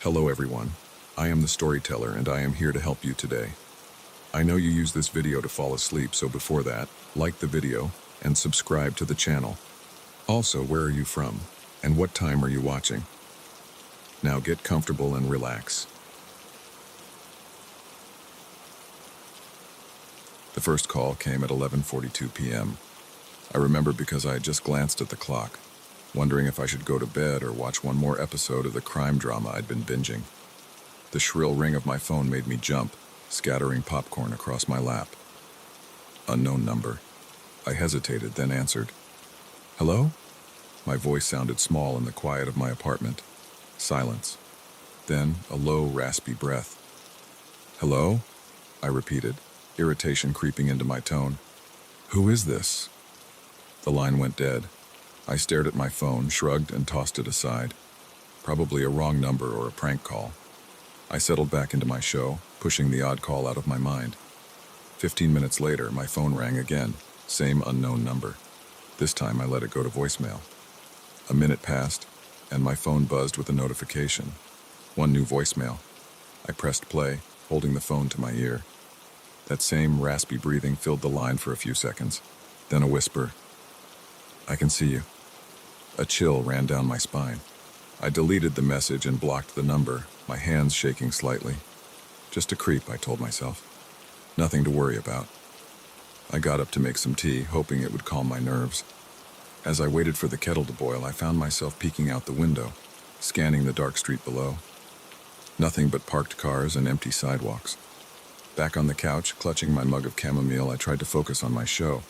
Hello everyone, I am the storyteller and I am here to help you today. I know you use this video to fall asleep, so before that, like the video and subscribe to the channel. Also, where are you from and what time are you watching? Now get comfortable and relax. The first call came at 11:42 p.m. I remember because I had just glanced at the clock, wondering if I should go to bed or watch one more episode of the crime drama I'd been binging. The shrill ring of my phone made me jump, scattering popcorn across my lap. Unknown number. I hesitated, then answered. Hello? My voice sounded small in the quiet of my apartment. Silence. Then a low, raspy breath. Hello? I repeated, irritation creeping into my tone. Who is this? The line went dead. I stared at my phone, shrugged, and tossed it aside. Probably a wrong number or a prank call. I settled back into my show, pushing the odd call out of my mind. 15 minutes later, my phone rang again, same unknown number. This time I let it go to voicemail. A minute passed, and my phone buzzed with a notification. One new voicemail. I pressed play, holding the phone to my ear. That same raspy breathing filled the line for a few seconds. Then a whisper. I can see you. A chill ran down my spine. I deleted the message and blocked the number, my hands shaking slightly. Just a creep, I told myself. Nothing to worry about. I got up to make some tea, hoping it would calm my nerves. As I waited for the kettle to boil, I found myself peeking out the window, scanning the dark street below. Nothing but parked cars and empty sidewalks. Back on the couch, clutching my mug of chamomile, I tried to focus on my show,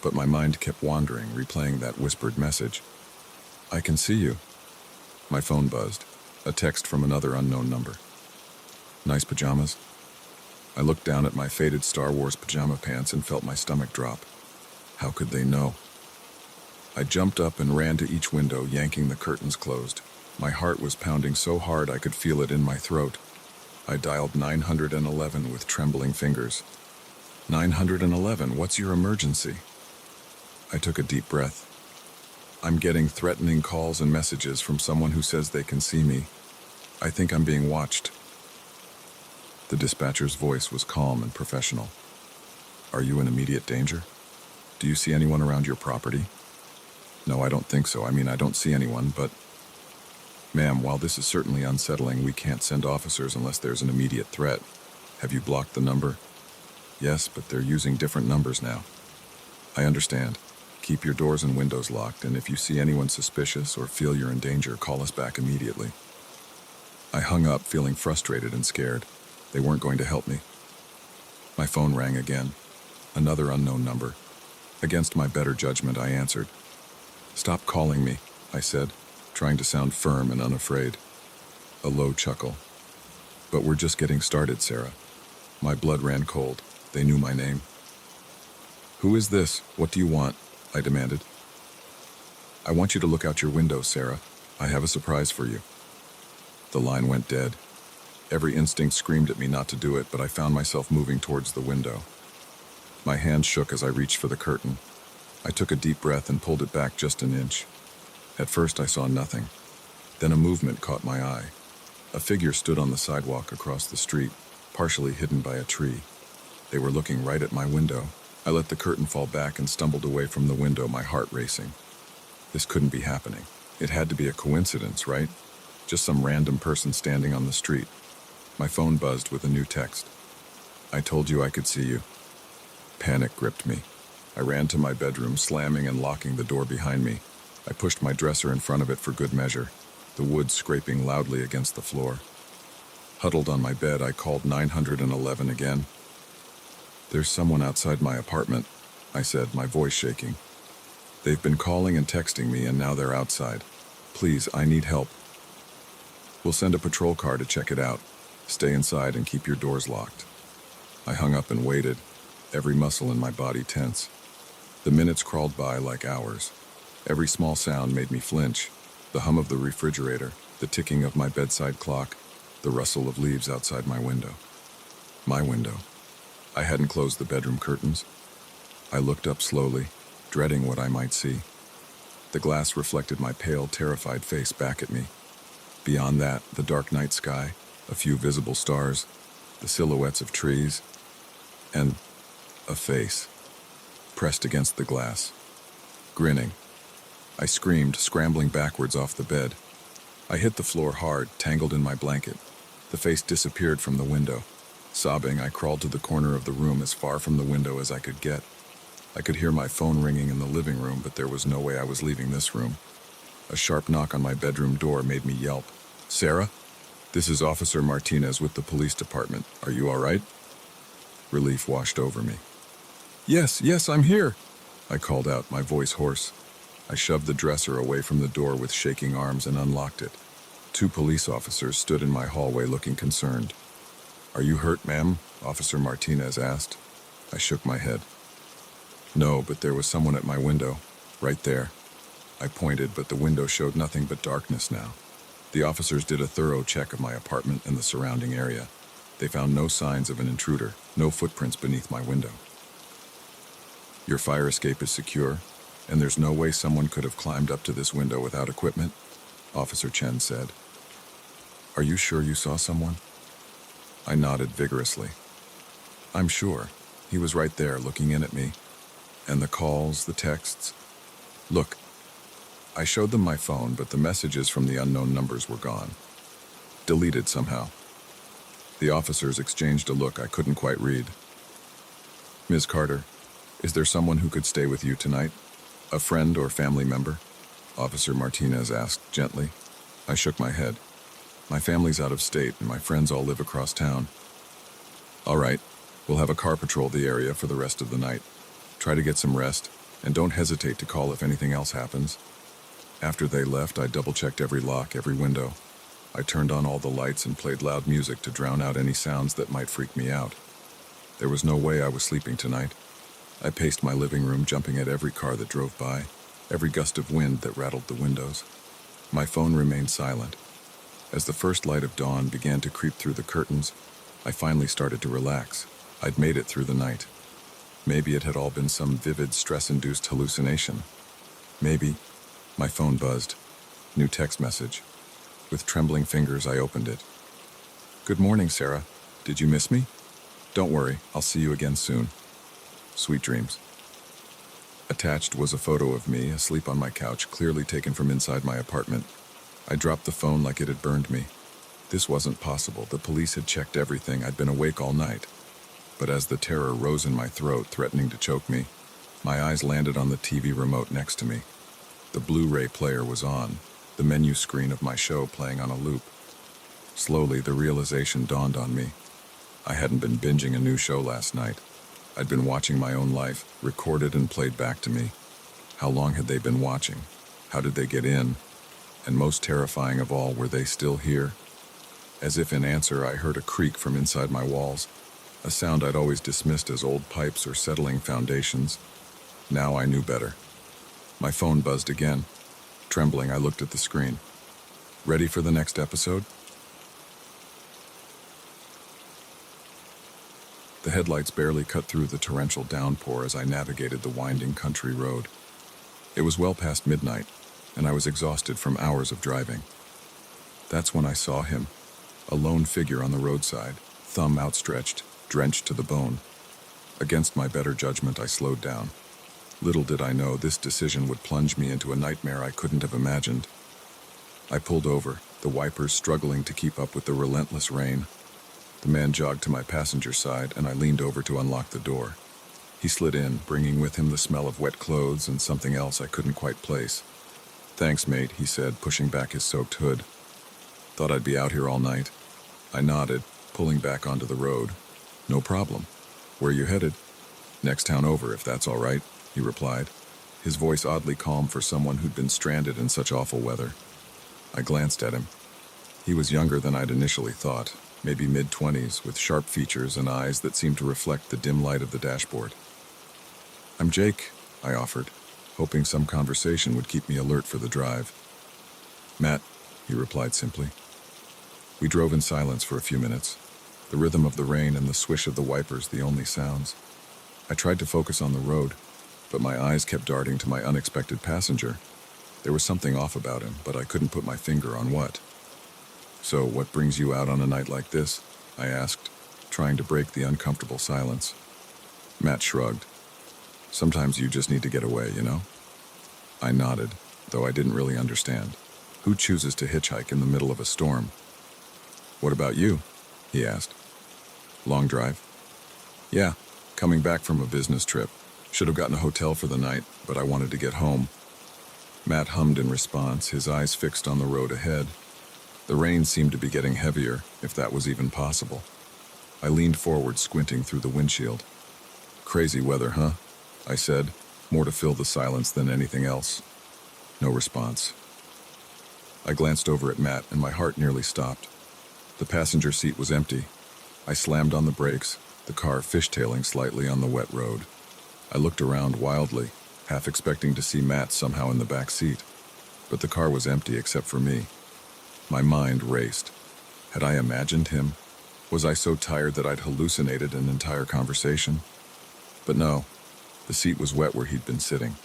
but my mind kept wandering, replaying that whispered message. I can see you. My phone buzzed, a text from another unknown number. Nice pajamas? I looked down at my faded Star Wars pajama pants and felt my stomach drop. How could they know? I jumped up and ran to each window, yanking the curtains closed. My heart was pounding so hard I could feel it in my throat. I dialed 911 with trembling fingers. 911, what's your emergency? I took a deep breath. I'm getting threatening calls and messages from someone who says they can see me. I think I'm being watched. The dispatcher's voice was calm and professional. Are you in immediate danger? Do you see anyone around your property? No, I don't think so. I don't see anyone, but... Ma'am, while this is certainly unsettling, we can't send officers unless there's an immediate threat. Have you blocked the number? Yes, but they're using different numbers now. I understand. Keep your doors and windows locked, and if you see anyone suspicious or feel you're in danger, call us back immediately. I hung up, feeling frustrated and scared. They weren't going to help me. My phone rang again. Another unknown number. Against my better judgment, I answered. Stop calling me, I said, trying to sound firm and unafraid. A low chuckle. But we're just getting started, Sarah. My blood ran cold. They knew my name. Who is this? What do you want? I demanded. I want you to look out your window, Sarah. I have a surprise for you. The line went dead. Every instinct screamed at me not to do it, but I found myself moving towards the window. My hand shook as I reached for the curtain. I took a deep breath and pulled it back just an inch. At first I saw nothing. Then a movement caught my eye. A figure stood on the sidewalk across the street, partially hidden by a tree. They were looking right at my window. I let the curtain fall back and stumbled away from the window, my heart racing. This couldn't be happening. It had to be a coincidence, right? Just some random person standing on the street. My phone buzzed with a new text. I told you I could see you. Panic gripped me. I ran to my bedroom, slamming and locking the door behind me. I pushed my dresser in front of it for good measure, the wood scraping loudly against the floor. Huddled on my bed, I called 911 again. There's someone outside my apartment, I said, my voice shaking. They've been calling and texting me, and now they're outside. Please, I need help. We'll send a patrol car to check it out. Stay inside and keep your doors locked. I hung up and waited, every muscle in my body tense. The minutes crawled by like hours. Every small sound made me flinch. The hum of the refrigerator, the ticking of my bedside clock, the rustle of leaves outside my window. My window. I hadn't closed the bedroom curtains. I looked up slowly, dreading what I might see. The glass reflected my pale, terrified face back at me. Beyond that, the dark night sky, a few visible stars, the silhouettes of trees, and a face, pressed against the glass, grinning. I screamed, scrambling backwards off the bed. I hit the floor hard, tangled in my blanket. The face disappeared from the window. Sobbing, I crawled to the corner of the room as far from the window as I could get. I could hear my phone ringing in the living room, but there was no way I was leaving this room. A sharp knock on my bedroom door made me yelp. "Sarah? This is Officer Martinez with the police department. Are you all right?" Relief washed over me. Yes, I'm here," I called out, my voice hoarse. I shoved the dresser away from the door with shaking arms and unlocked it. 2 police officers stood in my hallway looking concerned. "Are you hurt, ma'am?" Officer Martinez asked. I shook my head. "No, but there was someone at my window, right there." I pointed, but the window showed nothing but darkness now. The officers did a thorough check of my apartment and the surrounding area. They found no signs of an intruder, no footprints beneath my window. "Your fire escape is secure, and there's no way someone could have climbed up to this window without equipment," Officer Chen said. "Are you sure you saw someone?" I nodded vigorously. "I'm sure. He was right there looking in at me. And the calls, the texts. Look." I showed them my phone, but the messages from the unknown numbers were gone. Deleted somehow. The officers exchanged a look I couldn't quite read. "Ms. Carter, is there someone who could stay with you tonight? A friend or family member?" Officer Martinez asked gently. I shook my head. "My family's out of state and my friends all live across town." "All right, we'll have a car patrol the area for the rest of the night. Try to get some rest, and don't hesitate to call if anything else happens." After they left, I double-checked every lock, every window. I turned on all the lights and played loud music to drown out any sounds that might freak me out. There was no way I was sleeping tonight. I paced my living room, jumping at every car that drove by, every gust of wind that rattled the windows. My phone remained silent. As the first light of dawn began to creep through the curtains, I finally started to relax. I'd made it through the night. Maybe it had all been some vivid, stress-induced hallucination. Maybe. My phone buzzed. New text message. With trembling fingers, I opened it. "Good morning, Sarah. Did you miss me? Don't worry, I'll see you again soon. Sweet dreams." Attached was a photo of me, asleep on my couch, clearly taken from inside my apartment. I dropped the phone like it had burned me. This wasn't possible. The police had checked everything. I'd been awake all night. But as the terror rose in my throat, threatening to choke me, my eyes landed on the TV remote next to me. The Blu-ray player was on, the menu screen of my show playing on a loop. Slowly, the realization dawned on me. I hadn't been binging a new show last night. I'd been watching my own life, recorded and played back to me. How long had they been watching? How did they get in? And most terrifying of all, were they still here? As if in answer, I heard a creak from inside my walls, a sound I'd always dismissed as old pipes or settling foundations. Now I knew better. My phone buzzed again. Trembling, I looked at the screen. Ready for the next episode? The headlights barely cut through the torrential downpour as I navigated the winding country road. It was well past midnight, and I was exhausted from hours of driving. That's when I saw him, a lone figure on the roadside, thumb outstretched, drenched to the bone. Against my better judgment, I slowed down. Little did I know this decision would plunge me into a nightmare I couldn't have imagined. I pulled over, the wipers struggling to keep up with the relentless rain. The man jogged to my passenger side, and I leaned over to unlock the door. He slid in, bringing with him the smell of wet clothes and something else I couldn't quite place. "Thanks, mate," he said, pushing back his soaked hood. "Thought I'd be out here all night." I nodded, pulling back onto the road. "No problem. Where you headed?" "Next town over, if that's all right," he replied, his voice oddly calm for someone who'd been stranded in such awful weather. I glanced at him. He was younger than I'd initially thought, maybe mid-20s, with sharp features and eyes that seemed to reflect the dim light of the dashboard. "I'm Jake," I offered, hoping some conversation would keep me alert for the drive. "Matt," he replied simply. We drove in silence for a few minutes, the rhythm of the rain and the swish of the wipers the only sounds. I tried to focus on the road, but my eyes kept darting to my unexpected passenger. There was something off about him, but I couldn't put my finger on what. "So, what brings you out on a night like this?" I asked, trying to break the uncomfortable silence. Matt shrugged. "Sometimes you just need to get away, you know?" I nodded, though I didn't really understand. Who chooses to hitchhike in the middle of a storm? "What about you?" he asked. "Long drive?" "Yeah, coming back from a business trip. Should have gotten a hotel for the night, but I wanted to get home." Matt hummed in response, his eyes fixed on the road ahead. The rain seemed to be getting heavier, if that was even possible. I leaned forward, squinting through the windshield. "Crazy weather, huh?" I said, more to fill the silence than anything else. No response. I glanced over at Matt, and my heart nearly stopped. The passenger seat was empty. I slammed on the brakes, the car fishtailing slightly on the wet road. I looked around wildly, half expecting to see Matt somehow in the back seat. But the car was empty except for me. My mind raced. Had I imagined him? Was I so tired that I'd hallucinated an entire conversation? But no, the seat was wet where he'd been sitting.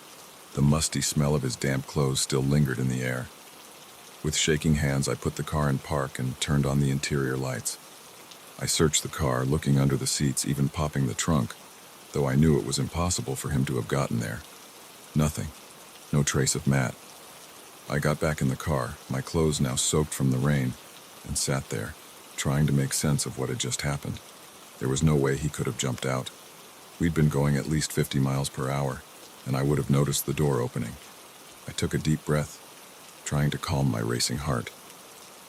The musty smell of his damp clothes still lingered in the air. With shaking hands, I put the car in park and turned on the interior lights. I searched the car, looking under the seats, even popping the trunk, though I knew it was impossible for him to have gotten there. Nothing. No trace of Matt. I got back in the car, my clothes now soaked from the rain, and sat there, trying to make sense of what had just happened. There was no way he could have jumped out. We'd been going at least 50 miles per hour, and I would have noticed the door opening. I took a deep breath, trying to calm my racing heart.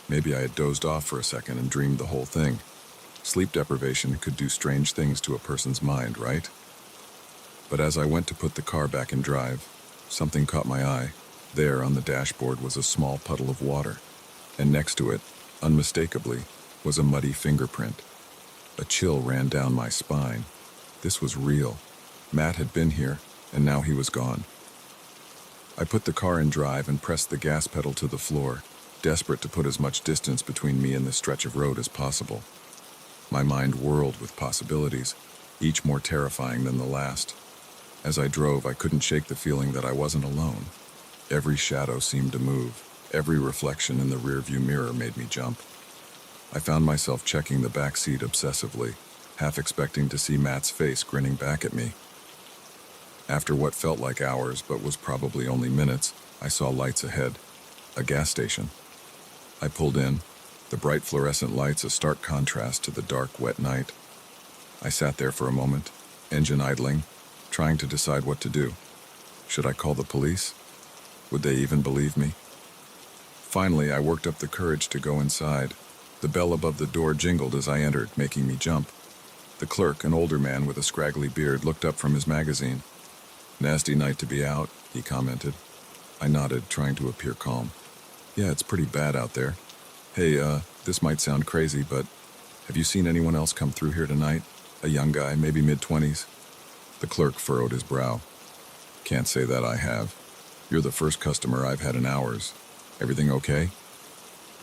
Maybe I had dozed off for a second and dreamed the whole thing. Sleep deprivation could do strange things to a person's mind, right? But as I went to put the car back in drive, something caught my eye. There on the dashboard was a small puddle of water, and next to it, unmistakably, was a muddy fingerprint. A chill ran down my spine. This was real. Matt had been here, and now he was gone. I put the car in drive and pressed the gas pedal to the floor, desperate to put as much distance between me and the stretch of road as possible. My mind whirled with possibilities, each more terrifying than the last. As I drove, I couldn't shake the feeling that I wasn't alone. Every shadow seemed to move. Every reflection in the rearview mirror made me jump. I found myself checking the back seat obsessively, half expecting to see Matt's face grinning back at me. After what felt like hours, but was probably only minutes, I saw lights ahead. A gas station. I pulled in, the bright fluorescent lights a stark contrast to the dark, wet night. I sat there for a moment, engine idling, trying to decide what to do. Should I call the police? Would they even believe me? Finally, I worked up the courage to go inside. The bell above the door jingled as I entered, making me jump. The clerk, an older man with a scraggly beard, looked up from his magazine. "Nasty night to be out," he commented. I nodded, trying to appear calm. "Yeah, it's pretty bad out there. Hey, this might sound crazy, but have you seen anyone else come through here tonight? A young guy, maybe mid-20s? The clerk furrowed his brow. "Can't say that I have. You're the first customer I've had in hours. Everything okay?"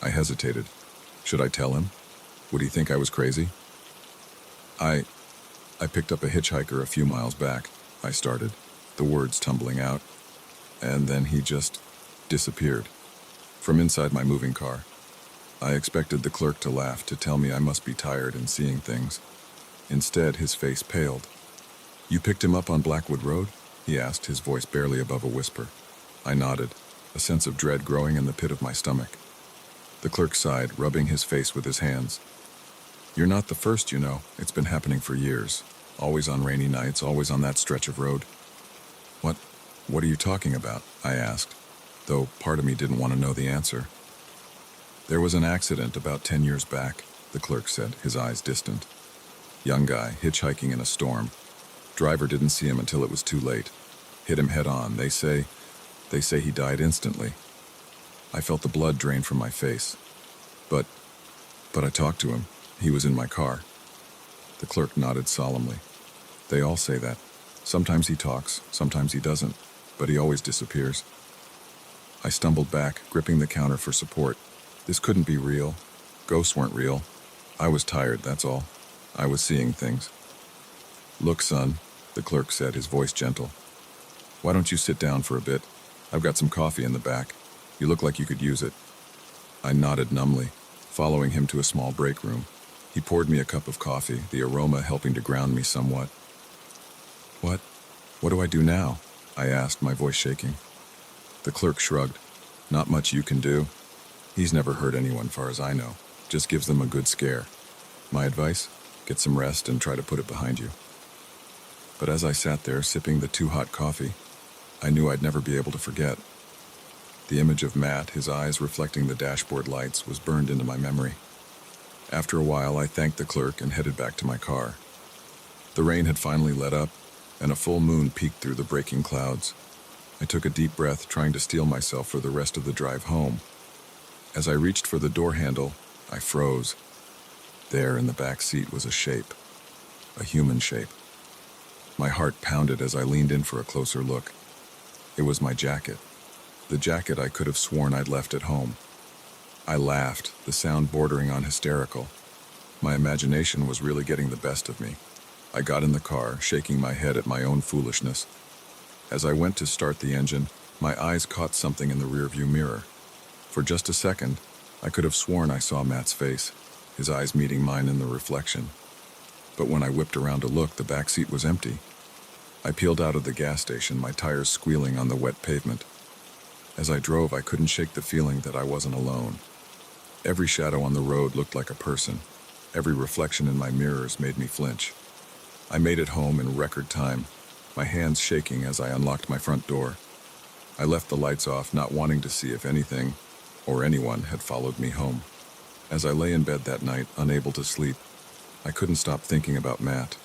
I hesitated. Should I tell him? Would he think I was crazy? I picked up a hitchhiker a few miles back, I started, the words tumbling out. And then he just disappeared. From inside my moving car. I expected the clerk to laugh, to tell me I must be tired and seeing things. Instead, his face paled. "You picked him up on Blackwood Road?" he asked, his voice barely above a whisper. I nodded, a sense of dread growing in the pit of my stomach. The clerk sighed, rubbing his face with his hands. "You're not the first, you know. It's been happening for years. Always on rainy nights, always on that stretch of road." What are you talking about?" I asked, though part of me didn't want to know the answer. "There was an accident about 10 years back," the clerk said, his eyes distant. "Young guy, hitchhiking in a storm. Driver didn't see him until it was too late. Hit him head on. They say he died instantly." I felt the blood drain from my face. But I talked to him. He was in my car." The clerk nodded solemnly. "They all say that. Sometimes he talks, sometimes he doesn't, but he always disappears." I stumbled back, gripping the counter for support. This couldn't be real. Ghosts weren't real. I was tired, that's all. I was seeing things. "Look, son," the clerk said, his voice gentle. "Why don't you sit down for a bit? I've got some coffee in the back. You look like you could use it." I nodded numbly, following him to a small break room. He poured me a cup of coffee, the aroma helping to ground me somewhat. What? What do I do now? I asked, my voice shaking. The clerk shrugged. Not much you can do. He's never hurt anyone, far as I know. Just gives them a good scare. My advice? Get some rest and try to put it behind you. But as I sat there sipping the too-hot coffee, I knew I'd never be able to forget. The image of Matt, his eyes reflecting the dashboard lights, was burned into my memory. After a while, I thanked the clerk and headed back to my car. The rain had finally let up, and a full moon peeked through the breaking clouds. I took a deep breath, trying to steel myself for the rest of the drive home. As I reached for the door handle, I froze. There in the back seat was a shape. A human shape. My heart pounded as I leaned in for a closer look. It was my jacket. The jacket I could have sworn I'd left at home. I laughed, the sound bordering on hysterical. My imagination was really getting the best of me. I got in the car, shaking my head at my own foolishness. As I went to start the engine, my eyes caught something in the rearview mirror. For just a second, I could have sworn I saw Matt's face, his eyes meeting mine in the reflection. But when I whipped around to look, the back seat was empty. I peeled out of the gas station, my tires squealing on the wet pavement. As I drove, I couldn't shake the feeling that I wasn't alone. Every shadow on the road looked like a person. Every reflection in my mirrors made me flinch. I made it home in record time, my hands shaking as I unlocked my front door. I left the lights off, not wanting to see if anything or anyone had followed me home. As I lay in bed that night, unable to sleep, I couldn't stop thinking about Matt.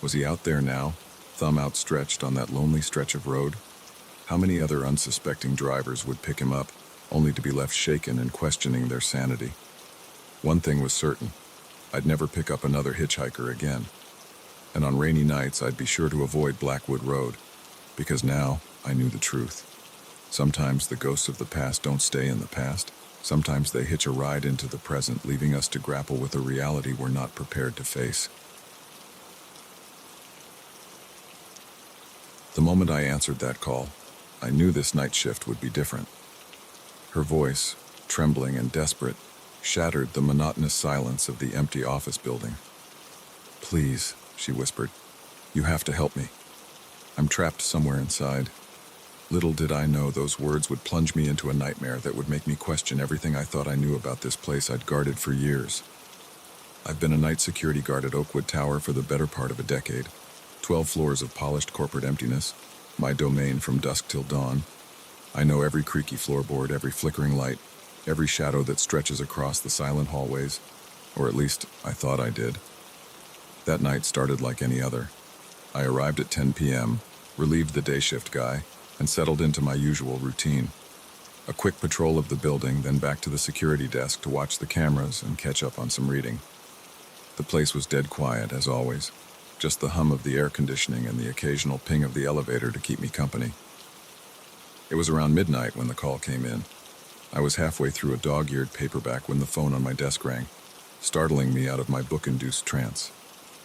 Was he out there now, thumb outstretched on that lonely stretch of road? How many other unsuspecting drivers would pick him up, only to be left shaken and questioning their sanity? One thing was certain. I'd never pick up another hitchhiker again. And on rainy nights, I'd be sure to avoid Blackwood Road, because now I knew the truth. Sometimes the ghosts of the past don't stay in the past. Sometimes they hitch a ride into the present, leaving us to grapple with a reality we're not prepared to face. The moment I answered that call, I knew this night shift would be different. Her voice, trembling and desperate, shattered the monotonous silence of the empty office building. "Please," she whispered, "you have to help me. I'm trapped somewhere inside." Little did I know those words would plunge me into a nightmare that would make me question everything I thought I knew about this place I'd guarded for years. I've been a night security guard at Oakwood Tower for the better part of a decade. 12 floors of polished corporate emptiness, my domain from dusk till dawn. I know every creaky floorboard, every flickering light, every shadow that stretches across the silent hallways, or at least I thought I did. That night started like any other. I arrived at 10 p.m., relieved the day shift guy, and settled into my usual routine. A quick patrol of the building, then back to the security desk to watch the cameras and catch up on some reading. The place was dead quiet, as always. Just the hum of the air conditioning and the occasional ping of the elevator to keep me company. It was around midnight when the call came in. I was halfway through a dog-eared paperback when the phone on my desk rang, startling me out of my book-induced trance.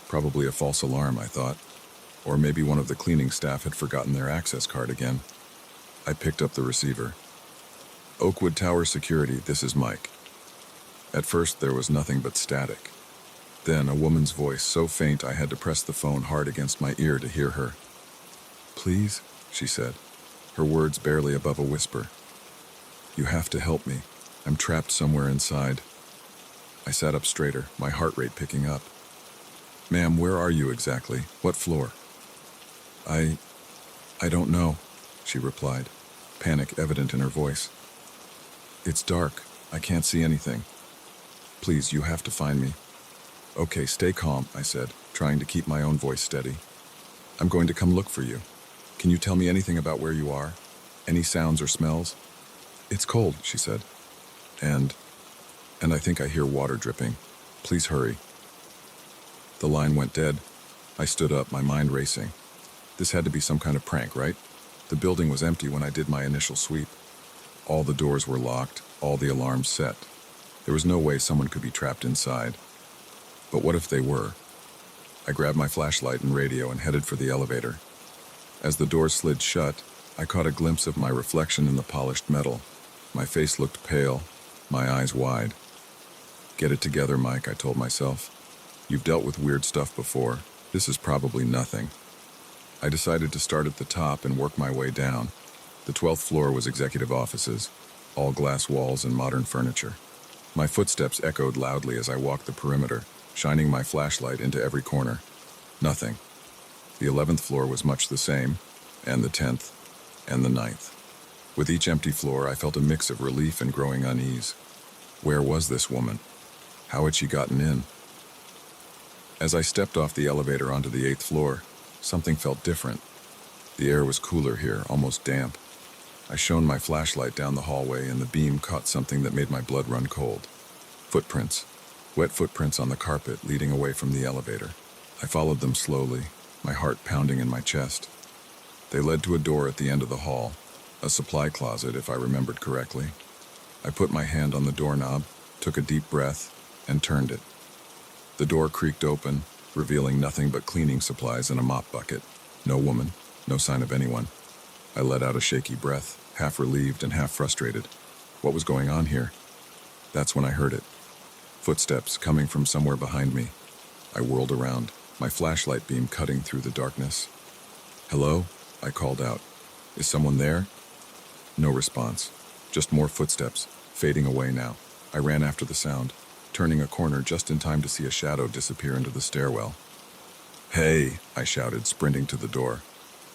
Probably a false alarm, I thought. Or maybe one of the cleaning staff had forgotten their access card again. I picked up the receiver. "Oakwood Tower Security, this is Mike." At first, there was nothing but static. Then a woman's voice, so faint I had to press the phone hard against my ear to hear her. "Please," she said, her words barely above a whisper. "You have to help me. I'm trapped somewhere inside." I sat up straighter, my heart rate picking up. "Ma'am, where are you exactly? What floor?" I don't know," she replied, panic evident in her voice. "It's dark. I can't see anything. Please, you have to find me." "Okay, stay calm," I said, trying to keep my own voice steady. "I'm going to come look for you. Can you tell me anything about where you are? Any sounds or smells?" "It's cold," she said. And I think I hear water dripping. Please hurry." The line went dead. I stood up, my mind racing. This had to be some kind of prank, right? The building was empty when I did my initial sweep. All the doors were locked, all the alarms set. There was no way someone could be trapped inside. But what if they were? I grabbed my flashlight and radio and headed for the elevator. As the door slid shut, I caught a glimpse of my reflection in the polished metal. My face looked pale, my eyes wide. Get it together, Mike, I told myself. You've dealt with weird stuff before. This is probably nothing. I decided to start at the top and work my way down. The 12th floor was executive offices, all glass walls and modern furniture. My footsteps echoed loudly as I walked the perimeter, shining my flashlight into every corner. Nothing. The 11th floor was much the same, and the 10th, and the 9th. With each empty floor, I felt a mix of relief and growing unease. Where was this woman? How had she gotten in? As I stepped off the elevator onto the 8th floor, something felt different. The air was cooler here, almost damp. I shone my flashlight down the hallway and the beam caught something that made my blood run cold. Footprints. Wet footprints on the carpet leading away from the elevator. I followed them slowly, my heart pounding in my chest. They led to a door at the end of the hall, a supply closet if I remembered correctly. I put my hand on the doorknob, took a deep breath, and turned it. The door creaked open, revealing nothing but cleaning supplies and a mop bucket. No woman, no sign of anyone. I let out a shaky breath, half relieved and half frustrated. What was going on here? That's when I heard it. Footsteps coming from somewhere behind me. I whirled around, my flashlight beam cutting through the darkness. "Hello?" I called out. "Is someone there?" No response. Just more footsteps, fading away now. I ran after the sound, turning a corner just in time to see a shadow disappear into the stairwell. "Hey!" I shouted, sprinting to the door.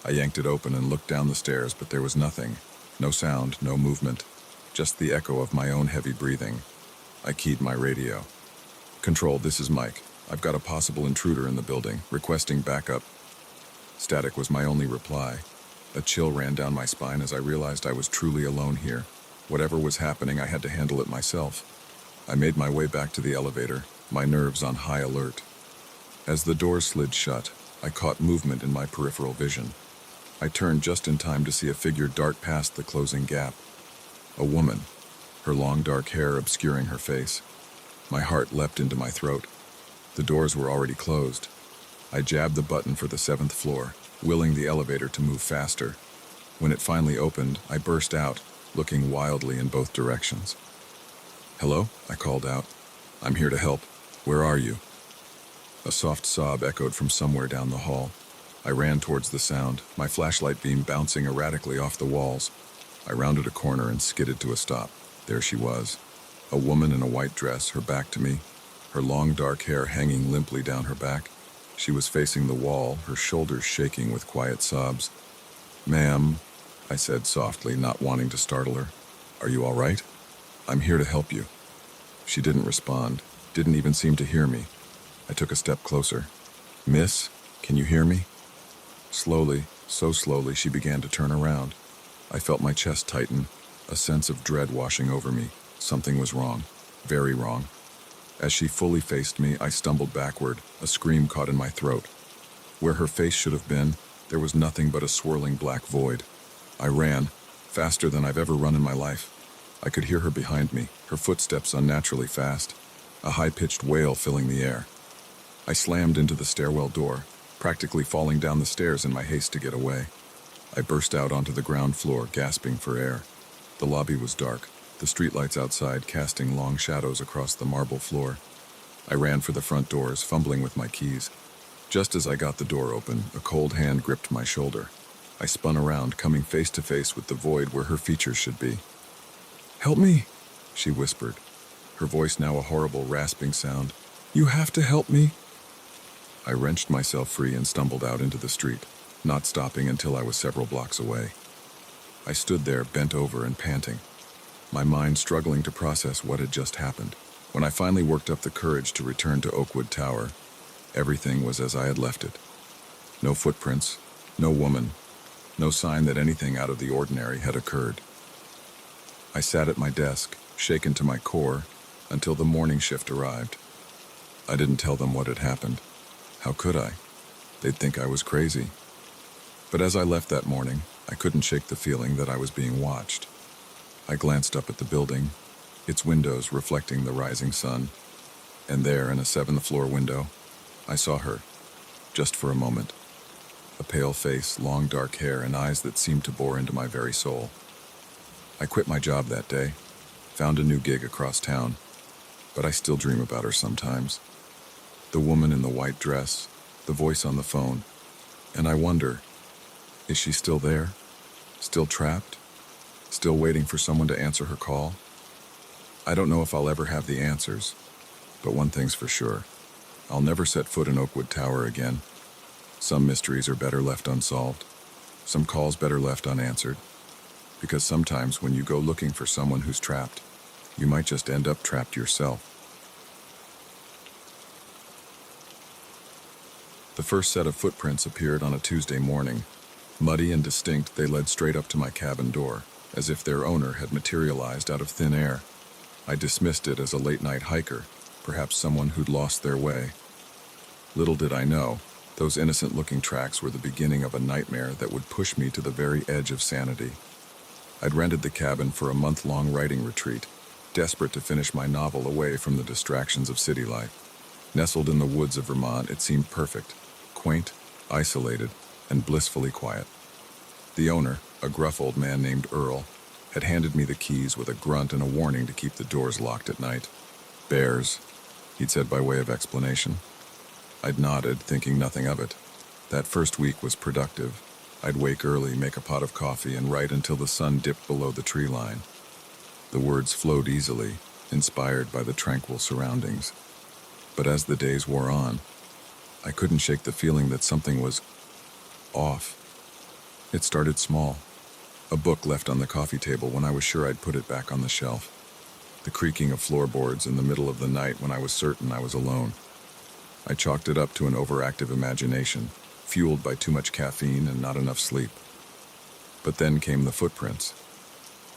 I yanked it open and looked down the stairs, but there was nothing. No sound, no movement. Just the echo of my own heavy breathing. I keyed my radio. "Control, this is Mike. I've got a possible intruder in the building, requesting backup." Static was my only reply. A chill ran down my spine as I realized I was truly alone here. Whatever was happening, I had to handle it myself. I made my way back to the elevator, my nerves on high alert. As the door slid shut, I caught movement in my peripheral vision. I turned just in time to see a figure dart past the closing gap. A woman, her long dark hair obscuring her face. My heart leapt into my throat. The doors were already closed. I jabbed the button for the 7th floor, willing the elevator to move faster. When it finally opened, I burst out, looking wildly in both directions. "Hello?" I called out. "I'm here to help. Where are you?" A soft sob echoed from somewhere down the hall. I ran towards the sound, my flashlight beam bouncing erratically off the walls. I rounded a corner and skidded to a stop. There she was. A woman in a white dress, her back to me, her long dark hair hanging limply down her back. She was facing the wall, her shoulders shaking with quiet sobs. "Ma'am," I said softly, not wanting to startle her. "Are you all right? I'm here to help you." She didn't respond, didn't even seem to hear me. I took a step closer. "Miss, can you hear me?" Slowly, so slowly, she began to turn around. I felt my chest tighten, a sense of dread washing over me. Something was wrong, very wrong. As she fully faced me, I stumbled backward, a scream caught in my throat. Where her face should have been, there was nothing but a swirling black void. I ran, faster than I've ever run in my life. I could hear her behind me, her footsteps unnaturally fast, a high-pitched wail filling the air. I slammed into the stairwell door, practically falling down the stairs in my haste to get away. I burst out onto the ground floor, gasping for air. The lobby was dark, the streetlights outside casting long shadows across the marble floor. I ran for the front doors, fumbling with my keys. Just as I got the door open, a cold hand gripped my shoulder. I spun around, coming face to face with the void where her features should be. "Help me," she whispered, her voice now a horrible rasping sound. "You have to help me." I wrenched myself free and stumbled out into the street, not stopping until I was several blocks away. I stood there, bent over and panting, my mind struggling to process what had just happened. When I finally worked up the courage to return to Oakwood Tower, everything was as I had left it. No footprints, no woman, no sign that anything out of the ordinary had occurred. I sat at my desk, shaken to my core, until the morning shift arrived. I didn't tell them what had happened. How could I? They'd think I was crazy. But as I left that morning, I couldn't shake the feeling that I was being watched. I glanced up at the building, its windows reflecting the rising sun, and there, in a 7th-floor window, I saw her, just for a moment. A pale face, long dark hair, and eyes that seemed to bore into my very soul. I quit my job that day, found a new gig across town. but I still dream about her sometimes. The woman in the white dress, the voice on the phone, and I wonder, is she still there? Still trapped? Still waiting for someone to answer her call? I don't know if I'll ever have the answers, but one thing's for sure. I'll never set foot in Oakwood Tower again. Some mysteries are better left unsolved. Some calls better left unanswered. Because sometimes when you go looking for someone who's trapped, you might just end up trapped yourself. The first set of footprints appeared on a Tuesday morning. Muddy and distinct, they led straight up to my cabin door, as if their owner had materialized out of thin air. I dismissed it as a late-night hiker, perhaps someone who'd lost their way. Little did I know, those innocent-looking tracks were the beginning of a nightmare that would push me to the very edge of sanity. I'd rented the cabin for a month-long writing retreat, desperate to finish my novel away from the distractions of city life. Nestled in the woods of Vermont, it seemed perfect, quaint, isolated, and blissfully quiet. The owner, a gruff old man named Earl, had handed me the keys with a grunt and a warning to keep the doors locked at night. "Bears," he'd said by way of explanation. I'd nodded, thinking nothing of it. That first week was productive. I'd wake early, make a pot of coffee, and write until the sun dipped below the tree line. The words flowed easily, inspired by the tranquil surroundings. But as the days wore on, I couldn't shake the feeling that something was off. It started small. A book left on the coffee table when I was sure I'd put it back on the shelf. The creaking of floorboards in the middle of the night when I was certain I was alone. I chalked it up to an overactive imagination, fueled by too much caffeine and not enough sleep. But then came the footprints.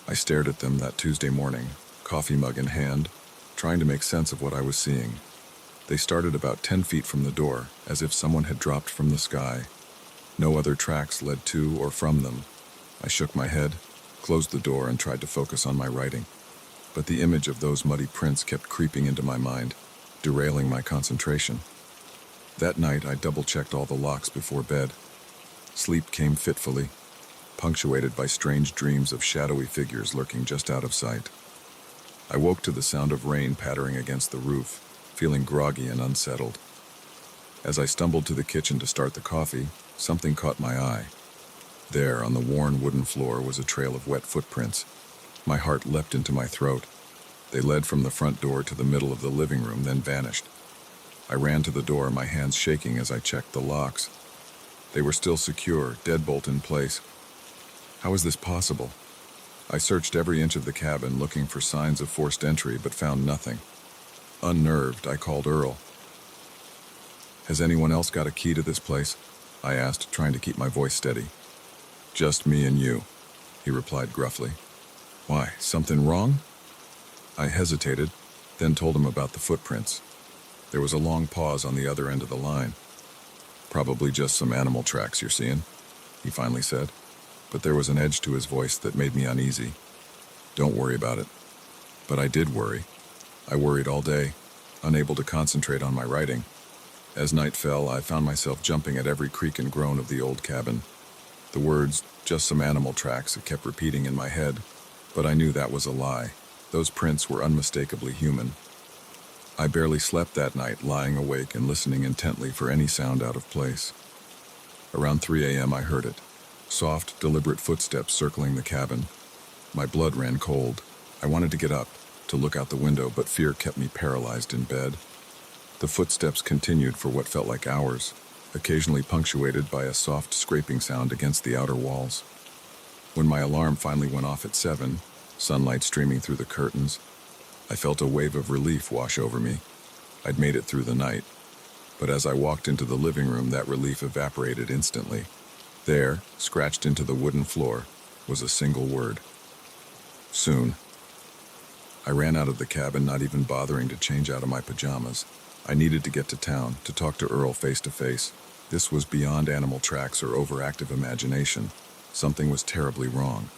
I stared at them that Tuesday morning, coffee mug in hand, trying to make sense of what I was seeing. They started about 10 feet from the door, as if someone had dropped from the sky. No other tracks led to or from them. I shook my head, closed the door, and tried to focus on my writing. But the image of those muddy prints kept creeping into my mind, derailing my concentration. That night, I double-checked all the locks before bed. Sleep came fitfully, punctuated by strange dreams of shadowy figures lurking just out of sight. I woke to the sound of rain pattering against the roof, feeling groggy and unsettled. As I stumbled to the kitchen to start the coffee, something caught my eye. There, on the worn wooden floor, was a trail of wet footprints. My heart leapt into my throat. They led from the front door to the middle of the living room, then vanished. I ran to the door, my hands shaking as I checked the locks. They were still secure, deadbolt in place. How was this possible? I searched every inch of the cabin, looking for signs of forced entry, but found nothing. Unnerved, I called Earl. "Has anyone else got a key to this place?" I asked, trying to keep my voice steady. "Just me and you," he replied gruffly. "Why, something wrong?" I hesitated, then told him about the footprints. There was a long pause on the other end of the line. "Probably just some animal tracks you're seeing," he finally said, but there was an edge to his voice that made me uneasy. "Don't worry about it." But I did worry. I worried all day, unable to concentrate on my writing. As night fell, I found myself jumping at every creak and groan of the old cabin. The words, "just some animal tracks," kept repeating in my head, but I knew that was a lie. Those prints were unmistakably human. I barely slept that night, lying awake and listening intently for any sound out of place. Around 3 a.m. I heard it. Soft, deliberate footsteps circling the cabin. My blood ran cold. I wanted to get up, to look out the window, but fear kept me paralyzed in bed. The footsteps continued for what felt like hours, occasionally punctuated by a soft scraping sound against the outer walls. When my alarm finally went off at 7, sunlight streaming through the curtains, I felt a wave of relief wash over me. I'd made it through the night. But as I walked into the living room, that relief evaporated instantly. There, scratched into the wooden floor, was a single word. Soon. I ran out of the cabin, not even bothering to change out of my pajamas. I needed to get to town, to talk to Earl face to face. This was beyond animal tracks or overactive imagination. Something was terribly wrong.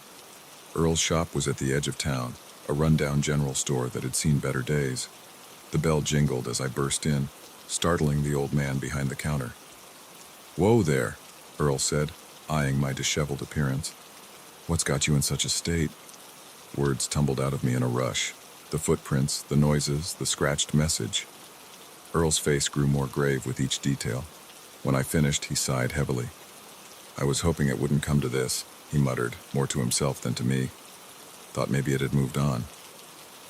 Earl's shop was at the edge of town, a rundown general store that had seen better days. The bell jingled as I burst in, startling the old man behind the counter. "Whoa there," Earl said, eyeing my disheveled appearance. "What's got you in such a state?" Words tumbled out of me in a rush. The footprints, the noises, the scratched message. Earl's face grew more grave with each detail. When I finished, he sighed heavily. "I was hoping it wouldn't come to this," he muttered, more to himself than to me. "Thought maybe it had moved on."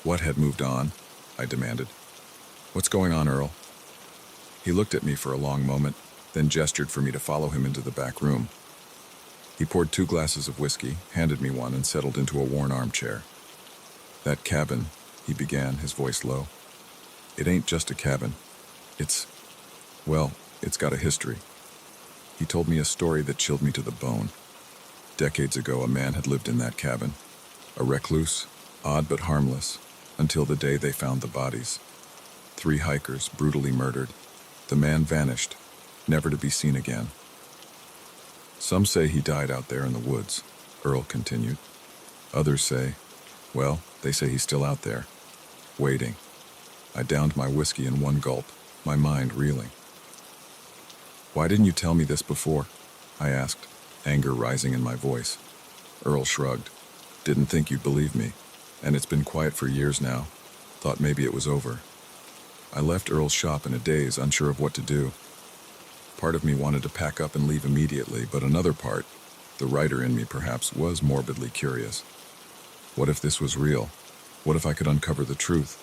"What had moved on?" I demanded. "What's going on, Earl?" He looked at me for a long moment, then gestured for me to follow him into the back room. He poured 2 glasses of whiskey, handed me one, and settled into a worn armchair. "That cabin," he began, his voice low. "It ain't just a cabin. It's got a history." He told me a story that chilled me to the bone. Decades ago, a man had lived in that cabin. A recluse, odd but harmless, until the day they found the bodies. 3 hikers brutally murdered. The man vanished, never to be seen again. "Some say he died out there in the woods," Earl continued. "Others say, they say he's still out there, waiting." I downed my whiskey in one gulp, my mind reeling. "Why didn't you tell me this before?" I asked, anger rising in my voice. Earl shrugged. "Didn't think you'd believe me, and it's been quiet for years now. Thought maybe it was over." I left Earl's shop in a daze, unsure of what to do. Part of me wanted to pack up and leave immediately, but another part, the writer in me perhaps, was morbidly curious. What if this was real? What if I could uncover the truth?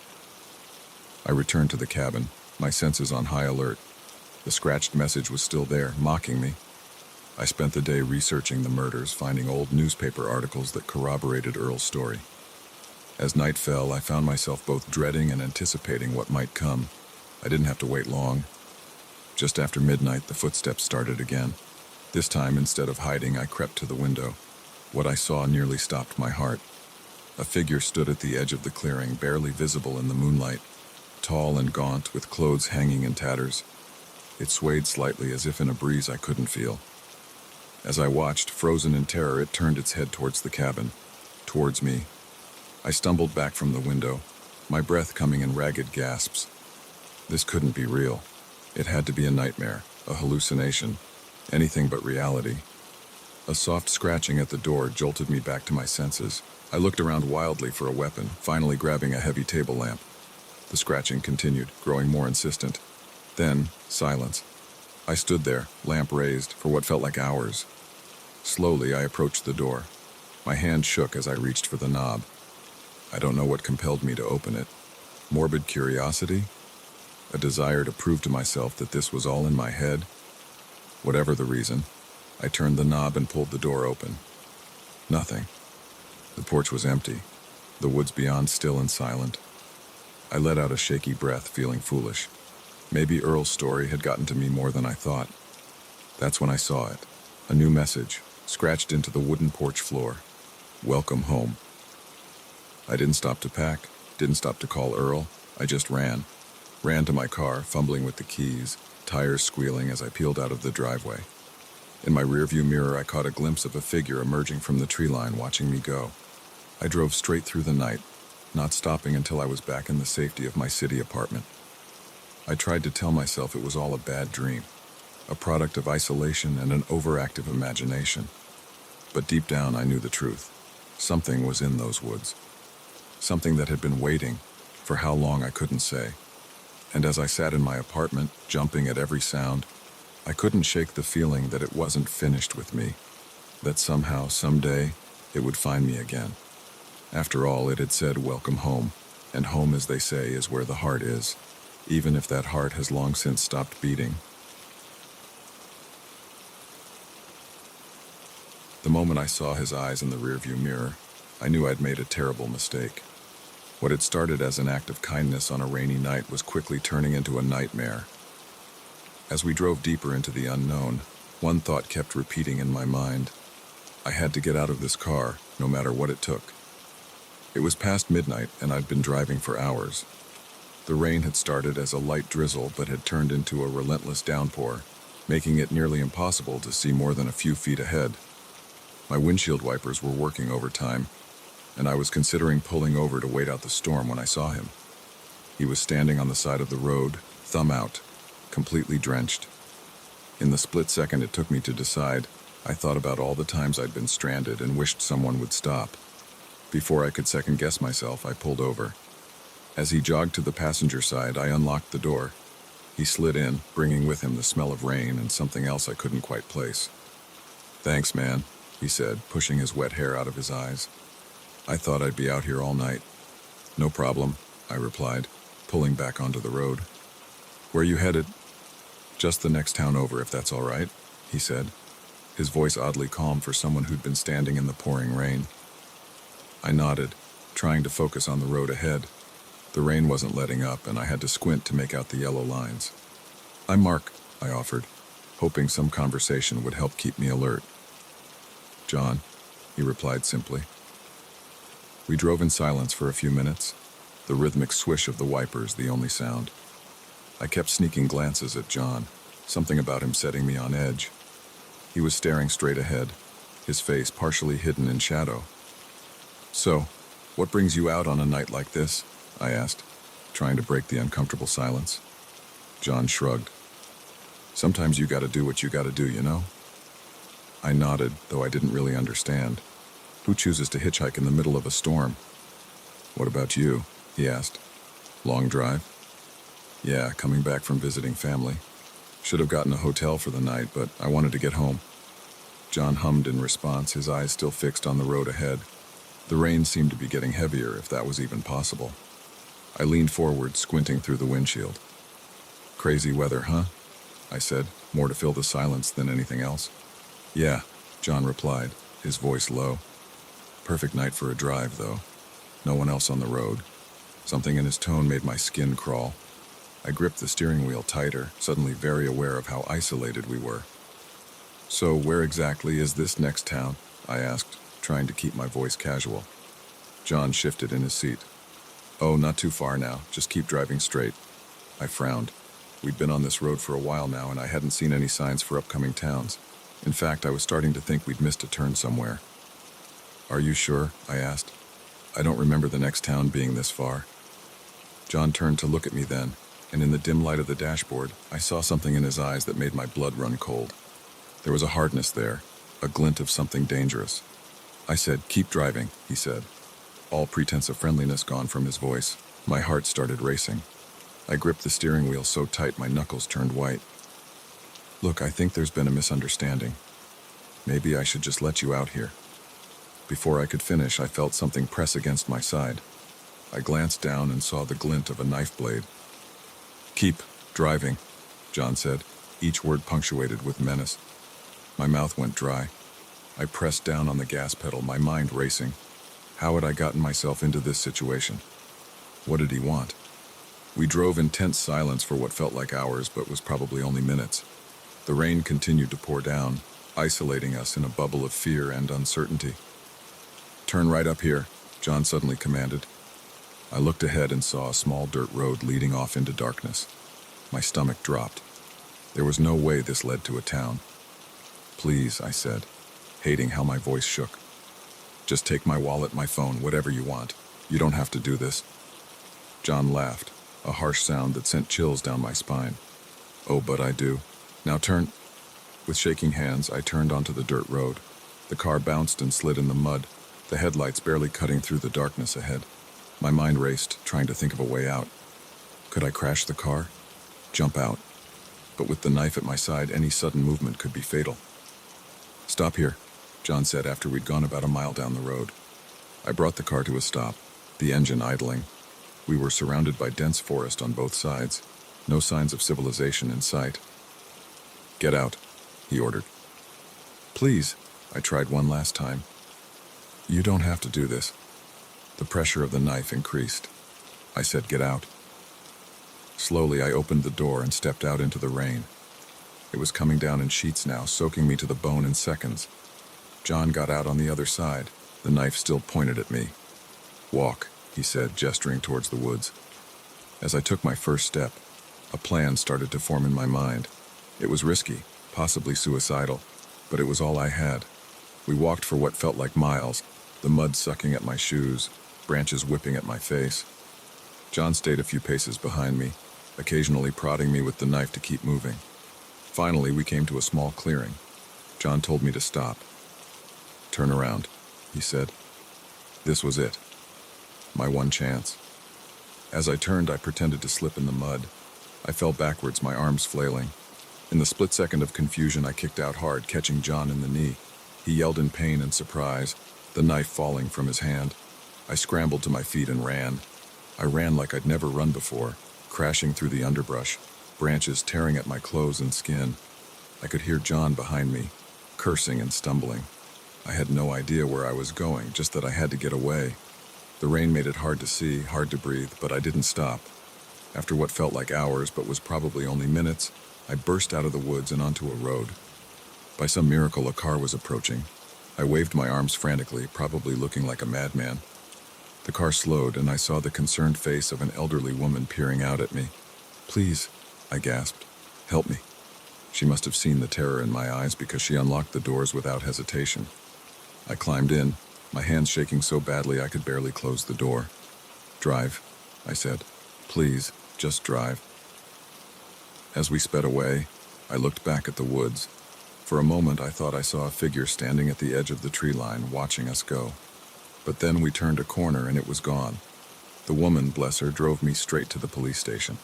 I returned to the cabin, my senses on high alert. The scratched message was still there, mocking me. I spent the day researching the murders, finding old newspaper articles that corroborated Earl's story. As night fell, I found myself both dreading and anticipating what might come. I didn't have to wait long. Just after midnight, the footsteps started again. This time, instead of hiding, I crept to the window. What I saw nearly stopped my heart. A figure stood at the edge of the clearing, barely visible in the moonlight, tall and gaunt, with clothes hanging in tatters. It swayed slightly, as if in a breeze I couldn't feel. As I watched, frozen in terror, it turned its head towards the cabin, towards me. I stumbled back from the window, my breath coming in ragged gasps. This couldn't be real. It had to be a nightmare, a hallucination, anything but reality. A soft scratching at the door jolted me back to my senses. I looked around wildly for a weapon, finally grabbing a heavy table lamp. The scratching continued, growing more insistent. Then, silence. I stood there, lamp raised, for what felt like hours. Slowly, I approached the door. My hand shook as I reached for the knob. I don't know what compelled me to open it. Morbid curiosity? A desire to prove to myself that this was all in my head? Whatever the reason, I turned the knob and pulled the door open. Nothing. The porch was empty, the woods beyond still and silent. I let out a shaky breath, feeling foolish. Maybe Earl's story had gotten to me more than I thought. That's when I saw it. A new message, scratched into the wooden porch floor. "Welcome home." I didn't stop to pack, didn't stop to call Earl. I just ran. Ran to my car, fumbling with the keys, tires squealing as I peeled out of the driveway. In my rearview mirror, I caught a glimpse of a figure emerging from the tree line, watching me go. I drove straight through the night, not stopping until I was back in the safety of my city apartment. I tried to tell myself it was all a bad dream, a product of isolation and an overactive imagination. But deep down, I knew the truth. Something was in those woods. Something that had been waiting, for how long I couldn't say. And as I sat in my apartment, jumping at every sound, I couldn't shake the feeling that it wasn't finished with me, that somehow, someday, it would find me again. After all, it had said, "Welcome home," and home, as they say, is where the heart is, even if that heart has long since stopped beating. The moment I saw his eyes in the rearview mirror, I knew I'd made a terrible mistake. What had started as an act of kindness on a rainy night was quickly turning into a nightmare. As we drove deeper into the unknown, one thought kept repeating in my mind. I had to get out of this car, no matter what it took. It was past midnight, and I'd been driving for hours. The rain had started as a light drizzle, but had turned into a relentless downpour, making it nearly impossible to see more than a few feet ahead. My windshield wipers were working overtime, and I was considering pulling over to wait out the storm when I saw him. He was standing on the side of the road, thumb out, completely drenched. In the split second it took me to decide, I thought about all the times I'd been stranded and wished someone would stop. Before I could second-guess myself, I pulled over. As he jogged to the passenger side, I unlocked the door. He slid in, bringing with him the smell of rain and something else I couldn't quite place. "Thanks, man," he said, pushing his wet hair out of his eyes. "I thought I'd be out here all night." "No problem," I replied, pulling back onto the road. "Where you headed?" "Just the next town over, if that's all right," he said, his voice oddly calm for someone who'd been standing in the pouring rain. I nodded, trying to focus on the road ahead. The rain wasn't letting up, and I had to squint to make out the yellow lines. "I'm Mark," I offered, hoping some conversation would help keep me alert. "John," he replied simply. We drove in silence for a few minutes, the rhythmic swish of the wipers the only sound. I kept sneaking glances at John, something about him setting me on edge. He was staring straight ahead, his face partially hidden in shadow. "So, what brings you out on a night like this?" I asked, trying to break the uncomfortable silence. John shrugged. "Sometimes you gotta do what you gotta do, you know?" I nodded, though I didn't really understand. Who chooses to hitchhike in the middle of a storm? "What about you?" he asked. "Long drive?" "Yeah, coming back from visiting family. Should have gotten a hotel for the night, but I wanted to get home." John hummed in response, his eyes still fixed on the road ahead. The rain seemed to be getting heavier, if that was even possible. I leaned forward, squinting through the windshield. "Crazy weather, huh?" I said, more to fill the silence than anything else. "Yeah," John replied, his voice low. "Perfect night for a drive, though. No one else on the road." Something in his tone made my skin crawl. I gripped the steering wheel tighter, suddenly very aware of how isolated we were. "So where exactly is this next town?" I asked, trying to keep my voice casual. John shifted in his seat. "Oh, not too far now. Just keep driving straight." I frowned. We'd been on this road for a while now, and I hadn't seen any signs for upcoming towns. In fact, I was starting to think we'd missed a turn somewhere. "Are you sure?" I asked. "I don't remember the next town being this far." John turned to look at me then, and in the dim light of the dashboard, I saw something in his eyes that made my blood run cold. There was a hardness there, a glint of something dangerous. I said, "Keep driving," he said. All pretense of friendliness gone from his voice. My heart started racing. I gripped the steering wheel so tight my knuckles turned white. "Look, I think there's been a misunderstanding. Maybe I should just let you out here." Before I could finish, I felt something press against my side. I glanced down and saw the glint of a knife blade. "Keep driving," John said, each word punctuated with menace. My mouth went dry. I pressed down on the gas pedal, my mind racing. How had I gotten myself into this situation? What did he want? We drove in tense silence for what felt like hours, but was probably only minutes. The rain continued to pour down, isolating us in a bubble of fear and uncertainty. "Turn right up here," John suddenly commanded. I looked ahead and saw a small dirt road leading off into darkness. My stomach dropped. There was no way this led to a town. "Please," I said, hating how my voice shook. "Just take my wallet, my phone, whatever you want. You don't have to do this." John laughed, a harsh sound that sent chills down my spine. "Oh, but I do. Now turn." With shaking hands, I turned onto the dirt road. The car bounced and slid in the mud, the headlights barely cutting through the darkness ahead. My mind raced, trying to think of a way out. Could I crash the car? Jump out? But with the knife at my side, any sudden movement could be fatal. "Stop here," John said after we'd gone about a mile down the road. I brought the car to a stop, the engine idling. We were surrounded by dense forest on both sides, no signs of civilization in sight. "Get out," he ordered. "Please," I tried one last time. "You don't have to do this." The pressure of the knife increased. I said, "Get out." Slowly, I opened the door and stepped out into the rain. It was coming down in sheets now, soaking me to the bone in seconds. John got out on the other side, the knife still pointed at me. "Walk," he said, gesturing towards the woods. As I took my first step, a plan started to form in my mind. It was risky, possibly suicidal, but it was all I had. We walked for what felt like miles, the mud sucking at my shoes, branches whipping at my face. John stayed a few paces behind me, occasionally prodding me with the knife to keep moving. Finally, we came to a small clearing. John told me to stop. "Turn around," he said. This was it. My one chance. As I turned, I pretended to slip in the mud. I fell backwards, my arms flailing. In the split second of confusion, I kicked out hard, catching John in the knee. He yelled in pain and surprise, the knife falling from his hand. I scrambled to my feet and ran. I ran like I'd never run before, crashing through the underbrush, branches tearing at my clothes and skin. I could hear John behind me, cursing and stumbling. I had no idea where I was going, just that I had to get away. The rain made it hard to see, hard to breathe, but I didn't stop. After what felt like hours, but was probably only minutes, I burst out of the woods and onto a road. By some miracle, a car was approaching. I waved my arms frantically, probably looking like a madman. The car slowed, and I saw the concerned face of an elderly woman peering out at me. "Please," I gasped. "Help me." She must have seen the terror in my eyes because she unlocked the doors without hesitation. I climbed in, my hands shaking so badly I could barely close the door. "Drive," I said. "Please, just drive." As we sped away, I looked back at the woods. For a moment, I thought I saw a figure standing at the edge of the tree line, watching us go. But then we turned a corner and it was gone. The woman, bless her, drove me straight to the police station.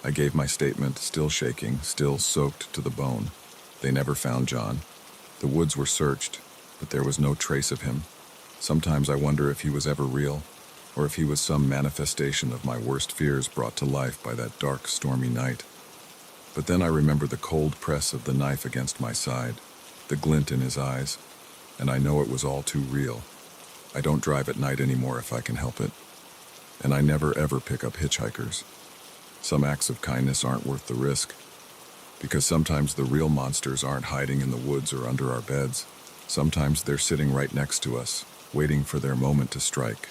I gave my statement, still shaking, still soaked to the bone. They never found John. The woods were searched, but there was no trace of him. Sometimes I wonder if he was ever real, or if he was some manifestation of my worst fears brought to life by that dark, stormy night. But then I remember the cold press of the knife against my side, the glint in his eyes, and I know it was all too real. I don't drive at night anymore if I can help it. And I never ever pick up hitchhikers. Some acts of kindness aren't worth the risk, because sometimes the real monsters aren't hiding in the woods or under our beds. Sometimes they're sitting right next to us, waiting for their moment to strike.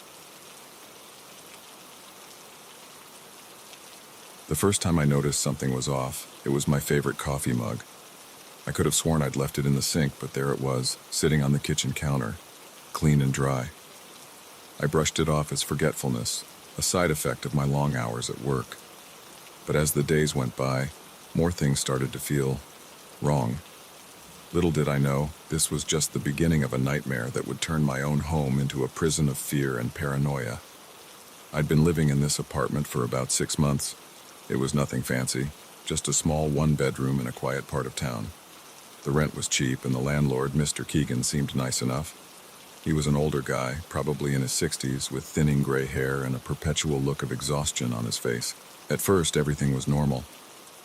The first time I noticed something was off, it was my favorite coffee mug. I could have sworn I'd left it in the sink, but there it was, sitting on the kitchen counter, clean and dry. I brushed it off as forgetfulness, a side effect of my long hours at work. But as the days went by, more things started to feel wrong. Little did I know, this was just the beginning of a nightmare that would turn my own home into a prison of fear and paranoia. I'd been living in this apartment for about 6 months. It was nothing fancy, just a small one-bedroom in a quiet part of town. The rent was cheap, and the landlord, Mr. Keegan, seemed nice enough. He was an older guy, probably in his 60s, with thinning gray hair and a perpetual look of exhaustion on his face. At first, everything was normal.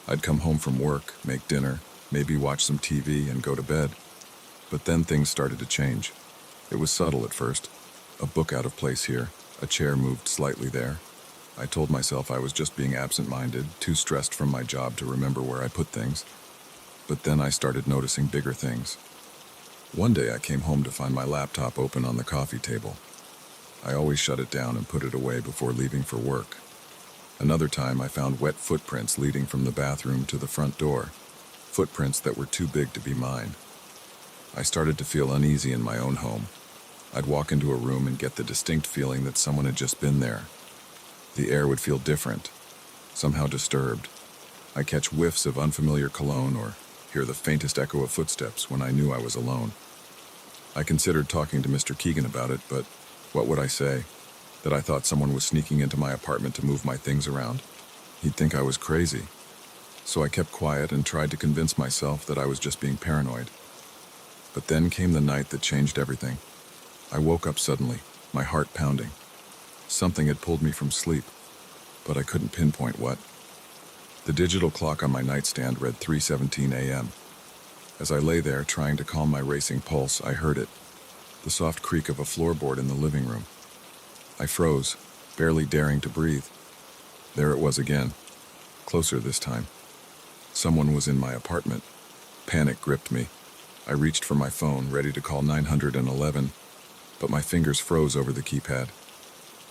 I'd come home from work, make dinner, maybe watch some TV and go to bed. But then things started to change. It was subtle at first. A book out of place here, a chair moved slightly there. I told myself I was just being absent-minded, too stressed from my job to remember where I put things. But then I started noticing bigger things. One day I came home to find my laptop open on the coffee table. I always shut it down and put it away before leaving for work. Another time I found wet footprints leading from the bathroom to the front door, footprints that were too big to be mine. I started to feel uneasy in my own home. I'd walk into a room and get the distinct feeling that someone had just been there. The air would feel different, somehow disturbed. I catch whiffs of unfamiliar cologne or hear the faintest echo of footsteps when I knew I was alone. I considered talking to Mr. Keegan about it, but what would I say? That I thought someone was sneaking into my apartment to move my things around? He'd think I was crazy. So I kept quiet and tried to convince myself that I was just being paranoid. But then came the night that changed everything. I woke up suddenly, my heart pounding. Something had pulled me from sleep, but I couldn't pinpoint what. The digital clock on my nightstand read 3:17 a.m. As I lay there trying to calm my racing pulse, I heard it, the soft creak of a floorboard in the living room. I froze, barely daring to breathe. There it was again, closer this time. Someone was in my apartment. Panic gripped me. I reached for my phone, ready to call 911, but my fingers froze over the keypad.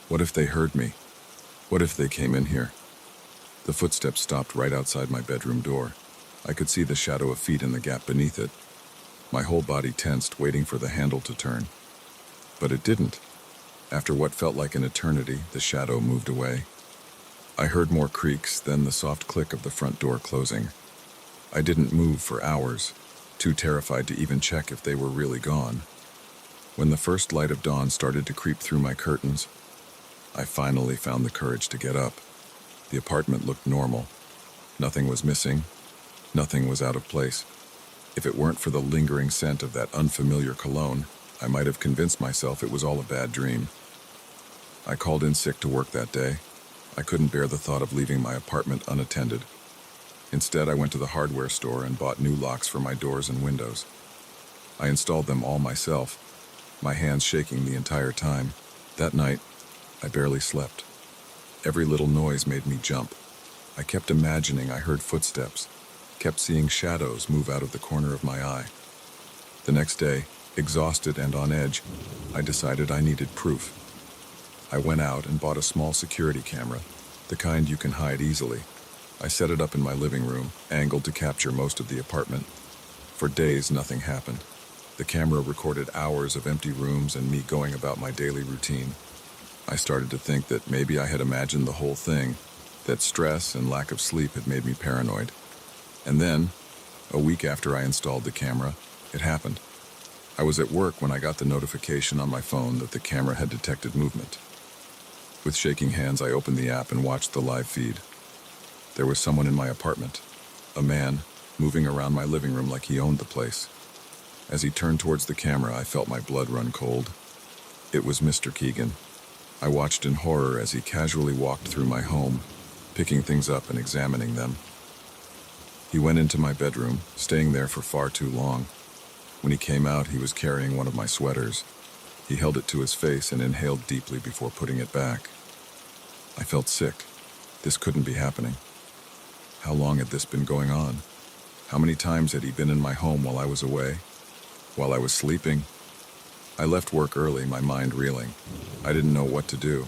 What if they heard me? What if they came in here? The footsteps stopped right outside my bedroom door. I could see the shadow of feet in the gap beneath it. My whole body tensed, waiting for the handle to turn. But it didn't. After what felt like an eternity, the shadow moved away. I heard more creaks, then the soft click of the front door closing. I didn't move for hours, too terrified to even check if they were really gone. When the first light of dawn started to creep through my curtains, I finally found the courage to get up. The apartment looked normal. Nothing was missing. Nothing was out of place. If it weren't for the lingering scent of that unfamiliar cologne, I might have convinced myself it was all a bad dream. I called in sick to work that day. I couldn't bear the thought of leaving my apartment unattended. Instead, I went to the hardware store and bought new locks for my doors and windows. I installed them all myself, my hands shaking the entire time. That night, I barely slept. Every little noise made me jump. I kept imagining I heard footsteps, kept seeing shadows move out of the corner of my eye. The next day, exhausted and on edge, I decided I needed proof. I went out and bought a small security camera, the kind you can hide easily. I set it up in my living room, angled to capture most of the apartment. For days, nothing happened. The camera recorded hours of empty rooms and me going about my daily routine. I started to think that maybe I had imagined the whole thing, that stress and lack of sleep had made me paranoid. And then, a week after I installed the camera, it happened. I was at work when I got the notification on my phone that the camera had detected movement. With shaking hands, I opened the app and watched the live feed. There was someone in my apartment, a man, moving around my living room like he owned the place. As he turned towards the camera, I felt my blood run cold. It was Mr. Keegan. I watched in horror as he casually walked through my home, picking things up and examining them. He went into my bedroom, staying there for far too long. When he came out, he was carrying one of my sweaters. He held it to his face and inhaled deeply before putting it back. I felt sick. This couldn't be happening. How long had this been going on? How many times had he been in my home while I was away? While I was sleeping? I left work early, my mind reeling. I didn't know what to do.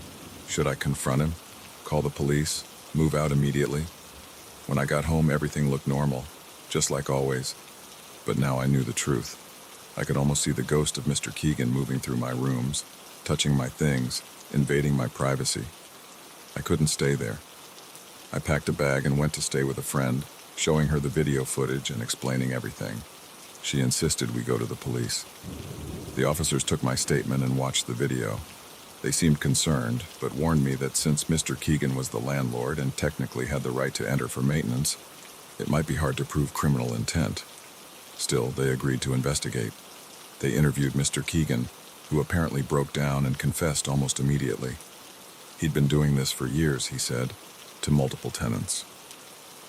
Should I confront him? Call the police? Move out immediately? When I got home, everything looked normal, just like always. But now I knew the truth. I could almost see the ghost of Mr. Keegan moving through my rooms, touching my things, invading my privacy. I couldn't stay there. I packed a bag and went to stay with a friend, showing her the video footage and explaining everything. She insisted we go to the police. The officers took my statement and watched the video. They seemed concerned, but warned me that since Mr. Keegan was the landlord and technically had the right to enter for maintenance, it might be hard to prove criminal intent. Still, they agreed to investigate. They interviewed Mr. Keegan, who apparently broke down and confessed almost immediately. He'd been doing this for years, he said, to multiple tenants.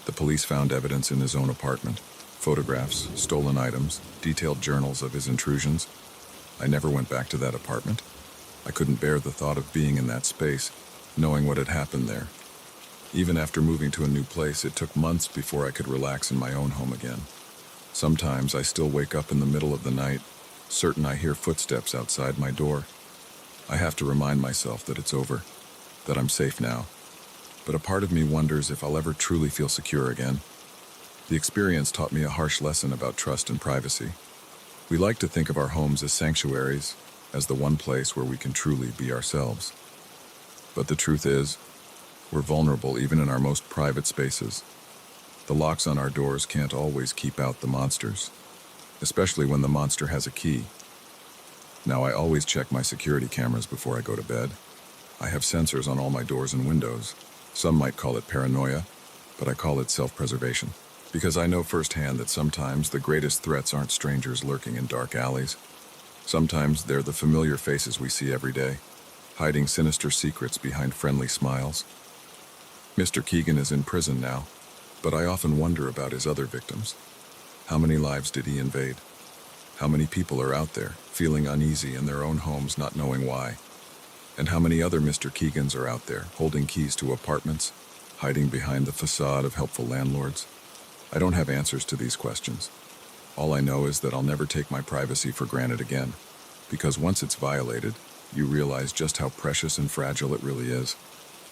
The police found evidence in his own apartment, photographs, stolen items, detailed journals of his intrusions. I never went back to that apartment. I couldn't bear the thought of being in that space, knowing what had happened there. Even after moving to a new place, it took months before I could relax in my own home again. Sometimes I still wake up in the middle of the night, certain I hear footsteps outside my door. I have to remind myself that it's over, that I'm safe now. But a part of me wonders if I'll ever truly feel secure again. The experience taught me a harsh lesson about trust and privacy. We like to think of our homes as sanctuaries, as the one place where we can truly be ourselves. But the truth is, we're vulnerable even in our most private spaces. The locks on our doors can't always keep out the monsters, especially when the monster has a key. Now, I always check my security cameras before I go to bed. I have sensors on all my doors and windows. Some might call it paranoia, but I call it self-preservation. Because I know firsthand that sometimes the greatest threats aren't strangers lurking in dark alleys. Sometimes they're the familiar faces we see every day, hiding sinister secrets behind friendly smiles. Mr. Keegan is in prison now, but I often wonder about his other victims. How many lives did he invade? How many people are out there, feeling uneasy in their own homes, not knowing why? And how many other Mr. Keegans are out there, holding keys to apartments, hiding behind the facade of helpful landlords? I don't have answers to these questions. All I know is that I'll never take my privacy for granted again, because once it's violated, you realize just how precious and fragile it really is,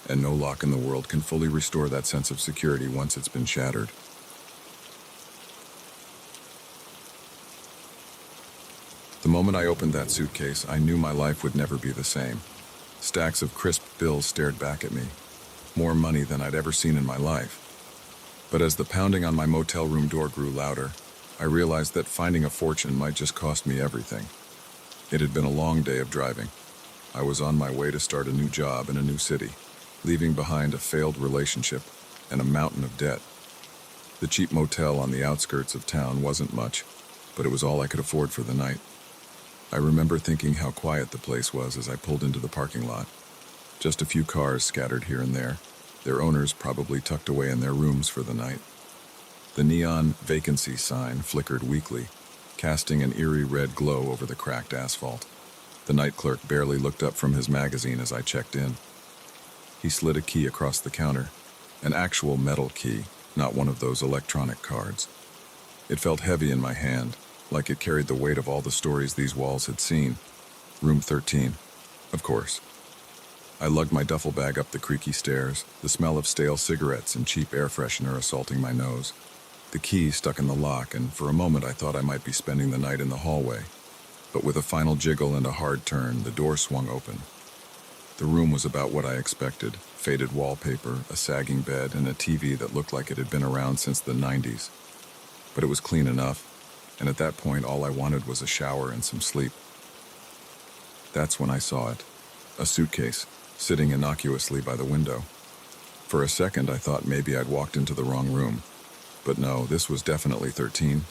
and no lock in the world can fully restore that sense of security once it's been shattered. The moment I opened that suitcase, I knew my life would never be the same. Stacks of crisp bills stared back at me, more money than I'd ever seen in my life. But as the pounding on my motel room door grew louder, I realized that finding a fortune might just cost me everything. It had been a long day of driving. I was on my way to start a new job in a new city, leaving behind a failed relationship and a mountain of debt. The cheap motel on the outskirts of town wasn't much, but it was all I could afford for the night. I remember thinking how quiet the place was as I pulled into the parking lot. Just a few cars scattered here and there, their owners probably tucked away in their rooms for the night. The neon vacancy sign flickered weakly, casting an eerie red glow over the cracked asphalt. The night clerk barely looked up from his magazine as I checked in. He slid a key across the counter, an actual metal key, not one of those electronic cards. It felt heavy in my hand, like it carried the weight of all the stories these walls had seen. Room 13, of course. I lugged my duffel bag up the creaky stairs, the smell of stale cigarettes and cheap air freshener assaulting my nose. The key stuck in the lock, and for a moment I thought I might be spending the night in the hallway. But with a final jiggle and a hard turn, the door swung open. The room was about what I expected: faded wallpaper, a sagging bed, and a TV that looked like it had been around since the 90s. But it was clean enough, and at that point all I wanted was a shower and some sleep. That's when I saw it. A suitcase, sitting innocuously by the window. For a second I thought maybe I'd walked into the wrong room. But no, this was definitely 13.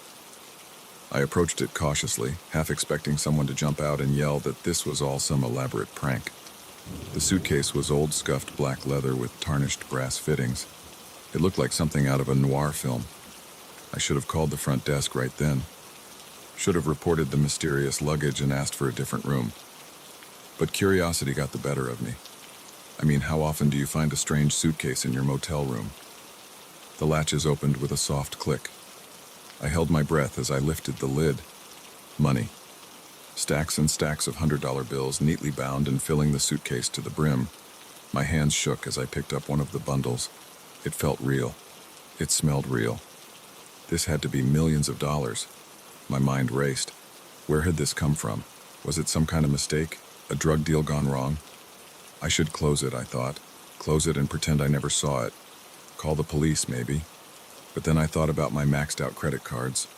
I approached it cautiously, half expecting someone to jump out and yell that this was all some elaborate prank. The suitcase was old scuffed black leather with tarnished brass fittings. It looked like something out of a noir film. I should have called the front desk right then. Should have reported the mysterious luggage and asked for a different room. But curiosity got the better of me. I mean, how often do you find a strange suitcase in your motel room? The latches opened with a soft click. I held my breath as I lifted the lid. Money. Stacks and stacks of $100 bills neatly bound and filling the suitcase to the brim. My hands shook as I picked up one of the bundles. It felt real. It smelled real. This had to be millions of dollars. My mind raced. Where had this come from? Was it some kind of mistake? A drug deal gone wrong? I should close it, I thought. Close it and pretend I never saw it. Call the police, maybe. But then I thought about my maxed-out credit cards,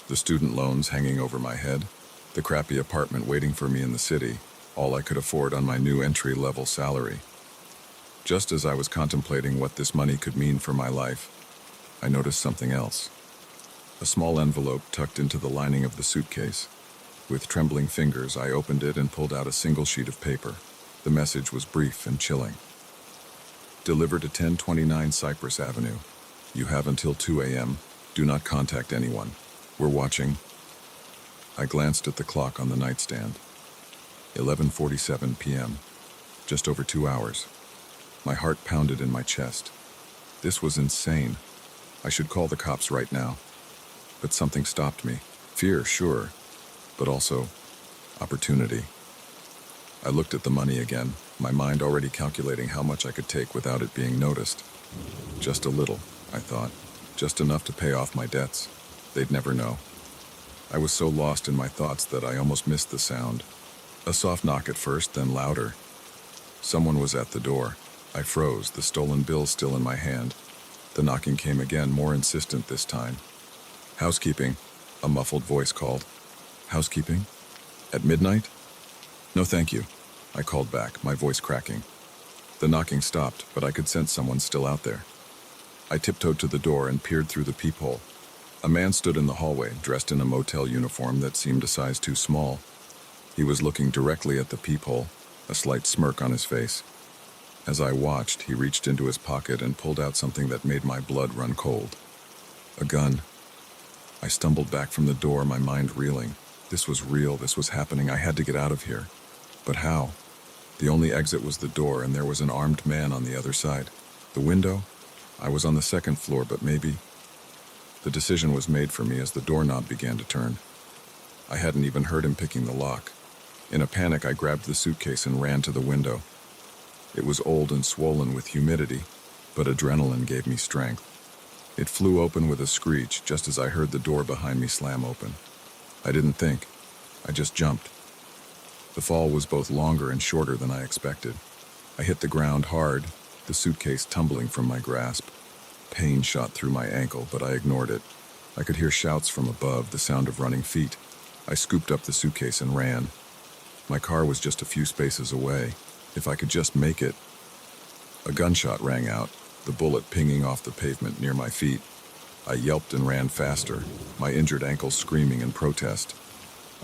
the student loans hanging over my head, the crappy apartment waiting for me in the city, all I could afford on my new entry-level salary. Just as I was contemplating what this money could mean for my life, I noticed something else. A small envelope tucked into the lining of the suitcase. With trembling fingers, I opened it and pulled out a single sheet of paper. The message was brief and chilling. Delivered to 1029 Cypress Avenue. You have until 2 a.m. Do not contact anyone. We're watching. I glanced at the clock on the nightstand. 11:47 p.m. Just over 2 hours. My heart pounded in my chest. This was insane. I should call the cops right now. But something stopped me. Fear, sure, but also opportunity. I looked at the money again, my mind already calculating how much I could take without it being noticed. Just a little, I thought. Just enough to pay off my debts. They'd never know. I was so lost in my thoughts that I almost missed the sound. A soft knock at first, then louder. Someone was at the door. I froze, the stolen bill still in my hand. The knocking came again, more insistent this time. Housekeeping, a muffled voice called. Housekeeping? At midnight? No, thank you, I called back, my voice cracking. The knocking stopped, but I could sense someone still out there. I tiptoed to the door and peered through the peephole. A man stood in the hallway, dressed in a motel uniform that seemed a size too small. He was looking directly at the peephole, a slight smirk on his face. As I watched, he reached into his pocket and pulled out something that made my blood run cold. A gun. I stumbled back from the door, my mind reeling. This was real, this was happening, I had to get out of here. But how? The only exit was the door, and there was an armed man on the other side. The window? I was on the second floor, but maybe... The decision was made for me as the doorknob began to turn. I hadn't even heard him picking the lock. In a panic, I grabbed the suitcase and ran to the window. It was old and swollen with humidity, but adrenaline gave me strength. It flew open with a screech just as I heard the door behind me slam open. I didn't think. I just jumped. The fall was both longer and shorter than I expected. I hit the ground hard, the suitcase tumbling from my grasp. Pain shot through my ankle, but I ignored it. I could hear shouts from above, the sound of running feet. I scooped up the suitcase and ran. My car was just a few spaces away. If I could just make it. A gunshot rang out, the bullet pinging off the pavement near my feet. I yelped and ran faster, my injured ankle screaming in protest.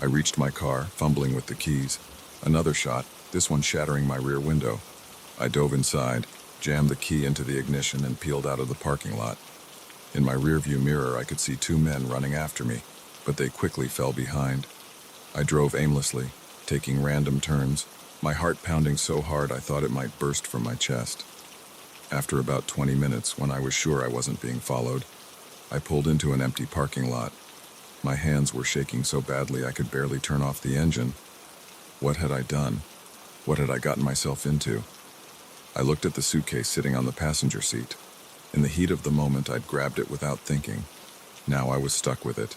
I reached my car, fumbling with the keys. Another shot, this one shattering my rear window. I dove inside, jammed the key into the ignition, and peeled out of the parking lot. In my rearview mirror, I could see two men running after me, but they quickly fell behind. I drove aimlessly, taking random turns, my heart pounding so hard I thought it might burst from my chest. After about 20 minutes, when I was sure I wasn't being followed, I pulled into an empty parking lot. My hands were shaking so badly I could barely turn off the engine. What had I done? What had I gotten myself into? I looked at the suitcase sitting on the passenger seat. In the heat of the moment, I'd grabbed it without thinking. Now I was stuck with it,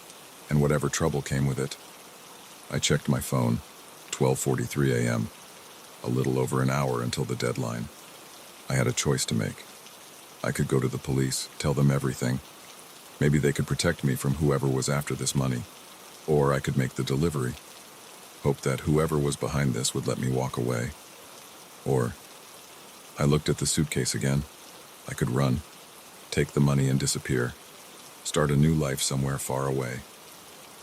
and whatever trouble came with it. I checked my phone, 12:43 a.m., a little over an hour until the deadline. I had a choice to make. I could go to the police, tell them everything. Maybe they could protect me from whoever was after this money. Or I could make the delivery, hope that whoever was behind this would let me walk away. Or I looked at the suitcase again. I could run, take the money and disappear, start a new life somewhere far away.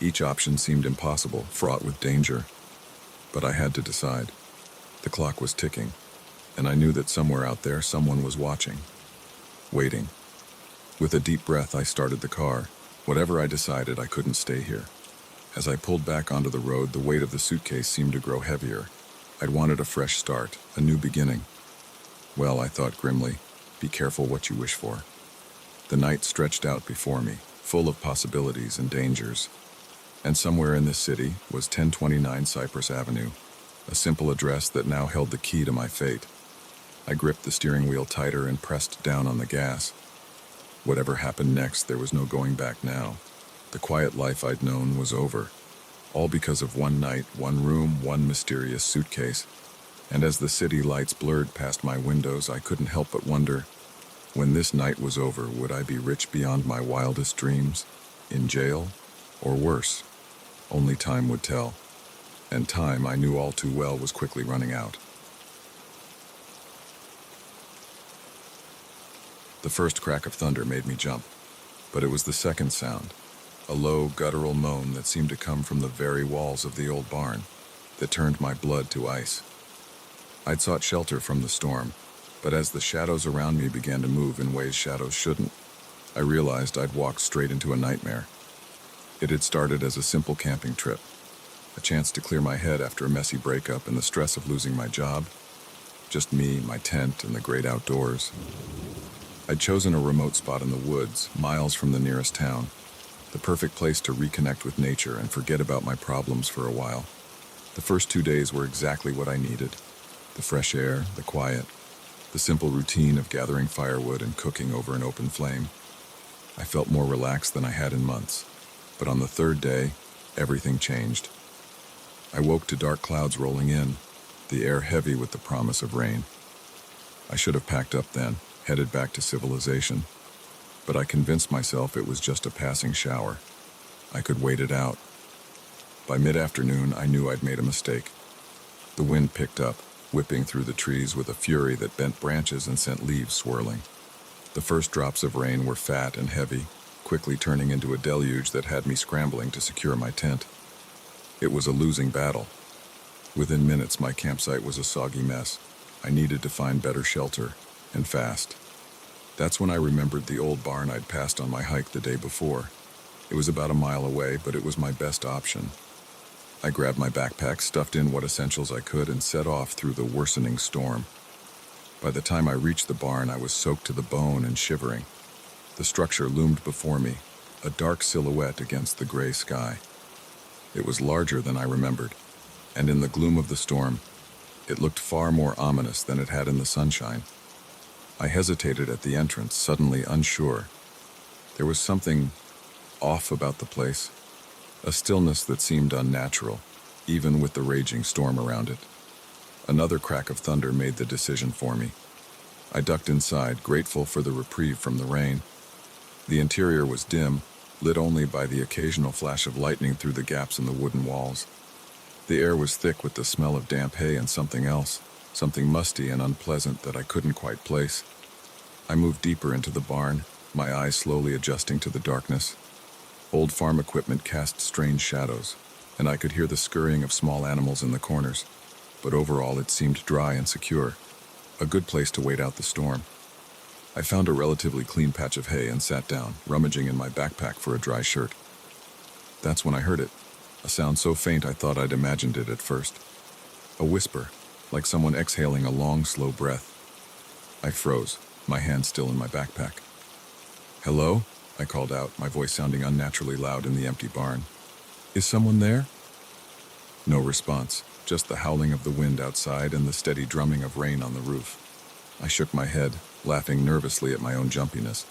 Each option seemed impossible, fraught with danger. But I had to decide. The clock was ticking, and I knew that somewhere out there someone was watching, waiting. With a deep breath, I started the car. Whatever I decided, I couldn't stay here. As I pulled back onto the road, the weight of the suitcase seemed to grow heavier. I'd wanted a fresh start, a new beginning. Well, I thought grimly, be careful what you wish for. The night stretched out before me, full of possibilities and dangers. And somewhere in this city was 1029 Cypress Avenue, a simple address that now held the key to my fate. I gripped the steering wheel tighter and pressed down on the gas. Whatever happened next, there was no going back now. The quiet life I'd known was over. All because of one night, one room, one mysterious suitcase. And as the city lights blurred past my windows, I couldn't help but wonder, when this night was over, would I be rich beyond my wildest dreams? In jail? Or worse? Only time would tell. And time, I knew all too well, was quickly running out. The first crack of thunder made me jump, but it was the second sound, a low, guttural moan that seemed to come from the very walls of the old barn, that turned my blood to ice. I'd sought shelter from the storm, but as the shadows around me began to move in ways shadows shouldn't, I realized I'd walked straight into a nightmare. It had started as a simple camping trip, a chance to clear my head after a messy breakup and the stress of losing my job. Just me, my tent, and the great outdoors. I'd chosen a remote spot in the woods, miles from the nearest town, the perfect place to reconnect with nature and forget about my problems for a while. The first 2 days were exactly what I needed. The fresh air, the quiet, the simple routine of gathering firewood and cooking over an open flame. I felt more relaxed than I had in months. But on the third day, everything changed. I woke to dark clouds rolling in, the air heavy with the promise of rain. I should have packed up then, headed back to civilization. But I convinced myself it was just a passing shower. I could wait it out. By mid-afternoon, I knew I'd made a mistake. The wind picked up, whipping through the trees with a fury that bent branches and sent leaves swirling. The first drops of rain were fat and heavy, quickly turning into a deluge that had me scrambling to secure my tent. It was a losing battle. Within minutes, my campsite was a soggy mess. I needed to find better shelter, and fast. That's when I remembered the old barn I'd passed on my hike the day before. It was about a mile away, but it was my best option. I grabbed my backpack, stuffed in what essentials I could, and set off through the worsening storm. By the time I reached the barn, I was soaked to the bone and shivering. The structure loomed before me, a dark silhouette against the gray sky. It was larger than I remembered, and in the gloom of the storm, it looked far more ominous than it had in the sunshine. I hesitated at the entrance, suddenly unsure. There was something off about the place, a stillness that seemed unnatural, even with the raging storm around it. Another crack of thunder made the decision for me. I ducked inside, grateful for the reprieve from the rain. The interior was dim, lit only by the occasional flash of lightning through the gaps in the wooden walls. The air was thick with the smell of damp hay and something else, something musty and unpleasant that I couldn't quite place. I moved deeper into the barn, my eyes slowly adjusting to the darkness. Old farm equipment cast strange shadows, and I could hear the scurrying of small animals in the corners, but overall it seemed dry and secure, a good place to wait out the storm. I found a relatively clean patch of hay and sat down, rummaging in my backpack for a dry shirt. That's when I heard it, a sound so faint I thought I'd imagined it at first. A whisper, like someone exhaling a long, slow breath. I froze, my hand still in my backpack. "Hello?" I called out, my voice sounding unnaturally loud in the empty barn. "Is someone there?" No response, just the howling of the wind outside and the steady drumming of rain on the roof. I shook my head, laughing nervously at my own jumpiness.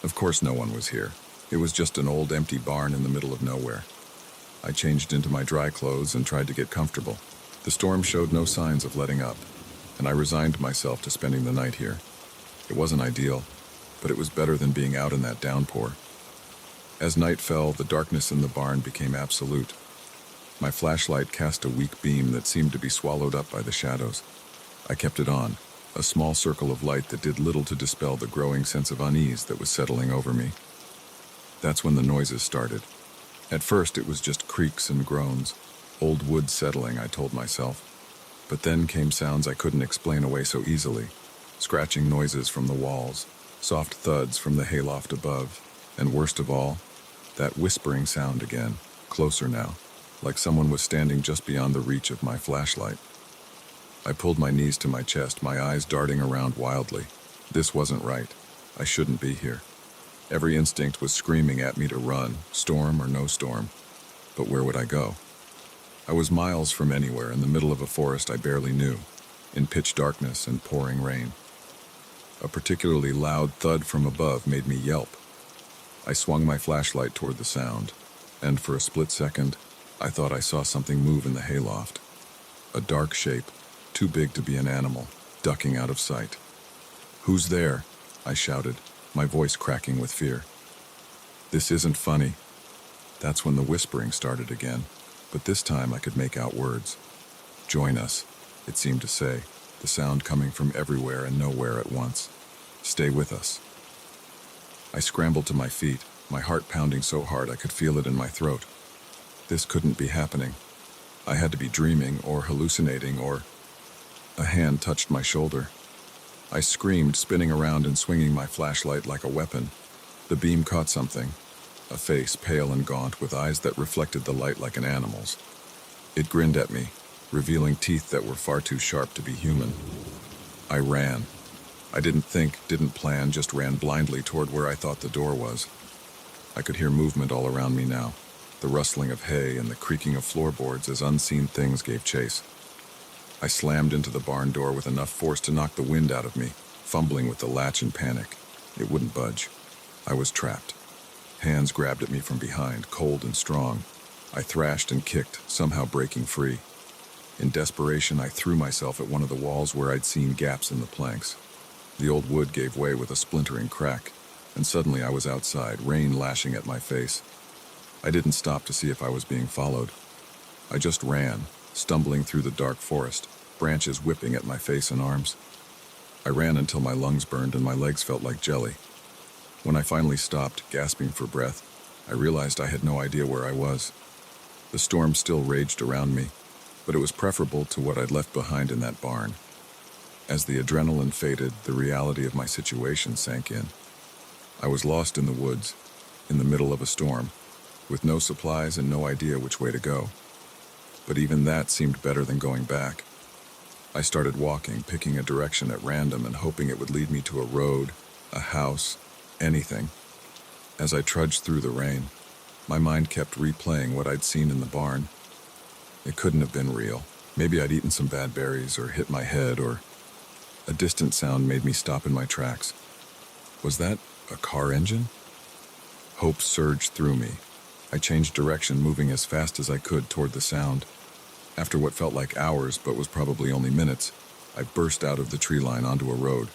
Of course no one was here. It was just an old empty barn in the middle of nowhere. I changed into my dry clothes and tried to get comfortable. The storm showed no signs of letting up, and I resigned myself to spending the night here. It wasn't ideal, but it was better than being out in that downpour. As night fell, the darkness in the barn became absolute. My flashlight cast a weak beam that seemed to be swallowed up by the shadows. I kept it on, a small circle of light that did little to dispel the growing sense of unease that was settling over me. That's when the noises started. At first it was just creaks and groans, old wood settling, I told myself. But then came sounds I couldn't explain away so easily. Scratching noises from the walls, soft thuds from the hayloft above, and worst of all, that whispering sound again, closer now, like someone was standing just beyond the reach of my flashlight. I pulled my knees to my chest, my eyes darting around wildly. This wasn't right. I shouldn't be here. Every instinct was screaming at me to run, storm or no storm. But where would I go? I was miles from anywhere, in the middle of a forest I barely knew, in pitch darkness and pouring rain. A particularly loud thud from above made me yelp. I swung my flashlight toward the sound, and for a split second, I thought I saw something move in the hayloft. A dark shape, too big to be an animal, ducking out of sight. "Who's there?" I shouted, my voice cracking with fear. "This isn't funny." That's when the whispering started again, but this time I could make out words. "Join us," it seemed to say, the sound coming from everywhere and nowhere at once. "Stay with us." I scrambled to my feet, my heart pounding so hard I could feel it in my throat. This couldn't be happening. I had to be dreaming or hallucinating or... A hand touched my shoulder. I screamed, spinning around and swinging my flashlight like a weapon. The beam caught something, a face pale and gaunt with eyes that reflected the light like an animal's. It grinned at me, revealing teeth that were far too sharp to be human. I ran. I didn't think, didn't plan, just ran blindly toward where I thought the door was. I could hear movement all around me now, the rustling of hay and the creaking of floorboards as unseen things gave chase. I slammed into the barn door with enough force to knock the wind out of me, fumbling with the latch in panic. It wouldn't budge. I was trapped. Hands grabbed at me from behind, cold and strong. I thrashed and kicked, somehow breaking free. In desperation, I threw myself at one of the walls where I'd seen gaps in the planks. The old wood gave way with a splintering crack, and suddenly I was outside, rain lashing at my face. I didn't stop to see if I was being followed. I just ran, stumbling through the dark forest, branches whipping at my face and arms. I ran until my lungs burned and my legs felt like jelly. When I finally stopped, gasping for breath, I realized I had no idea where I was. The storm still raged around me, but it was preferable to what I'd left behind in that barn. As the adrenaline faded, the reality of my situation sank in. I was lost in the woods, in the middle of a storm, with no supplies and no idea which way to go. But even that seemed better than going back. I started walking, picking a direction at random and hoping it would lead me to a road, a house, anything. As I trudged through the rain, my mind kept replaying what I'd seen in the barn. It couldn't have been real. Maybe I'd eaten some bad berries or hit my head, or... A distant sound made me stop in my tracks. Was that a car engine? Hope surged through me. I changed direction, moving as fast as I could toward the sound. After what felt like hours, but was probably only minutes, I burst out of the tree line onto a road.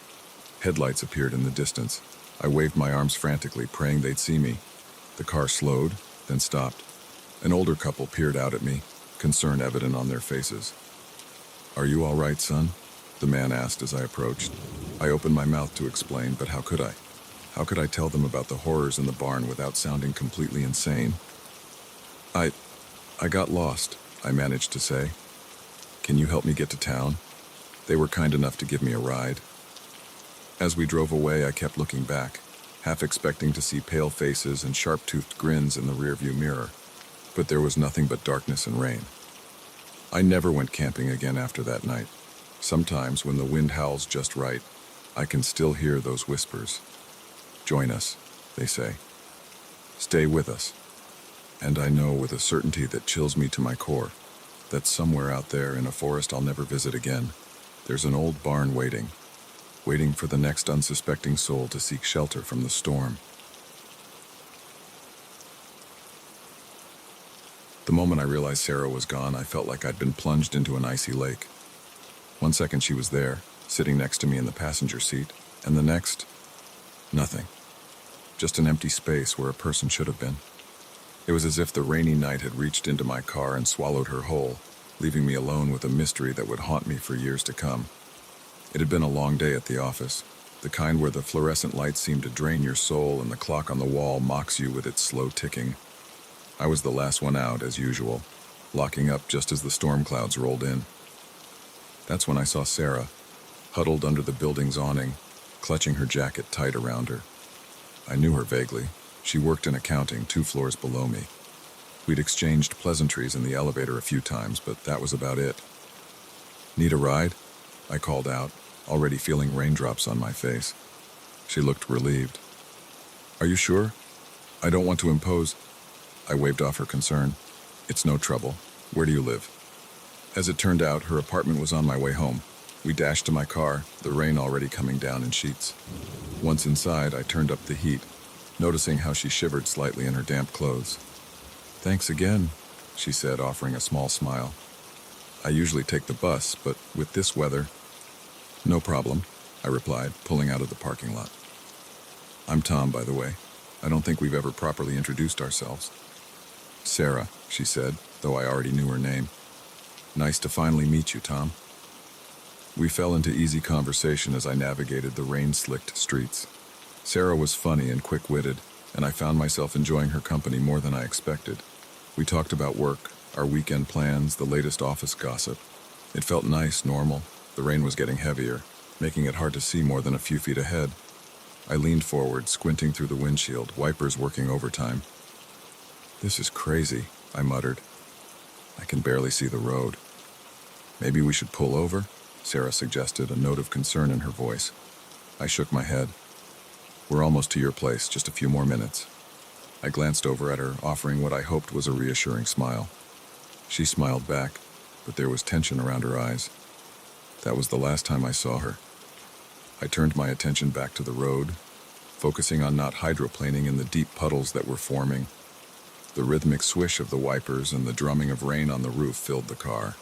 Headlights appeared in the distance. I waved my arms frantically, praying they'd see me. The car slowed, then stopped. An older couple peered out at me, concern evident on their faces. "Are you all right, son?" the man asked as I approached. I opened my mouth to explain, but how could I? How could I tell them about the horrors in the barn without sounding completely insane? I got lost," I managed to say. "Can you help me get to town?" They were kind enough to give me a ride. As we drove away, I kept looking back, half expecting to see pale faces and sharp-toothed grins in the rearview mirror, but there was nothing but darkness and rain. I never went camping again after that night. Sometimes, when the wind howls just right, I can still hear those whispers. "Join us," they say. "Stay with us." And I know with a certainty that chills me to my core that somewhere out there in a forest I'll never visit again, there's an old barn waiting for the next unsuspecting soul to seek shelter from the storm. The moment I realized Sarah was gone, I felt like I'd been plunged into an icy lake. 1 second she was there, sitting next to me in the passenger seat, and the next, nothing. Just an empty space where a person should have been. It was as if the rainy night had reached into my car and swallowed her whole, leaving me alone with a mystery that would haunt me for years to come. It had been a long day at the office, the kind where the fluorescent lights seem to drain your soul and the clock on the wall mocks you with its slow ticking. I was the last one out, as usual, locking up just as the storm clouds rolled in. That's when I saw Sarah, huddled under the building's awning, clutching her jacket tight around her. I knew her vaguely. She worked in accounting 2 floors below me. We'd exchanged pleasantries in the elevator a few times, but that was about it. "Need a ride?" I called out, already feeling raindrops on my face. She looked relieved. "Are you sure? I don't want to impose." I waved off her concern. "It's no trouble. Where do you live?" As it turned out, her apartment was on my way home. We dashed to my car, the rain already coming down in sheets. Once inside, I turned up the heat, noticing how she shivered slightly in her damp clothes. "Thanks again," she said, offering a small smile. "I usually take the bus, but with this weather—" "No problem," I replied, pulling out of the parking lot. "I'm Tom, by the way. I don't think we've ever properly introduced ourselves." "Sarah," she said, though I already knew her name. "Nice to finally meet you, Tom." We fell into easy conversation as I navigated the rain-slicked streets. Sarah was funny and quick-witted, and I found myself enjoying her company more than I expected. We talked about work, our weekend plans, the latest office gossip. It felt nice, normal. The rain was getting heavier, making it hard to see more than a few feet ahead. I leaned forward, squinting through the windshield, wipers working overtime. "This is crazy," I muttered. "I can barely see the road." "Maybe we should pull over?" Sarah suggested, a note of concern in her voice. I shook my head. "We're almost to your place, just a few more minutes." I glanced over at her, offering what I hoped was a reassuring smile. She smiled back, but there was tension around her eyes. That was the last time I saw her. I turned my attention back to the road, focusing on not hydroplaning in the deep puddles that were forming. The rhythmic swish of the wipers and the drumming of rain on the roof filled the car.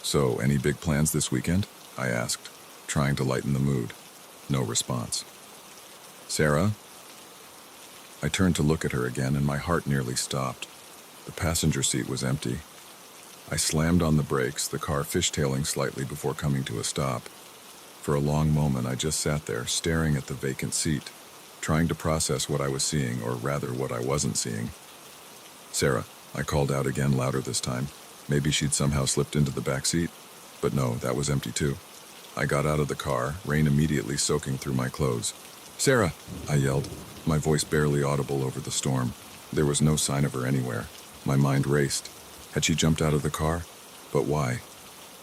"So, any big plans this weekend?" I asked, trying to lighten the mood. No response. "Sarah?" I turned to look at her again, and my heart nearly stopped. The passenger seat was empty. I slammed on the brakes, the car fishtailing slightly before coming to a stop. For a long moment, I just sat there, staring at the vacant seat, trying to process what I was seeing, or rather, what I wasn't seeing. "Sarah," I called out again, louder this time. Maybe she'd somehow slipped into the back seat. But no, that was empty too. I got out of the car, rain immediately soaking through my clothes. "Sarah!" I yelled, my voice barely audible over the storm. There was no sign of her anywhere. My mind raced. Had she jumped out of the car? But why?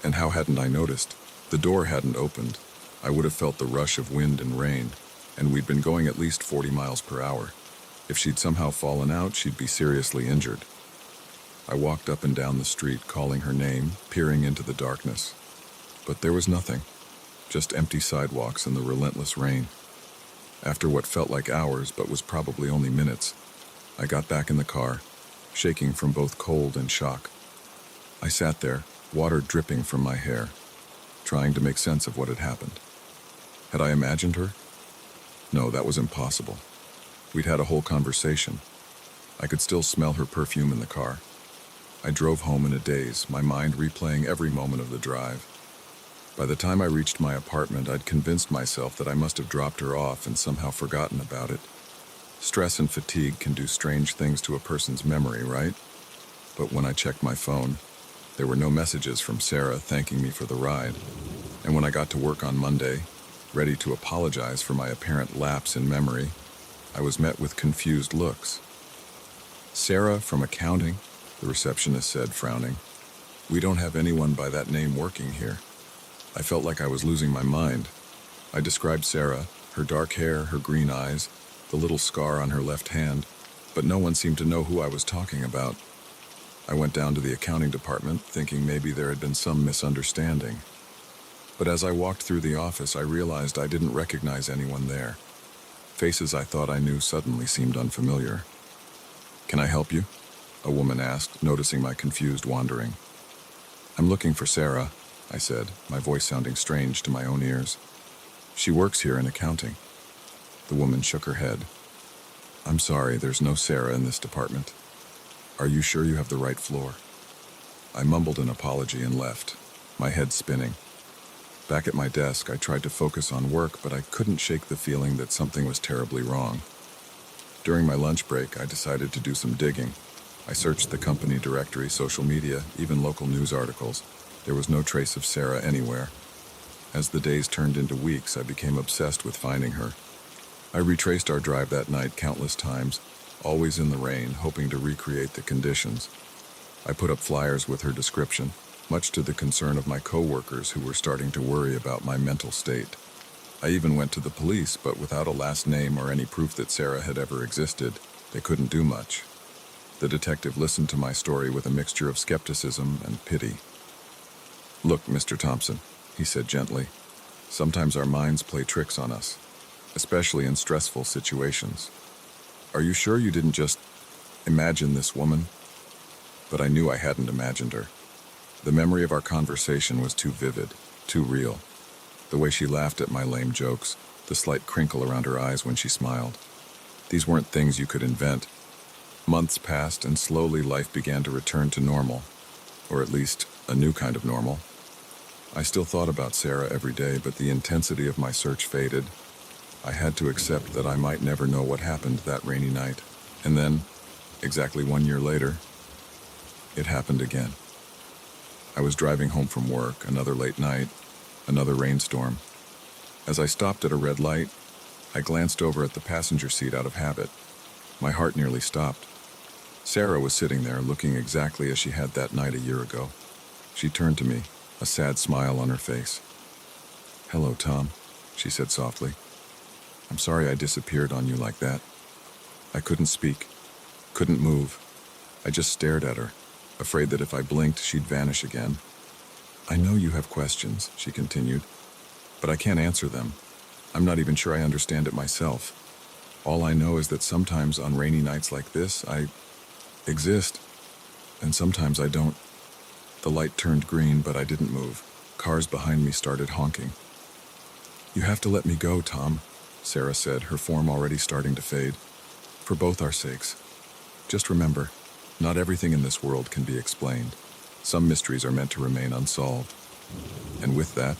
And how hadn't I noticed? The door hadn't opened. I would have felt the rush of wind and rain, and we'd been going at least 40 miles per hour. If she'd somehow fallen out, she'd be seriously injured. I walked up and down the street, calling her name, peering into the darkness. But there was nothing, just empty sidewalks and the relentless rain. After what felt like hours, but was probably only minutes, I got back in the car, shaking from both cold and shock. I sat there, water dripping from my hair, trying to make sense of what had happened. Had I imagined her? No, that was impossible. We'd had a whole conversation. I could still smell her perfume in the car. I drove home in a daze, my mind replaying every moment of the drive. By the time I reached my apartment, I'd convinced myself that I must have dropped her off and somehow forgotten about it. Stress and fatigue can do strange things to a person's memory, right? But when I checked my phone, there were no messages from Sarah thanking me for the ride. And when I got to work on Monday, ready to apologize for my apparent lapse in memory, I was met with confused looks. "Sarah from accounting?" the receptionist said, frowning. "We don't have anyone by that name working here." I felt like I was losing my mind. I described Sarah, her dark hair, her green eyes, the little scar on her left hand, but no one seemed to know who I was talking about. I went down to the accounting department, thinking maybe there had been some misunderstanding. But as I walked through the office, I realized I didn't recognize anyone there. Faces I thought I knew suddenly seemed unfamiliar. "Can I help you?" a woman asked, noticing my confused wandering. "I'm looking for Sarah," I said, my voice sounding strange to my own ears. "She works here in accounting." The woman shook her head. "I'm sorry, there's no Sarah in this department. Are you sure you have the right floor?" I mumbled an apology and left, my head spinning. Back at my desk, I tried to focus on work, but I couldn't shake the feeling that something was terribly wrong. During my lunch break, I decided to do some digging. I searched the company directory, social media, even local news articles. There was no trace of Sarah anywhere. As the days turned into weeks, I became obsessed with finding her. I retraced our drive that night countless times, always in the rain, hoping to recreate the conditions. I put up flyers with her description, much to the concern of my coworkers who were starting to worry about my mental state. I even went to the police, but without a last name or any proof that Sarah had ever existed, they couldn't do much. The detective listened to my story with a mixture of skepticism and pity. "Look, Mr. Thompson," he said gently, "sometimes our minds play tricks on us, especially in stressful situations. Are you sure you didn't just imagine this woman?" But I knew I hadn't imagined her. The memory of our conversation was too vivid, too real. The way she laughed at my lame jokes, the slight crinkle around her eyes when she smiled. These weren't things you could invent. Months passed, and slowly life began to return to normal, or at least a new kind of normal. I still thought about Sarah every day, but the intensity of my search faded. I had to accept that I might never know what happened that rainy night. And then, exactly 1 year later, it happened again. I was driving home from work, another late night, another rainstorm. As I stopped at a red light, I glanced over at the passenger seat out of habit. My heart nearly stopped. Sarah was sitting there, looking exactly as she had that night a year ago. She turned to me, a sad smile on her face. "Hello, Tom," she said softly. "I'm sorry I disappeared on you like that." I couldn't speak, couldn't move. I just stared at her, afraid that if I blinked, she'd vanish again. "I know you have questions," she continued, "but I can't answer them. I'm not even sure I understand it myself. All I know is that sometimes on rainy nights like this, I exist, and sometimes I don't." The light turned green, but I didn't move. Cars behind me started honking. "You have to let me go, Tom," Sarah said, her form already starting to fade. "For both our sakes. Just remember, not everything in this world can be explained. Some mysteries are meant to remain unsolved." And with that,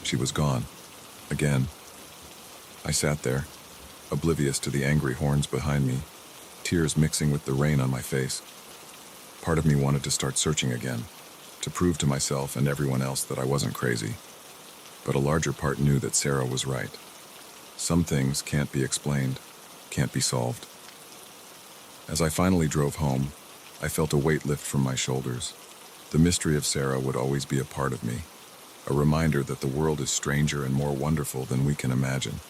she was gone. Again. I sat there, oblivious to the angry horns behind me, tears mixing with the rain on my face. Part of me wanted to start searching again, to prove to myself and everyone else that I wasn't crazy. But a larger part knew that Sarah was right. Some things can't be explained, can't be solved. As I finally drove home, I felt a weight lift from my shoulders. The mystery of Sarah would always be a part of me, a reminder that the world is stranger and more wonderful than we can imagine.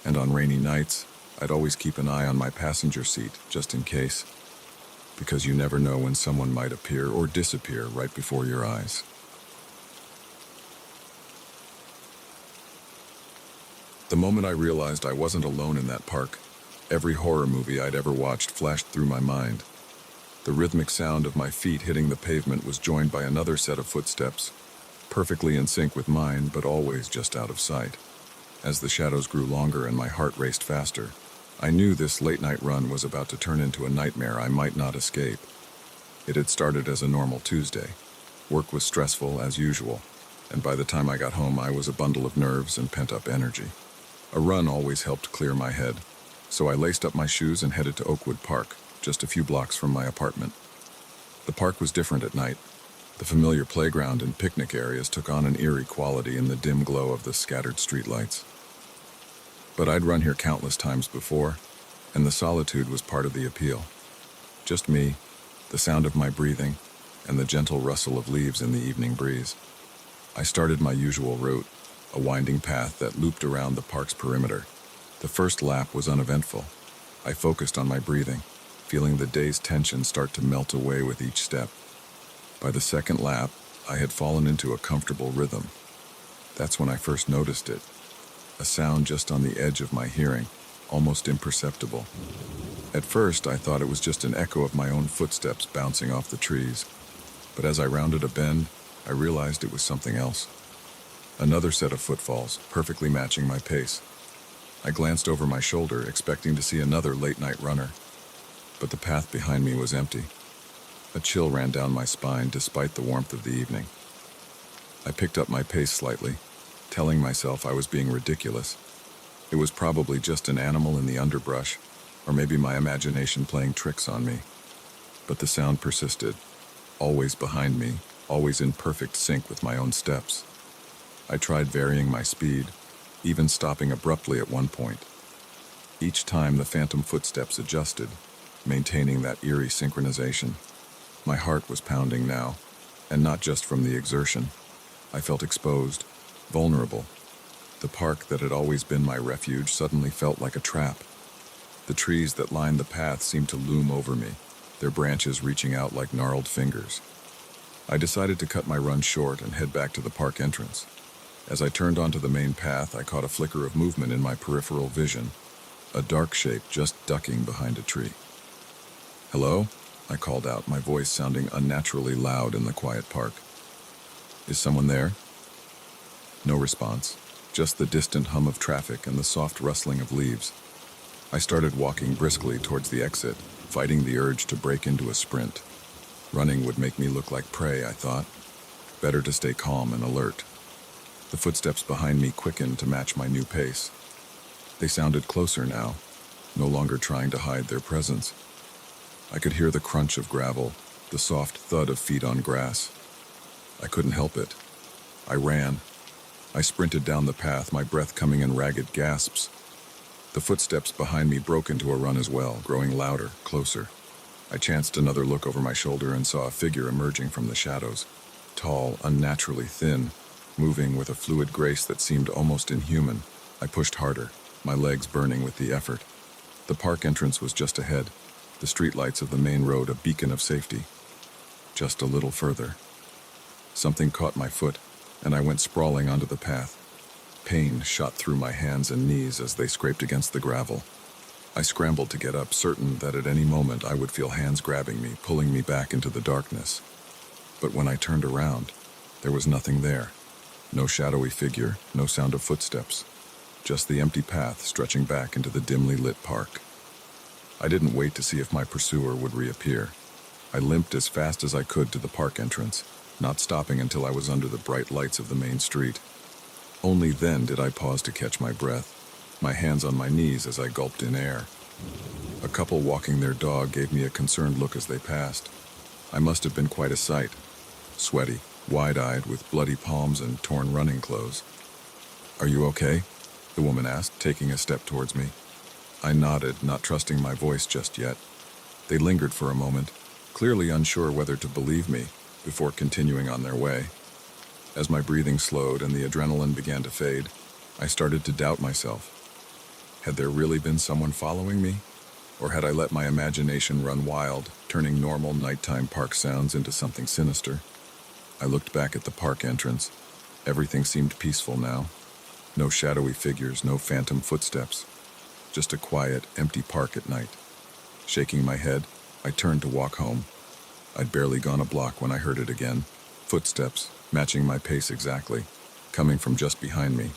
And on rainy nights, I'd always keep an eye on my passenger seat, just in case, because you never know when someone might appear or disappear right before your eyes. The moment I realized I wasn't alone in that park, every horror movie I'd ever watched flashed through my mind. The rhythmic sound of my feet hitting the pavement was joined by another set of footsteps, perfectly in sync with mine, but always just out of sight. As the shadows grew longer and my heart raced faster, I knew this late-night run was about to turn into a nightmare I might not escape. It had started as a normal Tuesday. Work was stressful as usual, and by the time I got home I was a bundle of nerves and pent-up energy. A run always helped clear my head, so I laced up my shoes and headed to Oakwood Park, just a few blocks from my apartment. The park was different at night. The familiar playground and picnic areas took on an eerie quality in the dim glow of the scattered streetlights. But I'd run here countless times before, and the solitude was part of the appeal. Just me, the sound of my breathing, and the gentle rustle of leaves in the evening breeze. I started my usual route, a winding path that looped around the park's perimeter. The first lap was uneventful. I focused on my breathing, feeling the day's tension start to melt away with each step. By the second lap, I had fallen into a comfortable rhythm. That's when I first noticed it. A sound just on the edge of my hearing, almost imperceptible. At first, I thought it was just an echo of my own footsteps bouncing off the trees. But as I rounded a bend, I realized it was something else. Another set of footfalls, perfectly matching my pace. I glanced over my shoulder, expecting to see another late-night runner. But the path behind me was empty. A chill ran down my spine despite the warmth of the evening. I picked up my pace slightly, telling myself I was being ridiculous. It was probably just an animal in the underbrush, or maybe my imagination playing tricks on me. But the sound persisted, always behind me, always in perfect sync with my own steps. I tried varying my speed, even stopping abruptly at one point. Each time the phantom footsteps adjusted, maintaining that eerie synchronization. My heart was pounding now, and not just from the exertion. I felt exposed, vulnerable. The park that had always been my refuge suddenly felt like a trap. The trees that lined the path seemed to loom over me, their branches reaching out like gnarled fingers. I decided to cut my run short and head back to the park entrance. As I turned onto the main path, I caught a flicker of movement in my peripheral vision, a dark shape just ducking behind a tree. "Hello?" I called out, my voice sounding unnaturally loud in the quiet park. "Is someone there?" No response, just the distant hum of traffic and the soft rustling of leaves. I started walking briskly towards the exit, fighting the urge to break into a sprint. Running would make me look like prey, I thought. Better to stay calm and alert. The footsteps behind me quickened to match my new pace. They sounded closer now, no longer trying to hide their presence. I could hear the crunch of gravel, the soft thud of feet on grass. I couldn't help it. I ran. I sprinted down the path, my breath coming in ragged gasps. The footsteps behind me broke into a run as well, growing louder, closer. I chanced another look over my shoulder and saw a figure emerging from the shadows. Tall, unnaturally thin, moving with a fluid grace that seemed almost inhuman. I pushed harder, my legs burning with the effort. The park entrance was just ahead, the streetlights of the main road a beacon of safety. Just a little further. Something caught my foot, and I went sprawling onto the path. Pain shot through my hands and knees as they scraped against the gravel. I scrambled to get up, certain that at any moment I would feel hands grabbing me, pulling me back into the darkness. But when I turned around, there was nothing there. No shadowy figure, no sound of footsteps. Just the empty path stretching back into the dimly lit park. I didn't wait to see if my pursuer would reappear. I limped as fast as I could to the park entrance, not stopping until I was under the bright lights of the main street. Only then did I pause to catch my breath, my hands on my knees as I gulped in air. A couple walking their dog gave me a concerned look as they passed. I must have been quite a sight. Sweaty, wide-eyed, with bloody palms and torn running clothes. "Are you okay?" the woman asked, taking a step towards me. I nodded, not trusting my voice just yet. They lingered for a moment, clearly unsure whether to believe me, before continuing on their way. As my breathing slowed and the adrenaline began to fade, I started to doubt myself. Had there really been someone following me? Or had I let my imagination run wild, turning normal nighttime park sounds into something sinister? I looked back at the park entrance. Everything seemed peaceful now. No shadowy figures, no phantom footsteps. Just a quiet, empty park at night. Shaking my head, I turned to walk home. I'd barely gone a block when I heard it again. Footsteps, matching my pace exactly, coming from just behind me.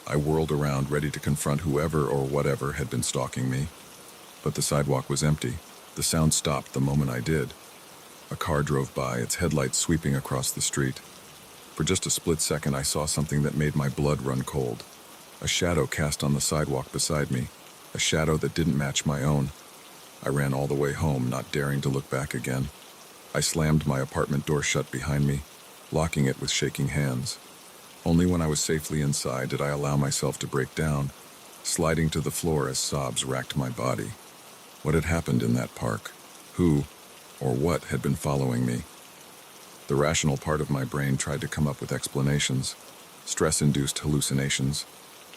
I whirled around, ready to confront whoever or whatever had been stalking me. But the sidewalk was empty. The sound stopped the moment I did. A car drove by, its headlights sweeping across the street. For just a split second, I saw something that made my blood run cold. A shadow cast on the sidewalk beside me, a shadow that didn't match my own. I ran all the way home, not daring to look back again. I slammed my apartment door shut behind me, locking it with shaking hands. Only when I was safely inside did I allow myself to break down, sliding to the floor as sobs racked my body. What had happened in that park? Who or what had been following me? The rational part of my brain tried to come up with explanations: stress-induced hallucinations,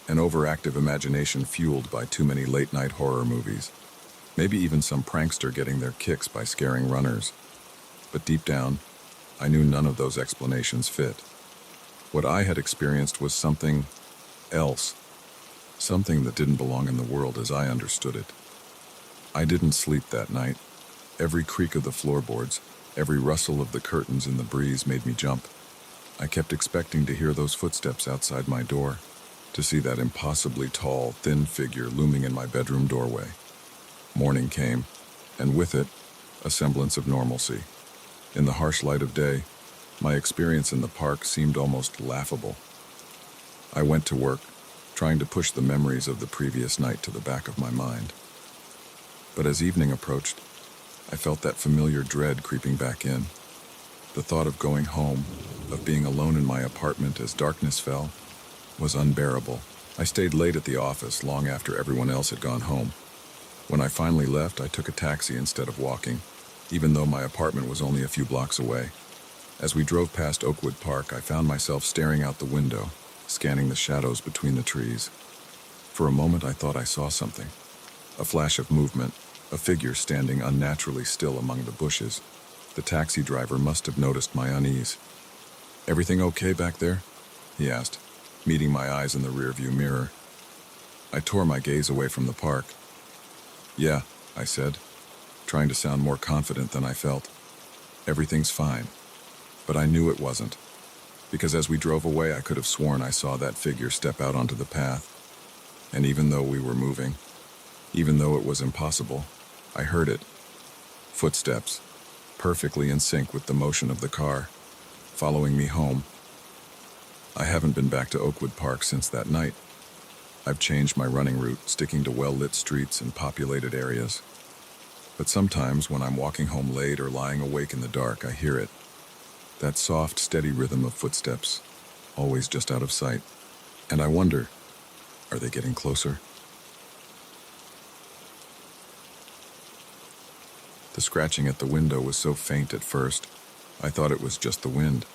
an overactive imagination fueled by too many late-night horror movies, maybe even some prankster getting their kicks by scaring runners. But deep down, I knew none of those explanations fit. What I had experienced was something else, something that didn't belong in the world as I understood it. I didn't sleep that night. Every creak of the floorboards, every rustle of the curtains in the breeze made me jump. I kept expecting to hear those footsteps outside my door, to see that impossibly tall, thin figure looming in my bedroom doorway. Morning came, and with it, a semblance of normalcy. In the harsh light of day, my experience in the park seemed almost laughable. I went to work, trying to push the memories of the previous night to the back of my mind. But as evening approached, I felt that familiar dread creeping back in. The thought of going home, of being alone in my apartment as darkness fell, was unbearable. I stayed late at the office long after everyone else had gone home. When I finally left, I took a taxi instead of walking, even though my apartment was only a few blocks away. As we drove past Oakwood Park, I found myself staring out the window, scanning the shadows between the trees. For a moment, I thought I saw something. A flash of movement, a figure standing unnaturally still among the bushes. The taxi driver must have noticed my unease. "Everything okay back there?" he asked, meeting my eyes in the rearview mirror. I tore my gaze away from the park. "Yeah," I said, trying to sound more confident than I felt. "Everything's fine." But I knew it wasn't, because as we drove away, I could have sworn I saw that figure step out onto the path. And even though we were moving, even though it was impossible, I heard it. Footsteps, perfectly in sync with the motion of the car, following me home. I haven't been back to Oakwood Park since that night. I've changed my running route, sticking to well-lit streets and populated areas. But sometimes when I'm walking home late or lying awake in the dark, I hear it. That soft, steady rhythm of footsteps, always just out of sight. And I wonder, are they getting closer? The scratching at the window was so faint at first, I thought it was just the wind.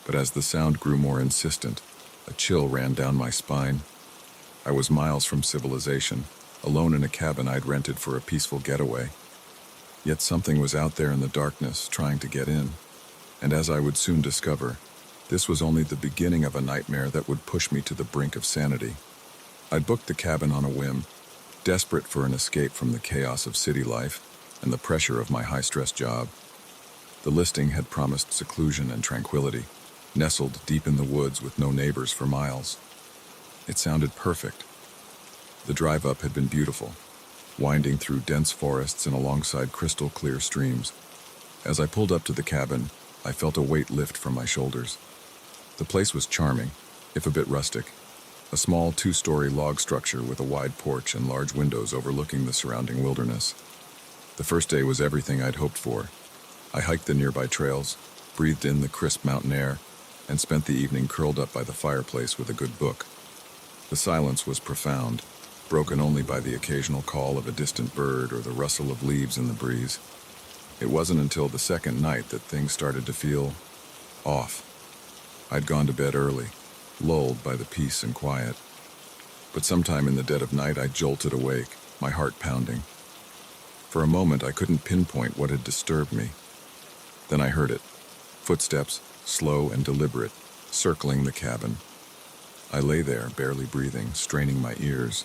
But as the sound grew more insistent, a chill ran down my spine. I was miles from civilization, alone in a cabin I'd rented for a peaceful getaway. Yet something was out there in the darkness, trying to get in. And as I would soon discover, this was only the beginning of a nightmare that would push me to the brink of sanity. I'd booked the cabin on a whim, desperate for an escape from the chaos of city life and the pressure of my high-stress job. The listing had promised seclusion and tranquility, nestled deep in the woods with no neighbors for miles. It sounded perfect. The drive up had been beautiful, winding through dense forests and alongside crystal-clear streams. As I pulled up to the cabin, I felt a weight lift from my shoulders. The place was charming, if a bit rustic. A small two-story log structure with a wide porch and large windows overlooking the surrounding wilderness. The first day was everything I'd hoped for. I hiked the nearby trails, breathed in the crisp mountain air, and spent the evening curled up by the fireplace with a good book. The silence was profound, broken only by the occasional call of a distant bird or the rustle of leaves in the breeze. It wasn't until the second night that things started to feel off. I'd gone to bed early, lulled by the peace and quiet. But sometime in the dead of night, I jolted awake, my heart pounding. For a moment, I couldn't pinpoint what had disturbed me. Then I heard it. Footsteps, slow and deliberate, circling the cabin. I lay there, barely breathing, straining my ears.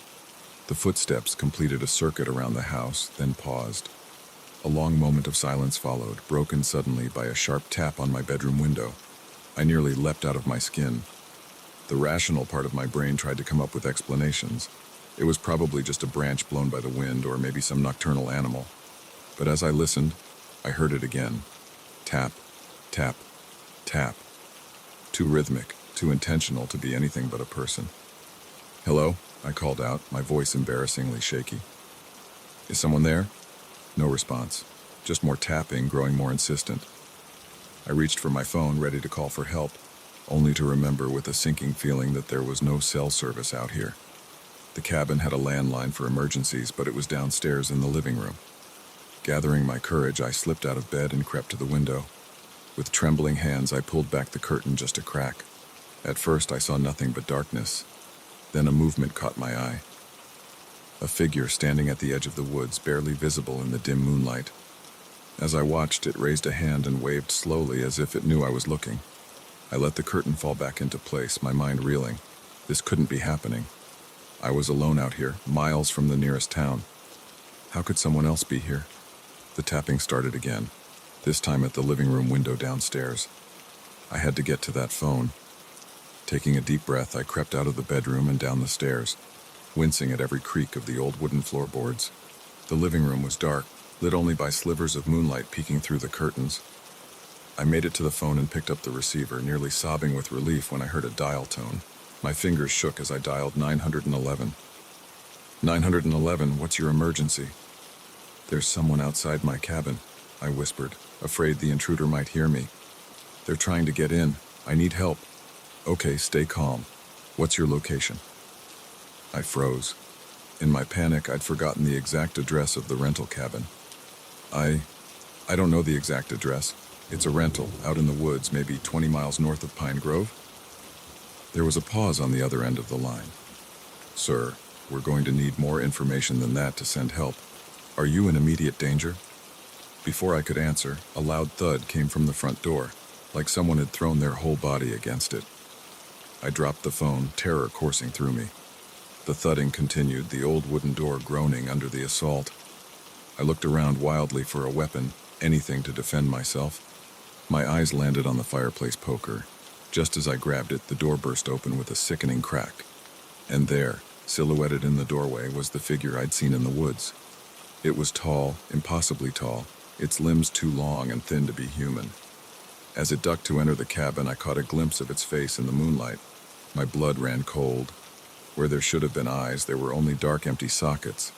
The footsteps completed a circuit around the house, then paused. A long moment of silence followed, broken suddenly by a sharp tap on my bedroom window. I nearly leapt out of my skin. The rational part of my brain tried to come up with explanations. It was probably just a branch blown by the wind or maybe some nocturnal animal. But as I listened, I heard it again. Tap, tap, tap. Too rhythmic, too intentional to be anything but a person. "Hello?" I called out, my voice embarrassingly shaky. "Is someone there?" No response. Just more tapping, growing more insistent. I reached for my phone, ready to call for help, only to remember with a sinking feeling that there was no cell service out here. The cabin had a landline for emergencies, but it was downstairs in the living room. Gathering my courage, I slipped out of bed and crept to the window. With trembling hands, I pulled back the curtain just a crack. At first, I saw nothing but darkness. Then a movement caught my eye. A figure standing at the edge of the woods, barely visible in the dim moonlight. As I watched, it raised a hand and waved slowly as if it knew I was looking. I let the curtain fall back into place, my mind reeling. This couldn't be happening. I was alone out here, miles from the nearest town. How could someone else be here? The tapping started again, this time at the living room window downstairs. I had to get to that phone. Taking a deep breath, I crept out of the bedroom and down the stairs, wincing at every creak of the old wooden floorboards. The living room was dark, lit only by slivers of moonlight peeking through the curtains. I made it to the phone and picked up the receiver, nearly sobbing with relief when I heard a dial tone. My fingers shook as I dialed 911. 911, what's your emergency? There's someone outside my cabin, I whispered, afraid the intruder might hear me. They're trying to get in. I need help. Okay, stay calm. What's your location? I froze. In my panic, I'd forgotten the exact address of the rental cabin. I don't know the exact address. It's a rental, out in the woods, maybe 20 miles north of Pine Grove. There was a pause on the other end of the line. Sir, we're going to need more information than that to send help. Are you in immediate danger? Before I could answer, a loud thud came from the front door, like someone had thrown their whole body against it. I dropped the phone, terror coursing through me. The thudding continued, the old wooden door groaning under the assault. I looked around wildly for a weapon, anything to defend myself. My eyes landed on the fireplace poker. Just as I grabbed it, the door burst open with a sickening crack. And there, silhouetted in the doorway, was the figure I'd seen in the woods. It was tall, impossibly tall, its limbs too long and thin to be human. As it ducked to enter the cabin, I caught a glimpse of its face in the moonlight. My blood ran cold. Where there should have been eyes, there were only dark, empty sockets.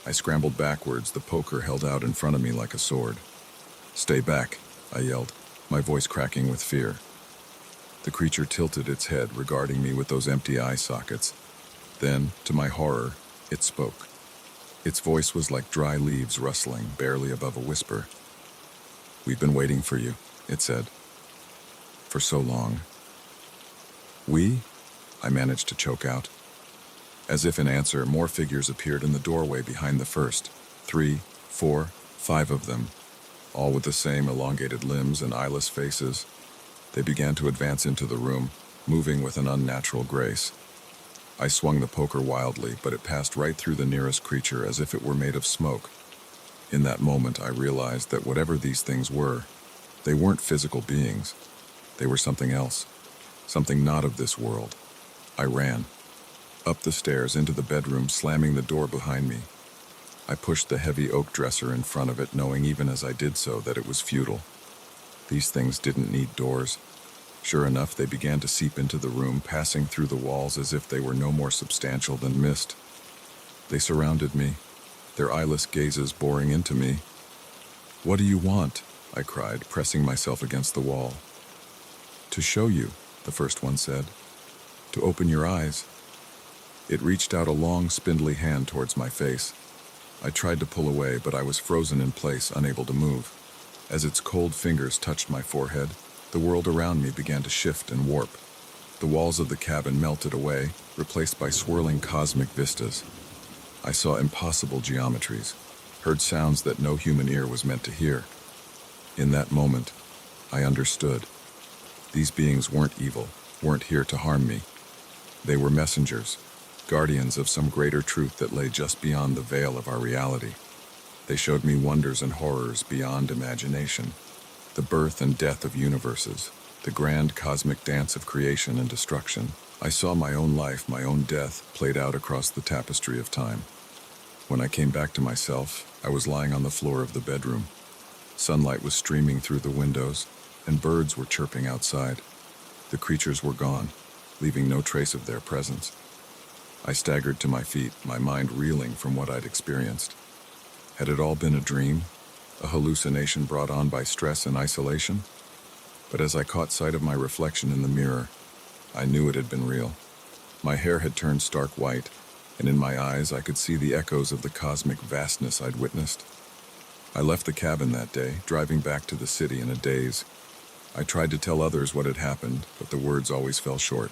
I scrambled backwards, the poker held out in front of me like a sword. "Stay back," I yelled, my voice cracking with fear. The creature tilted its head, regarding me with those empty eye sockets. Then, to my horror, it spoke. Its voice was like dry leaves rustling, barely above a whisper. "We've been waiting for you," it said. "For so long." "We?" I managed to choke out. As if in answer, more figures appeared in the doorway behind the first. 3, 4, 5 of them, all with the same elongated limbs and eyeless faces. They began to advance into the room, moving with an unnatural grace. I swung the poker wildly, but it passed right through the nearest creature as if it were made of smoke. In that moment, I realized that whatever these things were, they weren't physical beings. They were something else, something not of this world. I ran. Up the stairs, into the bedroom, slamming the door behind me. I pushed the heavy oak dresser in front of it, knowing even as I did so that it was futile. These things didn't need doors. Sure enough, they began to seep into the room, passing through the walls as if they were no more substantial than mist. They surrounded me, their eyeless gazes boring into me. "What do you want?" I cried, pressing myself against the wall. "To show you," the first one said. "To open your eyes." It reached out a long, spindly hand towards my face. I tried to pull away, but I was frozen in place, unable to move. As its cold fingers touched my forehead, the world around me began to shift and warp. The walls of the cabin melted away, replaced by swirling cosmic vistas. I saw impossible geometries, heard sounds that no human ear was meant to hear. In that moment, I understood. These beings weren't evil, weren't here to harm me. They were messengers, guardians of some greater truth that lay just beyond the veil of our reality. They showed me wonders and horrors beyond imagination, the birth and death of universes, the grand cosmic dance of creation and destruction. I saw my own life, my own death, played out across the tapestry of time. When I came back to myself, I was lying on the floor of the bedroom. Sunlight was streaming through the windows, and birds were chirping outside. The creatures were gone, leaving no trace of their presence. I staggered to my feet, my mind reeling from what I'd experienced. Had it all been a dream? A hallucination brought on by stress and isolation? But as I caught sight of my reflection in the mirror, I knew it had been real. My hair had turned stark white, and in my eyes I could see the echoes of the cosmic vastness I'd witnessed. I left the cabin that day, driving back to the city in a daze. I tried to tell others what had happened, but the words always fell short.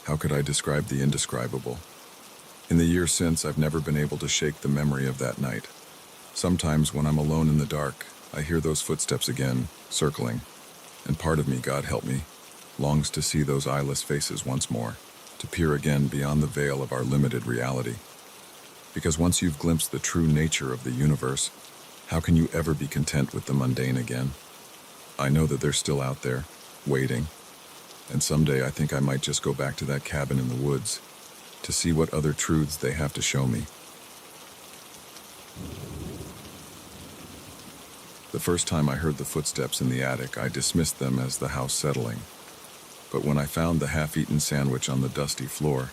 How could I describe the indescribable? In the years since, I've never been able to shake the memory of that night. Sometimes when I'm alone in the dark, I hear those footsteps again, circling, and part of me, God help me, longs to see those eyeless faces once more, to peer again beyond the veil of our limited reality. Because once you've glimpsed the true nature of the universe, how can you ever be content with the mundane again? I know that they're still out there, waiting, and someday I think I might just go back to that cabin in the woods to see what other truths they have to show me. The first time I heard the footsteps in the attic, I dismissed them as the house settling. But when I found the half-eaten sandwich on the dusty floor,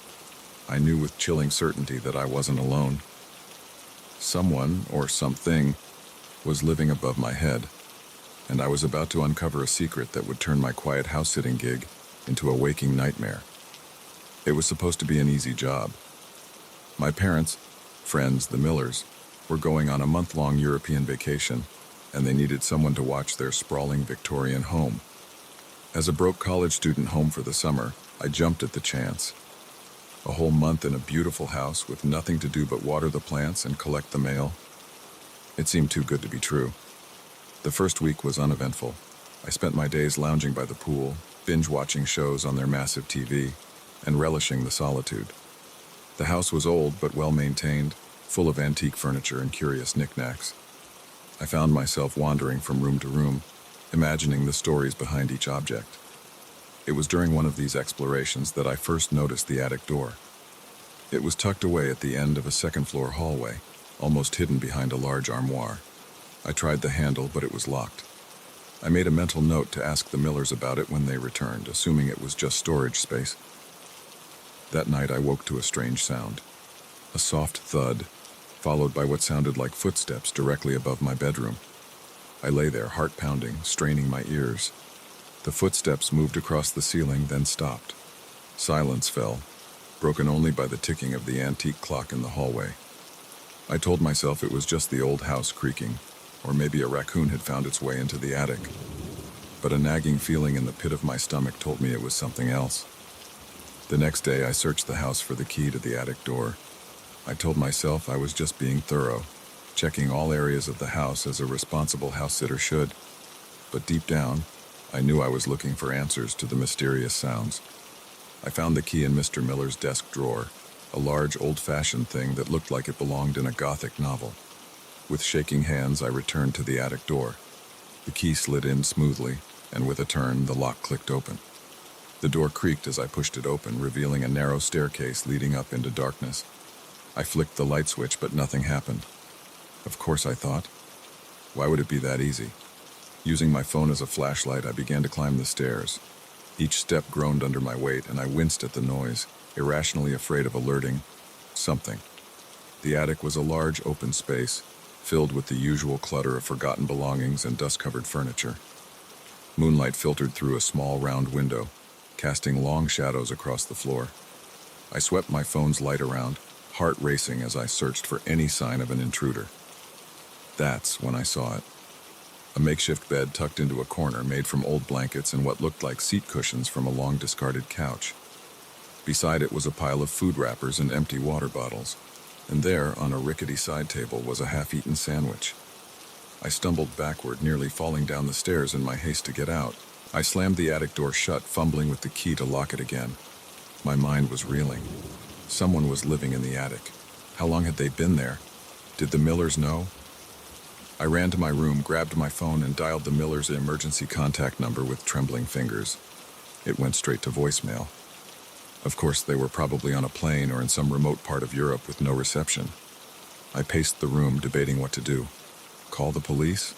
I knew with chilling certainty that I wasn't alone. Someone, or something, was living above my head, and I was about to uncover a secret that would turn my quiet house-sitting gig into a waking nightmare. It was supposed to be an easy job. My parents, friends, the Millers, were going on a month-long European vacation, and they needed someone to watch their sprawling Victorian home. As a broke college student home for the summer, I jumped at the chance. A whole month in a beautiful house with nothing to do but water the plants and collect the mail. It seemed too good to be true. The first week was uneventful. I spent my days lounging by the pool, binge-watching shows on their massive TV, and relishing the solitude. The house was old but well-maintained, full of antique furniture and curious knickknacks. I found myself wandering from room to room, imagining the stories behind each object. It was during one of these explorations that I first noticed the attic door. It was tucked away at the end of a second-floor hallway, almost hidden behind a large armoire. I tried the handle, but it was locked. I made a mental note to ask the Millers about it when they returned, assuming it was just storage space. That night I woke to a strange sound. A soft thud, followed by what sounded like footsteps directly above my bedroom. I lay there, heart pounding, straining my ears. The footsteps moved across the ceiling, then stopped. Silence fell, broken only by the ticking of the antique clock in the hallway. I told myself it was just the old house creaking, or maybe a raccoon had found its way into the attic. But a nagging feeling in the pit of my stomach told me it was something else. The next day, I searched the house for the key to the attic door. I told myself I was just being thorough, checking all areas of the house as a responsible house-sitter should. But deep down, I knew I was looking for answers to the mysterious sounds. I found the key in Mr. Miller's desk drawer, a large, old-fashioned thing that looked like it belonged in a Gothic novel. With shaking hands, I returned to the attic door. The key slid in smoothly, and with a turn, the lock clicked open. The door creaked as I pushed it open, revealing a narrow staircase leading up into darkness. I flicked the light switch, but nothing happened. Of course, I thought. Why would it be that easy? Using my phone as a flashlight, I began to climb the stairs. Each step groaned under my weight, and I winced at the noise, irrationally afraid of alerting something. The attic was a large, open space, filled with the usual clutter of forgotten belongings and dust-covered furniture. Moonlight filtered through a small, round window, casting long shadows across the floor. I swept my phone's light around, heart racing as I searched for any sign of an intruder. That's when I saw it. A makeshift bed tucked into a corner made from old blankets and what looked like seat cushions from a long-discarded couch. Beside it was a pile of food wrappers and empty water bottles, and there, on a rickety side table, was a half-eaten sandwich. I stumbled backward, nearly falling down the stairs in my haste to get out. I slammed the attic door shut, fumbling with the key to lock it again. My mind was reeling. Someone was living in the attic. How long had they been there? Did the Millers know? I ran to my room, grabbed my phone, and dialed the Millers' emergency contact number with trembling fingers. It went straight to voicemail. Of course, they were probably on a plane or in some remote part of Europe with no reception. I paced the room, debating what to do. Call the police?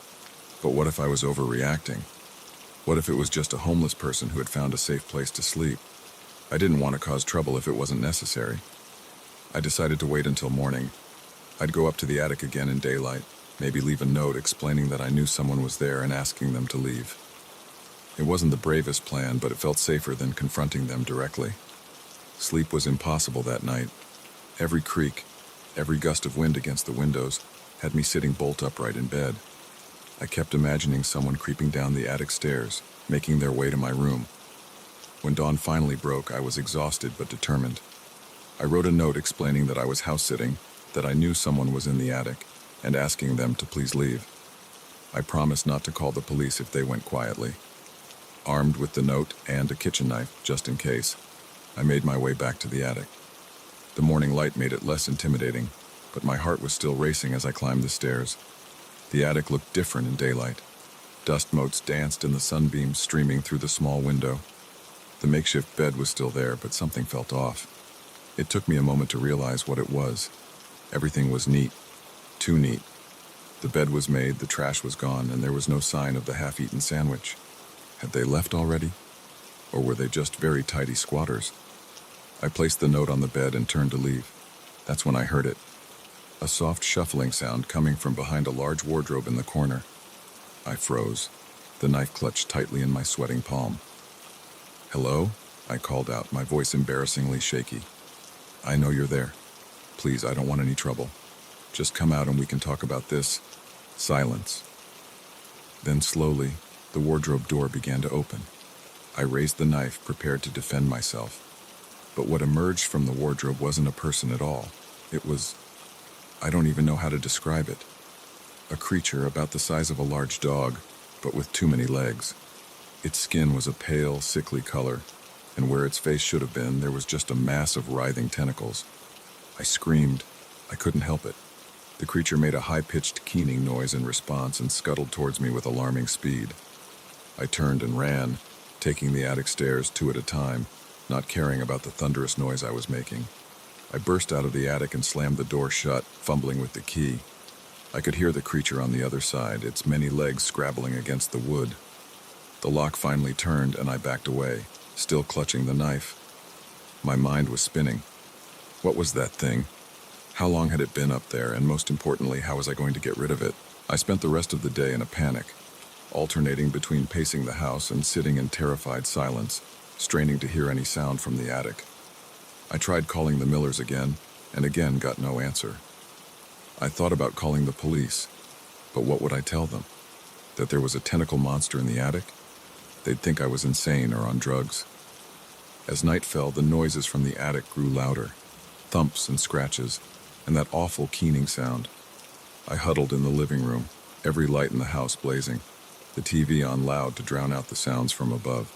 But what if I was overreacting? What if it was just a homeless person who had found a safe place to sleep? I didn't want to cause trouble if it wasn't necessary. I decided to wait until morning. I'd go up to the attic again in daylight, maybe leave a note explaining that I knew someone was there and asking them to leave. It wasn't the bravest plan, but it felt safer than confronting them directly. Sleep was impossible that night. Every creak, every gust of wind against the windows had me sitting bolt upright in bed. I kept imagining someone creeping down the attic stairs, making their way to my room. When dawn finally broke, I was exhausted but determined. I wrote a note explaining that I was house-sitting, that I knew someone was in the attic, and asking them to please leave. I promised not to call the police if they went quietly. Armed with the note and a kitchen knife, just in case, I made my way back to the attic. The morning light made it less intimidating, but my heart was still racing as I climbed the stairs. The attic looked different in daylight. Dust motes danced in the sunbeams streaming through the small window. The makeshift bed was still there, but something felt off. It took me a moment to realize what it was. Everything was neat. Too neat. The bed was made, the trash was gone, and there was no sign of the half-eaten sandwich. Had they left already? Or were they just very tidy squatters? I placed the note on the bed and turned to leave. That's when I heard it. A soft shuffling sound coming from behind a large wardrobe in the corner. I froze, the knife clutched tightly in my sweating palm. "Hello?" I called out, my voice embarrassingly shaky. "I know you're there. Please, I don't want any trouble. Just come out and we can talk about this." Silence. Then slowly, the wardrobe door began to open. I raised the knife, prepared to defend myself. But what emerged from the wardrobe wasn't a person at all. It was... I don't even know how to describe it. A creature about the size of a large dog, but with too many legs. Its skin was a pale, sickly color, and where its face should have been, there was just a mass of writhing tentacles. I screamed. I couldn't help it. The creature made a high-pitched keening noise in response and scuttled towards me with alarming speed. I turned and ran, taking the attic stairs 2 at a time, not caring about the thunderous noise I was making. I burst out of the attic and slammed the door shut, fumbling with the key. I could hear the creature on the other side, its many legs scrabbling against the wood. The lock finally turned and I backed away, still clutching the knife. My mind was spinning. What was that thing? How long had it been up there, and most importantly, how was I going to get rid of it? I spent the rest of the day in a panic, alternating between pacing the house and sitting in terrified silence, straining to hear any sound from the attic. I tried calling the Millers again, and again got no answer. I thought about calling the police, but what would I tell them? That there was a tentacle monster in the attic? They'd think I was insane or on drugs. As night fell, the noises from the attic grew louder, thumps and scratches, and that awful keening sound. I huddled in the living room, every light in the house blazing, the TV on loud to drown out the sounds from above.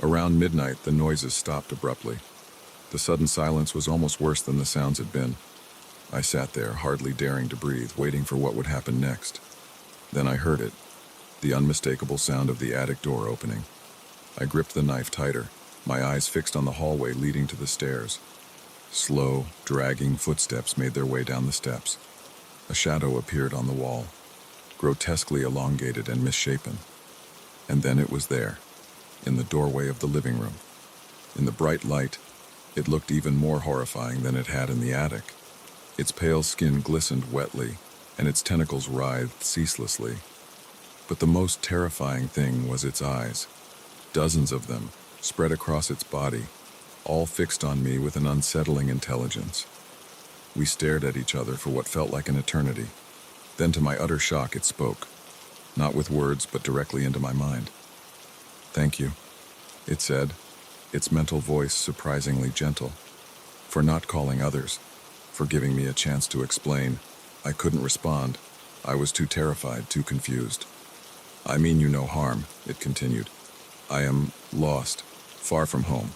Around midnight, the noises stopped abruptly. The sudden silence was almost worse than the sounds had been. I sat there, hardly daring to breathe, waiting for what would happen next. Then I heard it, the unmistakable sound of the attic door opening. I gripped the knife tighter, my eyes fixed on the hallway leading to the stairs. Slow, dragging footsteps made their way down the steps. A shadow appeared on the wall, grotesquely elongated and misshapen. And then it was there, in the doorway of the living room. In the bright light, it looked even more horrifying than it had in the attic. Its pale skin glistened wetly, and its tentacles writhed ceaselessly. But the most terrifying thing was its eyes. Dozens of them, spread across its body, all fixed on me with an unsettling intelligence. We stared at each other for what felt like an eternity. Then, to my utter shock, it spoke. Not with words, but directly into my mind. "Thank you," it said, its mental voice surprisingly gentle. "For not calling others, for giving me a chance to explain." I couldn't respond. I was too terrified, too confused. "I mean you no harm," it continued. "I am lost, far from home.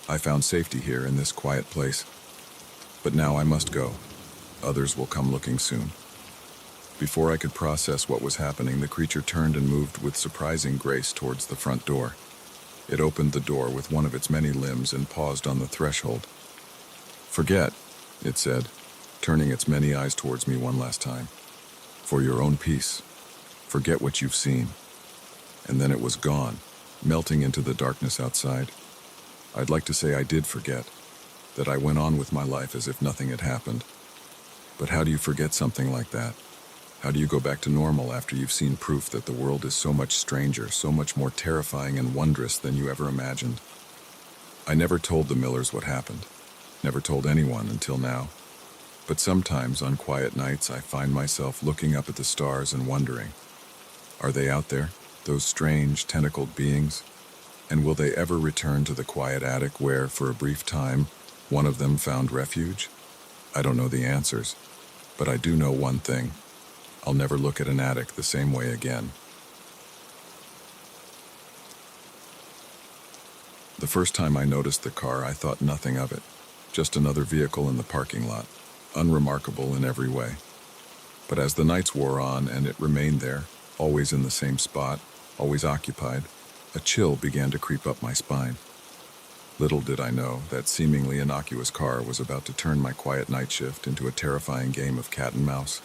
I found safety here in this quiet place. But now I must go. Others will come looking soon." Before I could process what was happening, the creature turned and moved with surprising grace towards the front door. It opened the door with one of its many limbs and paused on the threshold. "Forget," it said, turning its many eyes towards me one last time. "For your own peace. Forget what you've seen. And then it was gone, melting into the darkness outside. I'd like to say I did forget, that I went on with my life as if nothing had happened. But how do you forget something like that? How do you go back to normal after you've seen proof that the world is so much stranger, so much more terrifying and wondrous than you ever imagined? I never told the Millers what happened. Never told anyone until now. But sometimes on quiet nights I find myself looking up at the stars and wondering, are they out there, those strange, tentacled beings? And will they ever return to the quiet attic where, for a brief time, one of them found refuge? I don't know the answers, but I do know one thing. I'll never look at an attic the same way again. The first time I noticed the car, I thought nothing of it. Just another vehicle in the parking lot, unremarkable in every way. But as the nights wore on and it remained there, always in the same spot, always occupied, a chill began to creep up my spine. Little did I know that seemingly innocuous car was about to turn my quiet night shift into a terrifying game of cat and mouse.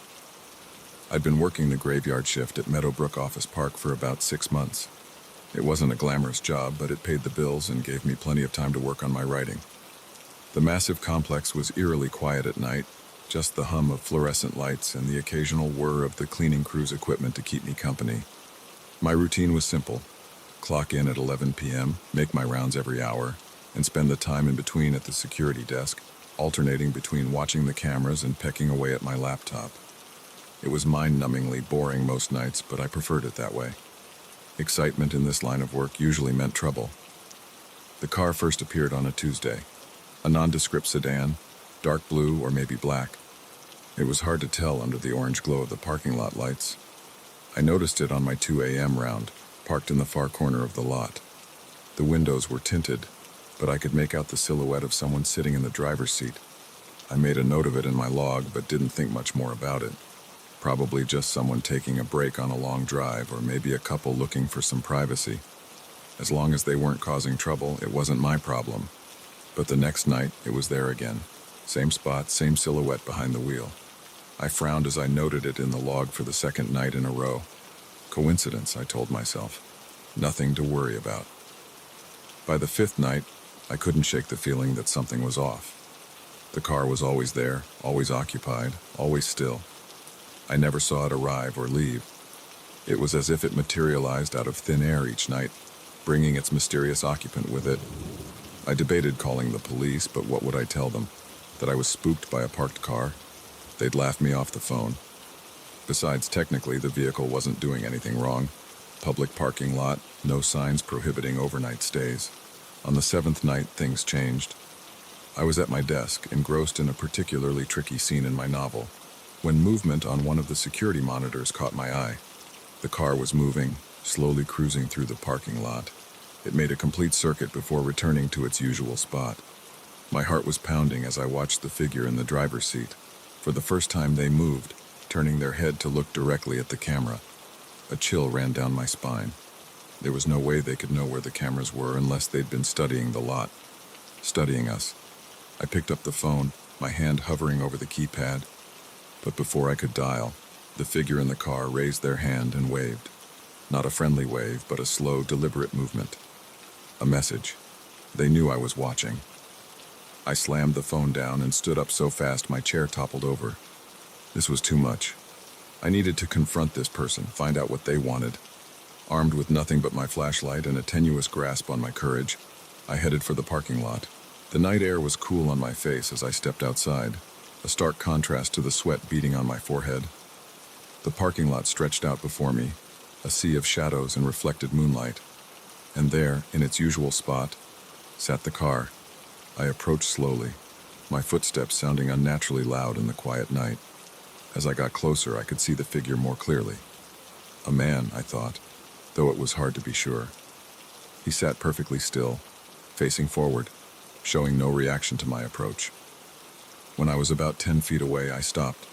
I'd been working the graveyard shift at Meadowbrook Office Park for about 6 months. It wasn't a glamorous job, but it paid the bills and gave me plenty of time to work on my writing. The massive complex was eerily quiet at night, just the hum of fluorescent lights and the occasional whir of the cleaning crew's equipment to keep me company. My routine was simple. Clock in at 11 p.m., make my rounds every hour, and spend the time in between at the security desk, alternating between watching the cameras and pecking away at my laptop. It was mind-numbingly boring most nights, but I preferred it that way. Excitement in this line of work usually meant trouble. The car first appeared on a Tuesday. A nondescript sedan, dark blue or maybe black. It was hard to tell under the orange glow of the parking lot lights. I noticed it on my 2 a.m. round, parked in the far corner of the lot. The windows were tinted, but I could make out the silhouette of someone sitting in the driver's seat. I made a note of it in my log, but didn't think much more about it. Probably just someone taking a break on a long drive, or maybe a couple looking for some privacy. As long as they weren't causing trouble, it wasn't my problem. But the next night, it was there again. Same spot, same silhouette behind the wheel. I frowned as I noted it in the log for the second night in a row. Coincidence, I told myself. Nothing to worry about. By the fifth night, I couldn't shake the feeling that something was off. The car was always there, always occupied, always still. I never saw it arrive or leave. It was as if it materialized out of thin air each night, bringing its mysterious occupant with it. I debated calling the police, but what would I tell them? That I was spooked by a parked car? They'd laugh me off the phone. Besides, technically, the vehicle wasn't doing anything wrong. Public parking lot, no signs prohibiting overnight stays. On the seventh night, things changed. I was at my desk, engrossed in a particularly tricky scene in my novel, when movement on one of the security monitors caught my eye. The car was moving, slowly cruising through the parking lot. It made a complete circuit before returning to its usual spot. My heart was pounding as I watched the figure in the driver's seat. For the first time they moved, turning their head to look directly at the camera. A chill ran down my spine. There was no way they could know where the cameras were unless they'd been studying the lot. Studying us. I picked up the phone, my hand hovering over the keypad. But before I could dial, the figure in the car raised their hand and waved. Not a friendly wave, but a slow, deliberate movement. A message. They knew I was watching. I slammed the phone down and stood up so fast my chair toppled over. This was too much. I needed to confront this person, find out what they wanted. Armed with nothing but my flashlight and a tenuous grasp on my courage, I headed for the parking lot. The night air was cool on my face as I stepped outside, a stark contrast to the sweat beading on my forehead. The parking lot stretched out before me, a sea of shadows and reflected moonlight. And there, in its usual spot, sat the car. I approached slowly, my footsteps sounding unnaturally loud in the quiet night. As I got closer, I could see the figure more clearly. A man, I thought, though it was hard to be sure. He sat perfectly still, facing forward, showing no reaction to my approach. When I was about 10 feet away, I stopped.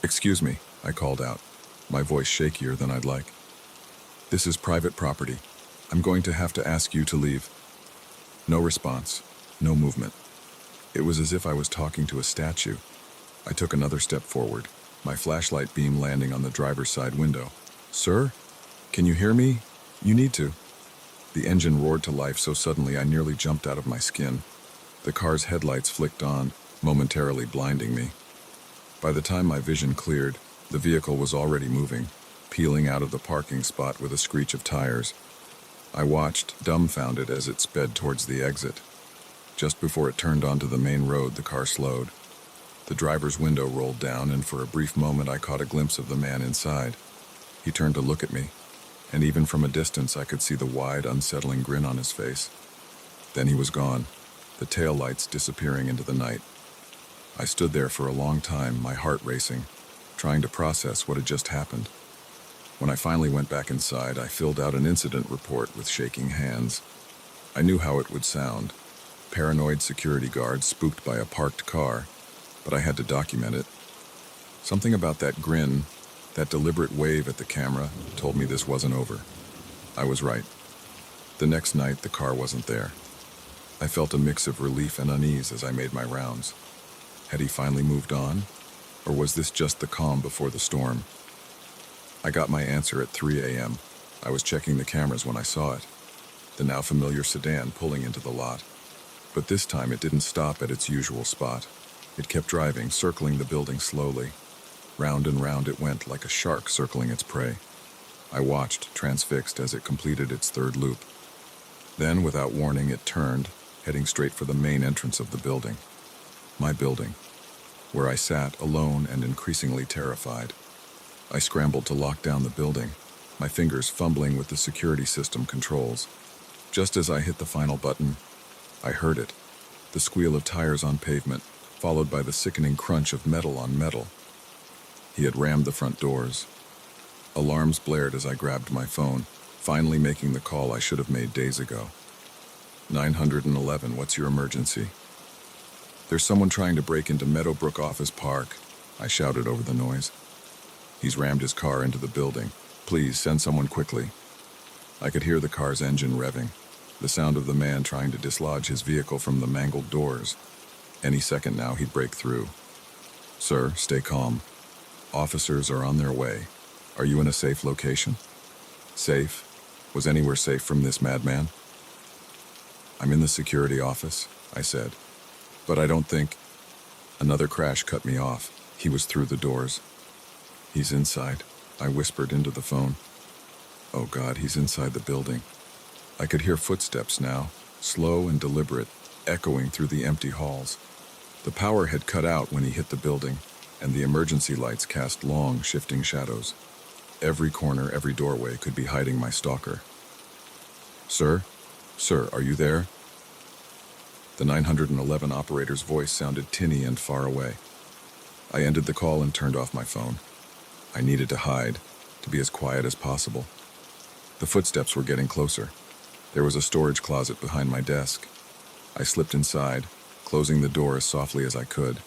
"Excuse me," I called out, my voice shakier than I'd like. "This is private property. I'm going to have to ask you to leave." No response, no movement. It was as if I was talking to a statue. I took another step forward, my flashlight beam landing on the driver's side window. Sir? Can you hear me? You need to. The engine roared to life so suddenly I nearly jumped out of my skin. The car's headlights flicked on, momentarily blinding me. By the time my vision cleared, the vehicle was already moving, peeling out of the parking spot with a screech of tires. I watched, dumbfounded, as it sped towards the exit. Just before it turned onto the main road, the car slowed. The driver's window rolled down, and for a brief moment I caught a glimpse of the man inside. He turned to look at me, and even from a distance I could see the wide, unsettling grin on his face. Then he was gone, the taillights disappearing into the night. I stood there for a long time, my heart racing, trying to process what had just happened. When I finally went back inside, I filled out an incident report with shaking hands. I knew how it would sound. Paranoid security guards spooked by a parked car, but I had to document it. Something about that grin, that deliberate wave at the camera, told me this wasn't over. I was right. The next night, the car wasn't there. I felt a mix of relief and unease as I made my rounds. Had he finally moved on? Or was this just the calm before the storm? I got my answer at 3 a.m. I was checking the cameras when I saw it. The now familiar sedan pulling into the lot. But this time it didn't stop at its usual spot. It kept driving, circling the building slowly. Round and round it went like a shark circling its prey. I watched, transfixed, as it completed its third loop. Then, without warning, it turned, heading straight for the main entrance of the building. My building, where I sat alone and increasingly terrified. I scrambled to lock down the building, my fingers fumbling with the security system controls. Just as I hit the final button, I heard it, the squeal of tires on pavement, followed by the sickening crunch of metal on metal. He had rammed the front doors. Alarms blared as I grabbed my phone, finally making the call I should have made days ago. 911, what's your emergency? There's someone trying to break into Meadowbrook Office Park, I shouted over the noise. He's rammed his car into the building. Please, send someone quickly. I could hear the car's engine revving, the sound of the man trying to dislodge his vehicle from the mangled doors. Any second now, he'd break through. Sir, stay calm. Officers are on their way. Are you in a safe location? Safe? Was anywhere safe from this madman? I'm in the security office, I said. But I don't think... Another crash cut me off. He was through the doors. He's inside, I whispered into the phone. Oh God, he's inside the building. I could hear footsteps now, slow and deliberate, echoing through the empty halls. The power had cut out when he hit the building, and the emergency lights cast long, shifting shadows. Every corner, every doorway could be hiding my stalker. Sir? Sir, are you there? The 911 operator's voice sounded tinny and far away. I ended the call and turned off my phone. I needed to hide, to be as quiet as possible. The footsteps were getting closer. There was a storage closet behind my desk. I slipped inside, closing the door as softly as I could.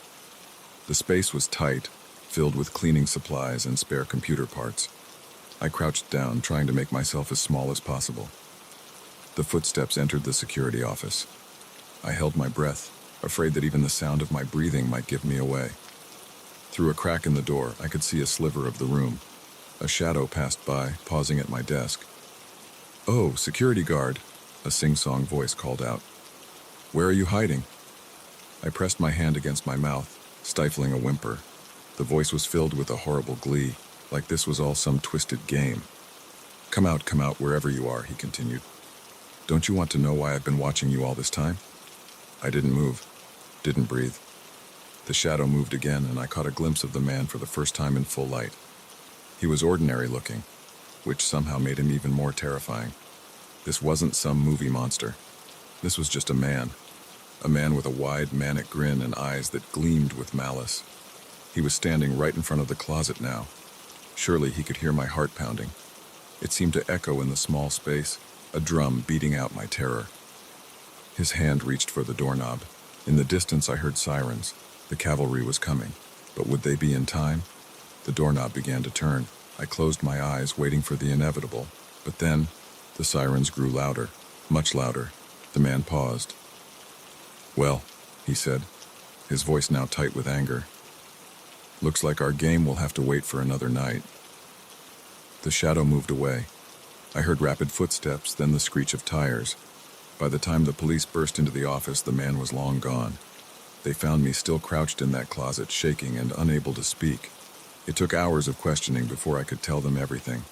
The space was tight, filled with cleaning supplies and spare computer parts. I crouched down, trying to make myself as small as possible. The footsteps entered the security office. I held my breath, afraid that even the sound of my breathing might give me away. Through a crack in the door, I could see a sliver of the room. A shadow passed by, pausing at my desk. "Oh, security guard," a sing-song voice called out. "Where are you hiding?" I pressed my hand against my mouth, stifling a whimper. The voice was filled with a horrible glee, like this was all some twisted game. Come out, wherever you are," he continued. "Don't you want to know why I've been watching you all this time?" I didn't move, didn't breathe. The shadow moved again, and I caught a glimpse of the man for the first time in full light. He was ordinary looking, which somehow made him even more terrifying. This wasn't some movie monster. This was just a man with a wide, manic grin and eyes that gleamed with malice. He was standing right in front of the closet now. Surely he could hear my heart pounding. It seemed to echo in the small space, a drum beating out my terror. His hand reached for the doorknob. In the distance I heard sirens. The cavalry was coming, but would they be in time? The doorknob began to turn. I closed my eyes, waiting for the inevitable. But then, the sirens grew louder, much louder. The man paused. "Well," he said, his voice now tight with anger. "Looks like our game will have to wait for another night." The shadow moved away. I heard rapid footsteps, then the screech of tires. By the time the police burst into the office, the man was long gone. They found me still crouched in that closet, shaking and unable to speak. It took hours of questioning before I could tell them everything.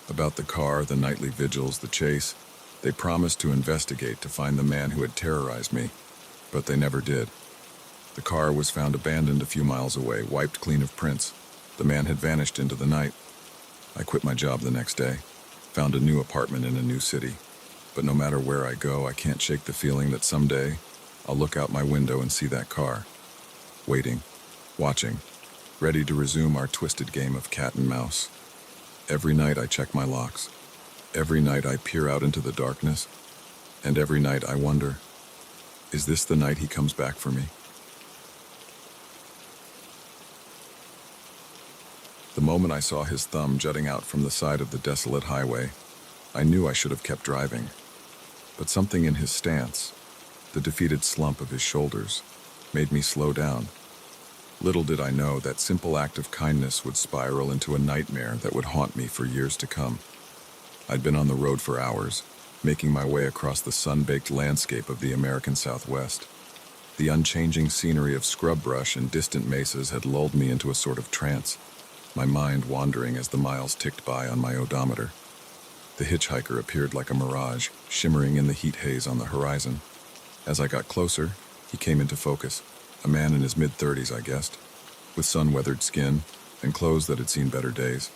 About the car, the nightly vigils, the chase. They promised to investigate to find the man who had terrorized me, but they never did. The car was found abandoned a few miles away, wiped clean of prints. The man had vanished into the night. I quit my job the next day, found a new apartment in a new city. But no matter where I go, I can't shake the feeling that someday I'll look out my window and see that car. Waiting, watching, ready to resume our twisted game of cat and mouse. Every night I check my locks. Every night I peer out into the darkness. And every night I wonder, is this the night he comes back for me? The moment I saw his thumb jutting out from the side of the desolate highway, I knew I should have kept driving. But something in his stance, the defeated slump of his shoulders, made me slow down. Little did I know that simple act of kindness would spiral into a nightmare that would haunt me for years to come. I'd been on the road for hours, making my way across the sun-baked landscape of the American Southwest. The unchanging scenery of scrub brush and distant mesas had lulled me into a sort of trance, my mind wandering as the miles ticked by on my odometer. The hitchhiker appeared like a mirage, shimmering in the heat haze on the horizon. As I got closer, he came into focus, a man in his mid-30s, I guessed, with sun-weathered skin and clothes that had seen better days.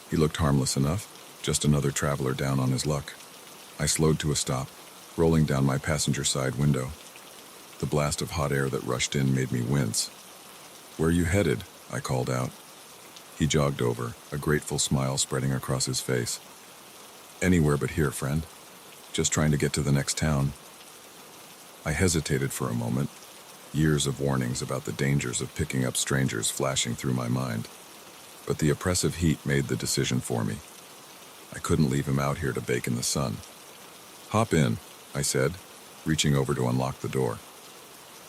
He looked harmless enough, just another traveler down on his luck. I slowed to a stop, rolling down my passenger side window. The blast of hot air that rushed in made me wince. "Where are you headed?" I called out. He jogged over, a grateful smile spreading across his face. "Anywhere but here, friend. Just trying to get to the next town." I hesitated for a moment, years of warnings about the dangers of picking up strangers flashing through my mind. But the oppressive heat made the decision for me. I couldn't leave him out here to bake in the sun. "Hop in," I said, reaching over to unlock the door.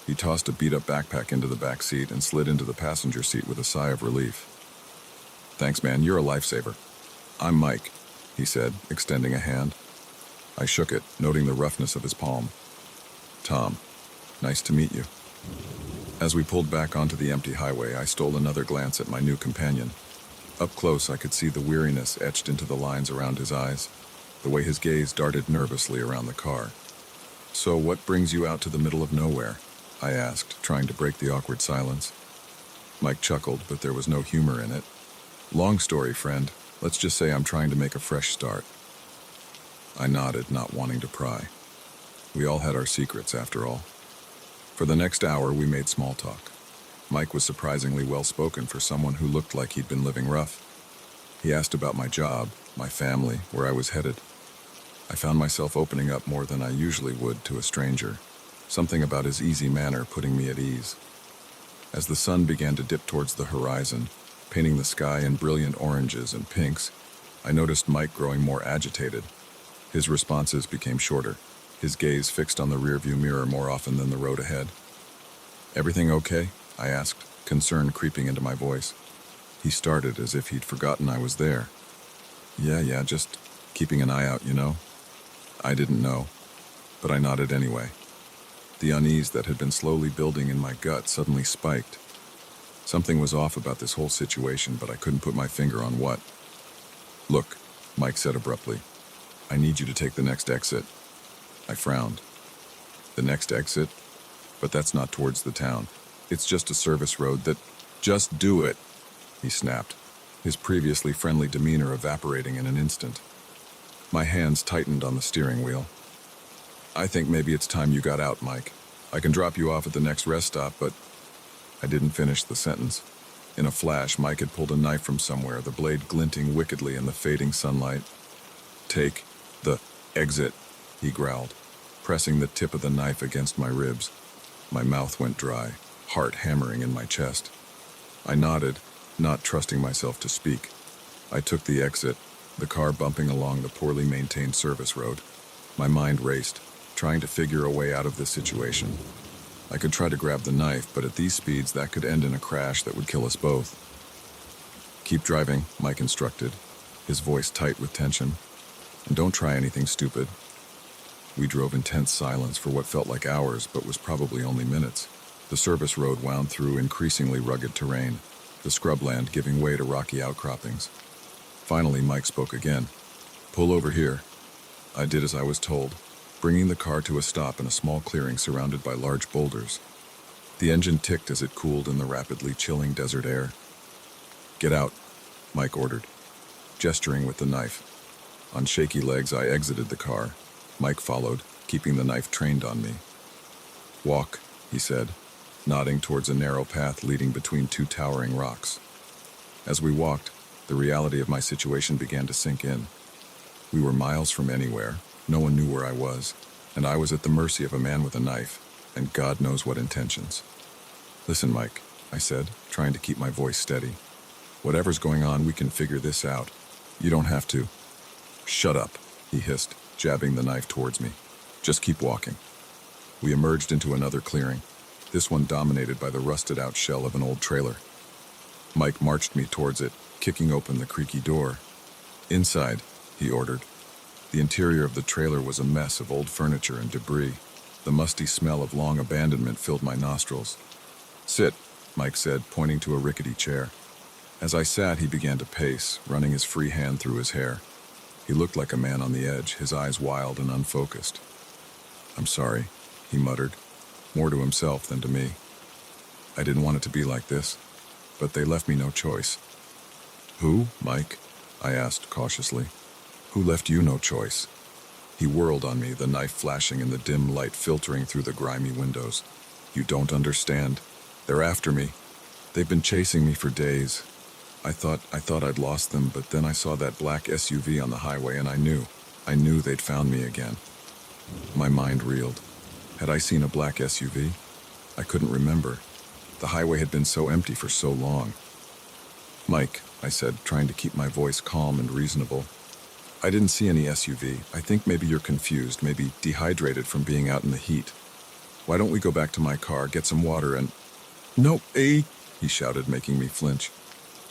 He tossed a beat-up backpack into the back seat and slid into the passenger seat with a sigh of relief. "Thanks, man, you're a lifesaver." "I'm Mike," he said, extending a hand. I shook it, noting the roughness of his palm. "Tom, nice to meet you." As we pulled back onto the empty highway, I stole another glance at my new companion. Up close, I could see the weariness etched into the lines around his eyes, the way his gaze darted nervously around the car. "So what brings you out to the middle of nowhere?" I asked, trying to break the awkward silence. Mike chuckled, but there was no humor in it. "Long story, friend. Let's just say I'm trying to make a fresh start." I nodded, not wanting to pry. We all had our secrets, after all. For the next hour, we made small talk. Mike was surprisingly well-spoken for someone who looked like he'd been living rough. He asked about my job, my family, where I was headed. I found myself opening up more than I usually would to a stranger, something about his easy manner putting me at ease. As the sun began to dip towards the horizon, painting the sky in brilliant oranges and pinks, I noticed Mike growing more agitated. His responses became shorter, his gaze fixed on the rearview mirror more often than the road ahead. "Everything okay?" I asked, concern creeping into my voice. He started as if he'd forgotten I was there. Yeah, just keeping an eye out, you know." I didn't know, but I nodded anyway. The unease that had been slowly building in my gut suddenly spiked. Something was off about this whole situation, but I couldn't put my finger on what. "Look," Mike said abruptly, "I need you to take the next exit." I frowned. "The next exit? But that's not towards the town. It's just a service road that—" "Just do it," he snapped, his previously friendly demeanor evaporating in an instant. My hands tightened on the steering wheel. "I think maybe it's time you got out, Mike. I can drop you off at the next rest stop, but—" I didn't finish the sentence. In a flash, Mike had pulled a knife from somewhere, the blade glinting wickedly in the fading sunlight. "Take the exit," he growled, pressing the tip of the knife against my ribs. My mouth went dry, heart hammering in my chest. I nodded, not trusting myself to speak. I took the exit, the car bumping along the poorly maintained service road. My mind raced, trying to figure a way out of this situation. I could try to grab the knife, but at these speeds that could end in a crash that would kill us both. "Keep driving," Mike instructed. his voice tight with tension. "And don't try anything stupid." We drove in tense silence for what felt like hours, but was probably only minutes. The service road wound through increasingly rugged terrain, the scrubland giving way to rocky outcroppings. Finally, Mike spoke again. "Pull over here." I did as I was told, bringing the car to a stop in a small clearing surrounded by large boulders. The engine ticked as it cooled in the rapidly chilling desert air. "Get out," Mike ordered, gesturing with the knife. On shaky legs, I exited the car. Mike followed, keeping the knife trained on me. "Walk," he said, nodding towards a narrow path leading between two towering rocks. As we walked, the reality of my situation began to sink in. We were miles from anywhere, no one knew where I was, and I was at the mercy of a man with a knife, and God knows what intentions. "Listen, Mike," I said, trying to keep my voice steady. "Whatever's going on, we can figure this out. You don't have to." "Shut up," he hissed, jabbing the knife towards me. "Just keep walking." We emerged into another clearing, this one dominated by the rusted-out shell of an old trailer. Mike marched me towards it, kicking open the creaky door. "Inside," he ordered. The interior of the trailer was a mess of old furniture and debris. The musty smell of long abandonment filled my nostrils. "Sit," Mike said, pointing to a rickety chair. As I sat, he began to pace, running his free hand through his hair. He looked like a man on the edge, his eyes wild and unfocused. "I'm sorry," he muttered, more to himself than to me. "I didn't want it to be like this, but they left me no choice." "Who, Mike?" I asked cautiously. "Who left you no choice?" He whirled on me, the knife flashing in the dim light filtering through the grimy windows. "You don't understand. They're after me. They've been chasing me for days. I thought I'd lost them, but then I saw that black SUV on the highway and I knew they'd found me again." My mind reeled. Had I seen a black SUV? I couldn't remember. The highway had been so empty for so long. "Mike," I said, trying to keep my voice calm and reasonable, "I didn't see any SUV. I think maybe you're confused, maybe dehydrated from being out in the heat. Why don't we go back to my car, get some water and—" "No, he shouted, making me flinch.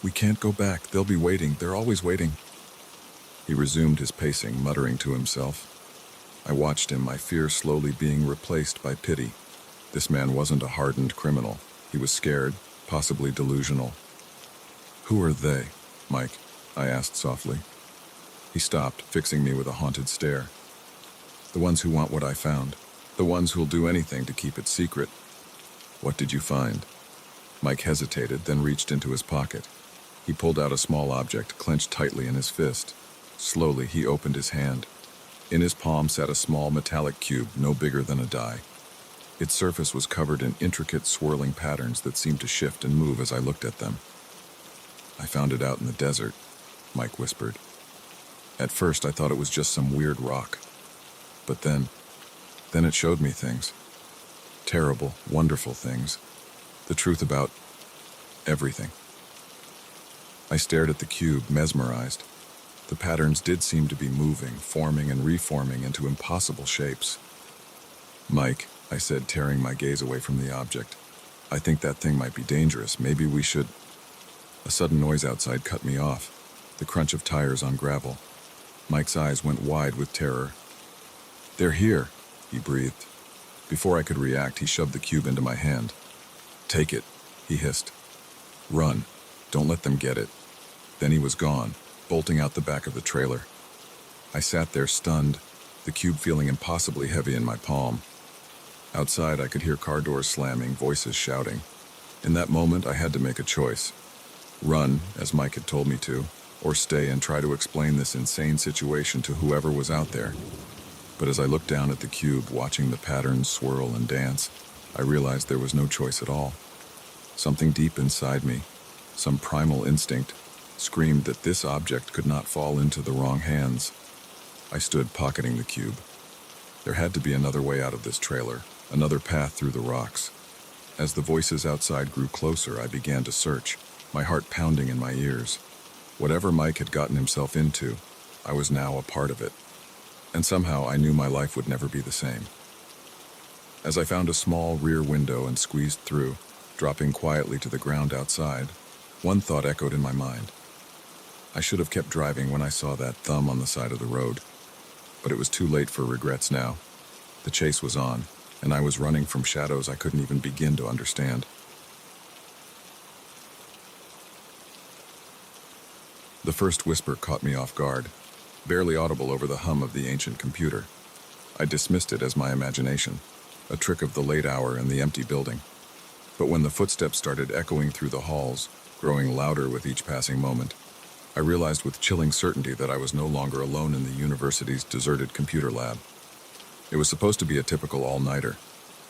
"We can't go back. They'll be waiting. They're always waiting." He resumed his pacing, muttering to himself. I watched him, my fear slowly being replaced by pity. This man wasn't a hardened criminal. He was scared, possibly delusional. "Who are they, Mike?" I asked softly. He stopped, fixing me with a haunted stare. "The ones who want what I found. The ones who'll do anything to keep it secret." "What did you find?" Mike hesitated, then reached into his pocket. He pulled out a small object, clenched tightly in his fist. Slowly, he opened his hand. In his palm sat a small metallic cube, no bigger than a die. Its surface was covered in intricate, swirling patterns that seemed to shift and move as I looked at them. "I found it out in the desert," Mike whispered. "At first, I thought it was just some weird rock. But then it showed me things. Terrible, wonderful things. The truth about everything." I stared at the cube, mesmerized. The patterns did seem to be moving, forming and reforming into impossible shapes. "Mike," I said, tearing my gaze away from the object, "I think that thing might be dangerous. Maybe we should—" A sudden noise outside cut me off, the crunch of tires on gravel. Mike's eyes went wide with terror. "They're here," he breathed. Before I could react, he shoved the cube into my hand. "Take it," he hissed. "Run. Don't let them get it." Then he was gone, bolting out the back of the trailer. I sat there stunned, the cube feeling impossibly heavy in my palm. Outside, I could hear car doors slamming, voices shouting. In that moment, I had to make a choice. Run, as Mike had told me to, or stay and try to explain this insane situation to whoever was out there. But as I looked down at the cube, watching the patterns swirl and dance, I realized there was no choice at all. Something deep inside me, some primal instinct, screamed that this object could not fall into the wrong hands. I stood pocketing the cube. There had to be another way out of this trailer, another path through the rocks. As the voices outside grew closer, I began to search, my heart pounding in my ears. Whatever Mike had gotten himself into, I was now a part of it. And somehow I knew my life would never be the same. As I found a small rear window and squeezed through, dropping quietly to the ground outside, one thought echoed in my mind. I should have kept driving when I saw that thumb on the side of the road. But it was too late for regrets now. The chase was on, and I was running from shadows I couldn't even begin to understand. The first whisper caught me off guard, barely audible over the hum of the ancient computer. I dismissed it as my imagination, a trick of the late hour and the empty building. But when the footsteps started echoing through the halls, growing louder with each passing moment, I realized with chilling certainty that I was no longer alone in the university's deserted computer lab. It was supposed to be a typical all-nighter,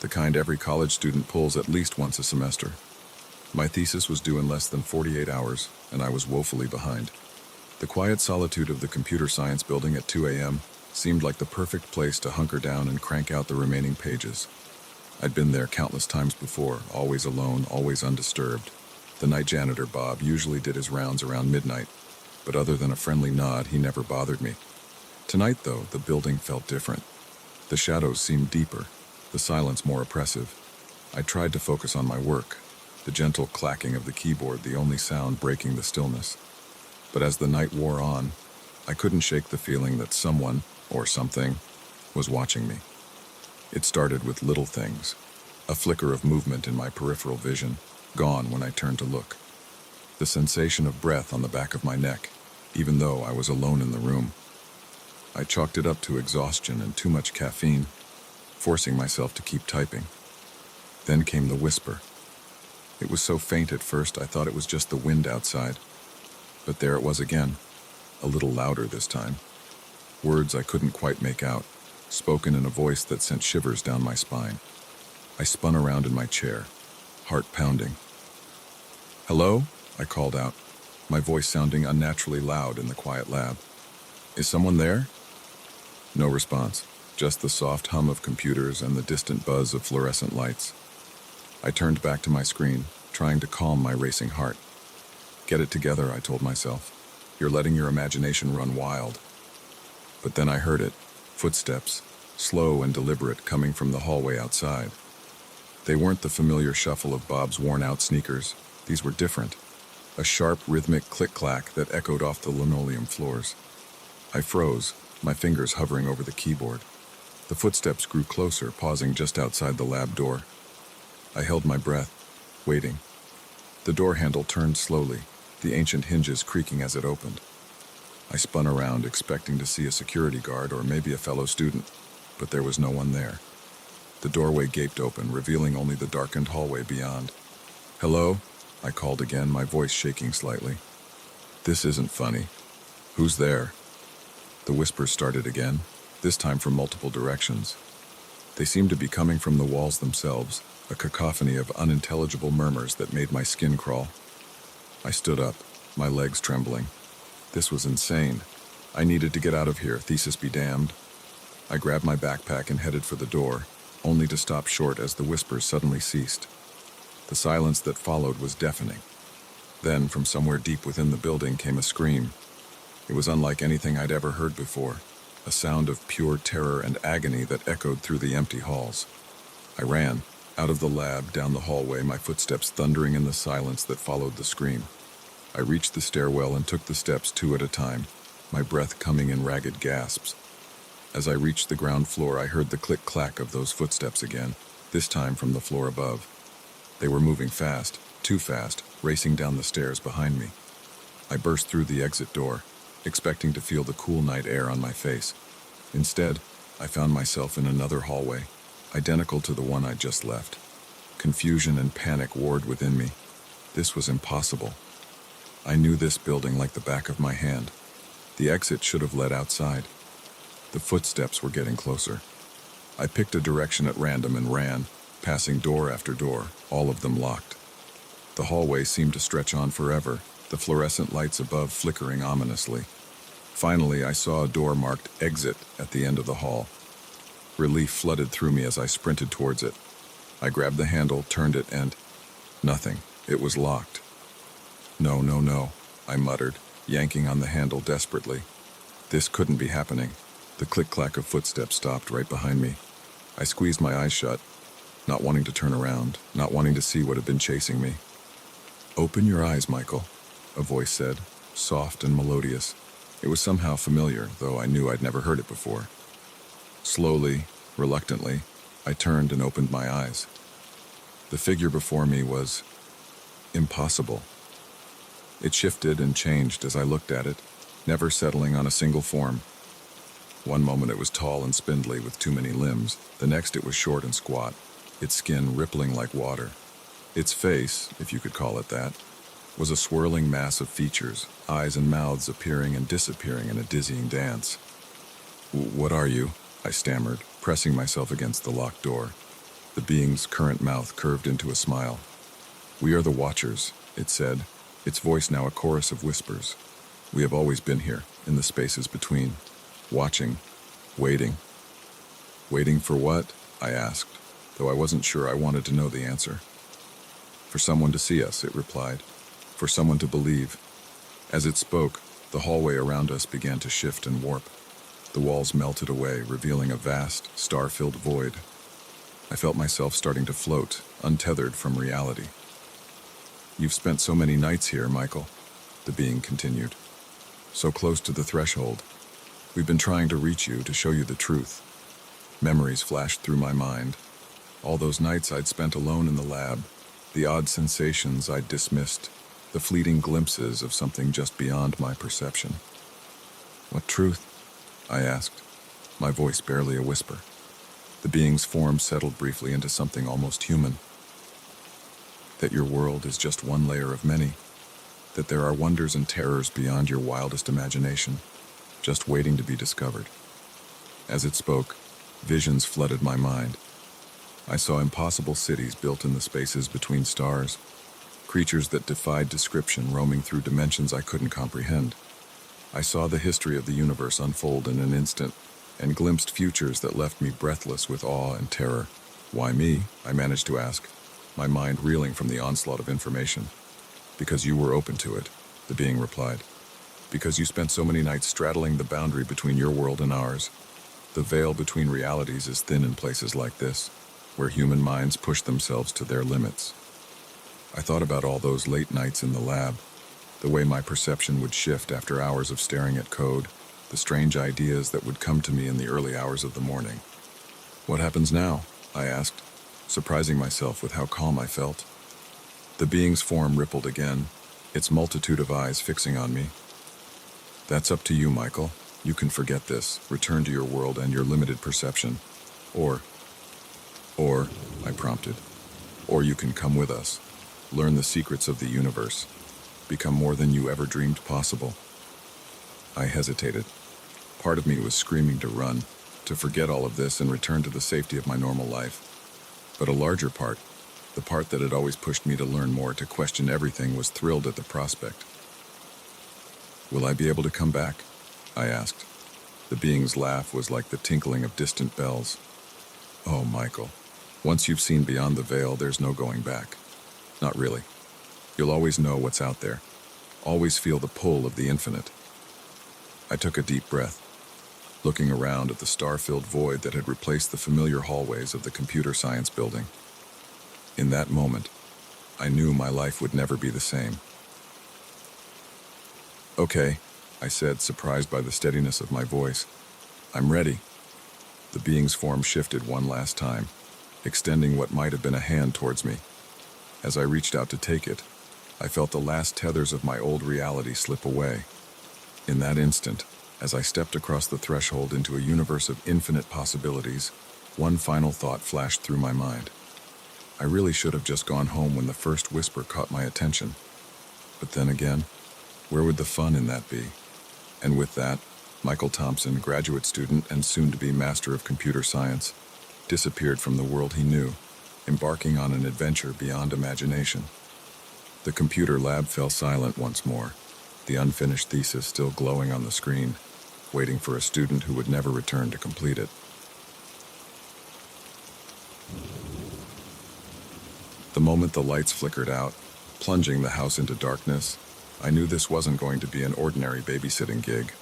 the kind every college student pulls at least once a semester. My thesis was due in less than 48 hours, and I was woefully behind. The quiet solitude of the computer science building at 2 a.m. seemed like the perfect place to hunker down and crank out the remaining pages. I'd been there countless times before, always alone, always undisturbed. The night janitor, Bob, usually did his rounds around midnight, but other than a friendly nod, he never bothered me. Tonight, though, the building felt different. The shadows seemed deeper, the silence more oppressive. I tried to focus on my work, the gentle clacking of the keyboard, the only sound breaking the stillness. But as the night wore on, I couldn't shake the feeling that someone, or something, was watching me. It started with little things, a flicker of movement in my peripheral vision, gone when I turned to look. The sensation of breath on the back of my neck, even though I was alone in the room. I chalked it up to exhaustion and too much caffeine, forcing myself to keep typing. Then came the whisper. It was so faint at first I thought it was just the wind outside. But there it was again, a little louder this time. Words I couldn't quite make out, spoken in a voice that sent shivers down my spine. I spun around in my chair, heart pounding. "Hello?" I called out, my voice sounding unnaturally loud in the quiet lab. "Is someone there?" No response, just the soft hum of computers and the distant buzz of fluorescent lights. I turned back to my screen, trying to calm my racing heart. "Get it together," I told myself. "You're letting your imagination run wild." But then I heard it, footsteps, slow and deliberate, coming from the hallway outside. They weren't the familiar shuffle of Bob's worn-out sneakers. These were different, a sharp, rhythmic click-clack that echoed off the linoleum floors. I froze, my fingers hovering over the keyboard. The footsteps grew closer, pausing just outside the lab door. I held my breath, waiting. The door handle turned slowly, the ancient hinges creaking as it opened. I spun around, expecting to see a security guard or maybe a fellow student, but there was no one there. The doorway gaped open, revealing only the darkened hallway beyond. "Hello?" I called again, my voice shaking slightly. "This isn't funny. Who's there?" The whispers started again, this time from multiple directions. They seemed to be coming from the walls themselves, a cacophony of unintelligible murmurs that made my skin crawl. I stood up, my legs trembling. This was insane. I needed to get out of here, thesis be damned. I grabbed my backpack and headed for the door, only to stop short as the whispers suddenly ceased. The silence that followed was deafening. Then, from somewhere deep within the building, came a scream. It was unlike anything I'd ever heard before, a sound of pure terror and agony that echoed through the empty halls. I ran, out of the lab, down the hallway, my footsteps thundering in the silence that followed the scream. I reached the stairwell and took the steps 2 at a time, my breath coming in ragged gasps. As I reached the ground floor, I heard the click-clack of those footsteps again, this time from the floor above. They were moving fast, too fast, racing down the stairs behind me. I burst through the exit door, expecting to feel the cool night air on my face. Instead, I found myself in another hallway, identical to the one I'd just left. Confusion and panic warred within me. This was impossible. I knew this building like the back of my hand. The exit should have led outside. The footsteps were getting closer. I picked a direction at random and ran, passing door after door, all of them locked. The hallway seemed to stretch on forever, the fluorescent lights above flickering ominously. Finally, I saw a door marked "Exit" at the end of the hall. Relief flooded through me as I sprinted towards it. I grabbed the handle, turned it, and nothing. It was locked. No, no, no, I muttered, yanking on the handle desperately. This couldn't be happening. The click-clack of footsteps stopped right behind me. I squeezed my eyes shut, not wanting to turn around, not wanting to see what had been chasing me. "Open your eyes, Michael," a voice said, soft and melodious. It was somehow familiar, though I knew I'd never heard it before. Slowly, reluctantly, I turned and opened my eyes. The figure before me was impossible. It shifted and changed as I looked at it, never settling on a single form. One moment it was tall and spindly with too many limbs. The next it was short and squat, its skin rippling like water. Its face, if you could call it that, was a swirling mass of features, eyes and mouths appearing and disappearing in a dizzying dance. "What are you?" I stammered, pressing myself against the locked door. The being's current mouth curved into a smile. "We are the Watchers," it said, its voice now a chorus of whispers. "We have always been here, in the spaces between, watching, waiting." "Waiting for what?" I asked, though I wasn't sure I wanted to know the answer. "For someone to see us," it replied. "For someone to believe." As it spoke, the hallway around us began to shift and warp. The walls melted away, revealing a vast, star-filled void. I felt myself starting to float, untethered from reality. "You've spent so many nights here, Michael," the being continued. "So close to the threshold. We've been trying to reach you, to show you the truth." Memories flashed through my mind. All those nights I'd spent alone in the lab, the odd sensations I'd dismissed, the fleeting glimpses of something just beyond my perception. "What truth?" I asked, my voice barely a whisper. The being's form settled briefly into something almost human. "That your world is just one layer of many. That there are wonders and terrors beyond your wildest imagination, just waiting to be discovered." As it spoke, visions flooded my mind. I saw impossible cities built in the spaces between stars, creatures that defied description roaming through dimensions I couldn't comprehend. I saw the history of the universe unfold in an instant, and glimpsed futures that left me breathless with awe and terror. "Why me?" I managed to ask, my mind reeling from the onslaught of information. "Because you were open to it," the being replied. "Because you spent so many nights straddling the boundary between your world and ours. The veil between realities is thin in places like this, where human minds push themselves to their limits." I thought about all those late nights in the lab, the way my perception would shift after hours of staring at code, the strange ideas that would come to me in the early hours of the morning. "What happens now?" I asked, surprising myself with how calm I felt. The being's form rippled again, its multitude of eyes fixing on me. "That's up to you, Michael. You can forget this, return to your world and your limited perception. Or, I prompted, or you can come with us, learn the secrets of the universe, become more than you ever dreamed possible." I hesitated. Part of me was screaming to run, to forget all of this and return to the safety of my normal life. But a larger part, the part that had always pushed me to learn more, to question everything, was thrilled at the prospect. "Will I be able to come back?" I asked. The being's laugh was like the tinkling of distant bells. "Oh, Michael, once you've seen beyond the veil, there's no going back. Not really. You'll always know what's out there, always feel the pull of the infinite." I took a deep breath, looking around at the star-filled void that had replaced the familiar hallways of the computer science building. In that moment, I knew my life would never be the same. "Okay," I said, surprised by the steadiness of my voice. "I'm ready." The being's form shifted one last time, extending what might have been a hand towards me. As I reached out to take it, I felt the last tethers of my old reality slip away. In that instant, as I stepped across the threshold into a universe of infinite possibilities, one final thought flashed through my mind. I really should have just gone home when the first whisper caught my attention. But then again, where would the fun in that be? And with that, Michael Thompson, graduate student and soon-to-be master of computer science, disappeared from the world he knew, embarking on an adventure beyond imagination. The computer lab fell silent once more, the unfinished thesis still glowing on the screen, waiting for a student who would never return to complete it. The moment the lights flickered out, plunging the house into darkness, I knew this wasn't going to be an ordinary babysitting gig.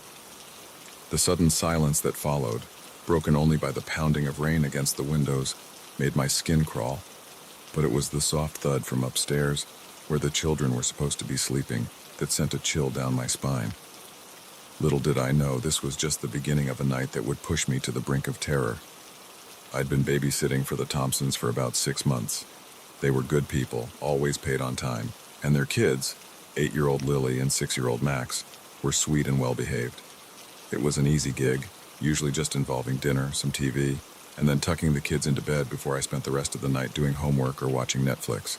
The sudden silence that followed, broken only by the pounding of rain against the windows, made my skin crawl, but it was the soft thud from upstairs, where the children were supposed to be sleeping, that sent a chill down my spine. Little did I know this was just the beginning of a night that would push me to the brink of terror. I'd been babysitting for the Thompsons for about 6 months. They were good people, always paid on time, and their kids, 8-year-old Lily and 6-year-old Max, were sweet and well-behaved. It was an easy gig, usually just involving dinner, some TV, and then tucking the kids into bed before I spent the rest of the night doing homework or watching Netflix.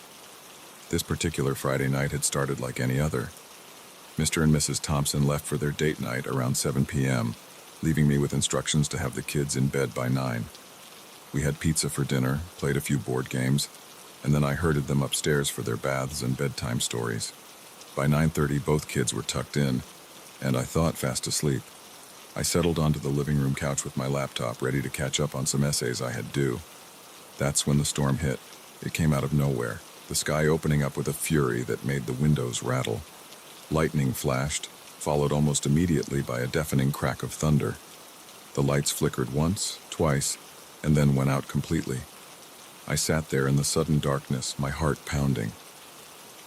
This particular Friday night had started like any other. Mr. and Mrs. Thompson left for their date night around 7 p.m., leaving me with instructions to have the kids in bed by 9. We had pizza for dinner, played a few board games, and then I herded them upstairs for their baths and bedtime stories. By 9:30, both kids were tucked in, and I thought fast asleep. I settled onto the living room couch with my laptop, ready to catch up on some essays I had due. That's when the storm hit. It came out of nowhere, the sky opening up with a fury that made the windows rattle. Lightning flashed, followed almost immediately by a deafening crack of thunder. The lights flickered once, twice, and then went out completely. I sat there in the sudden darkness, my heart pounding.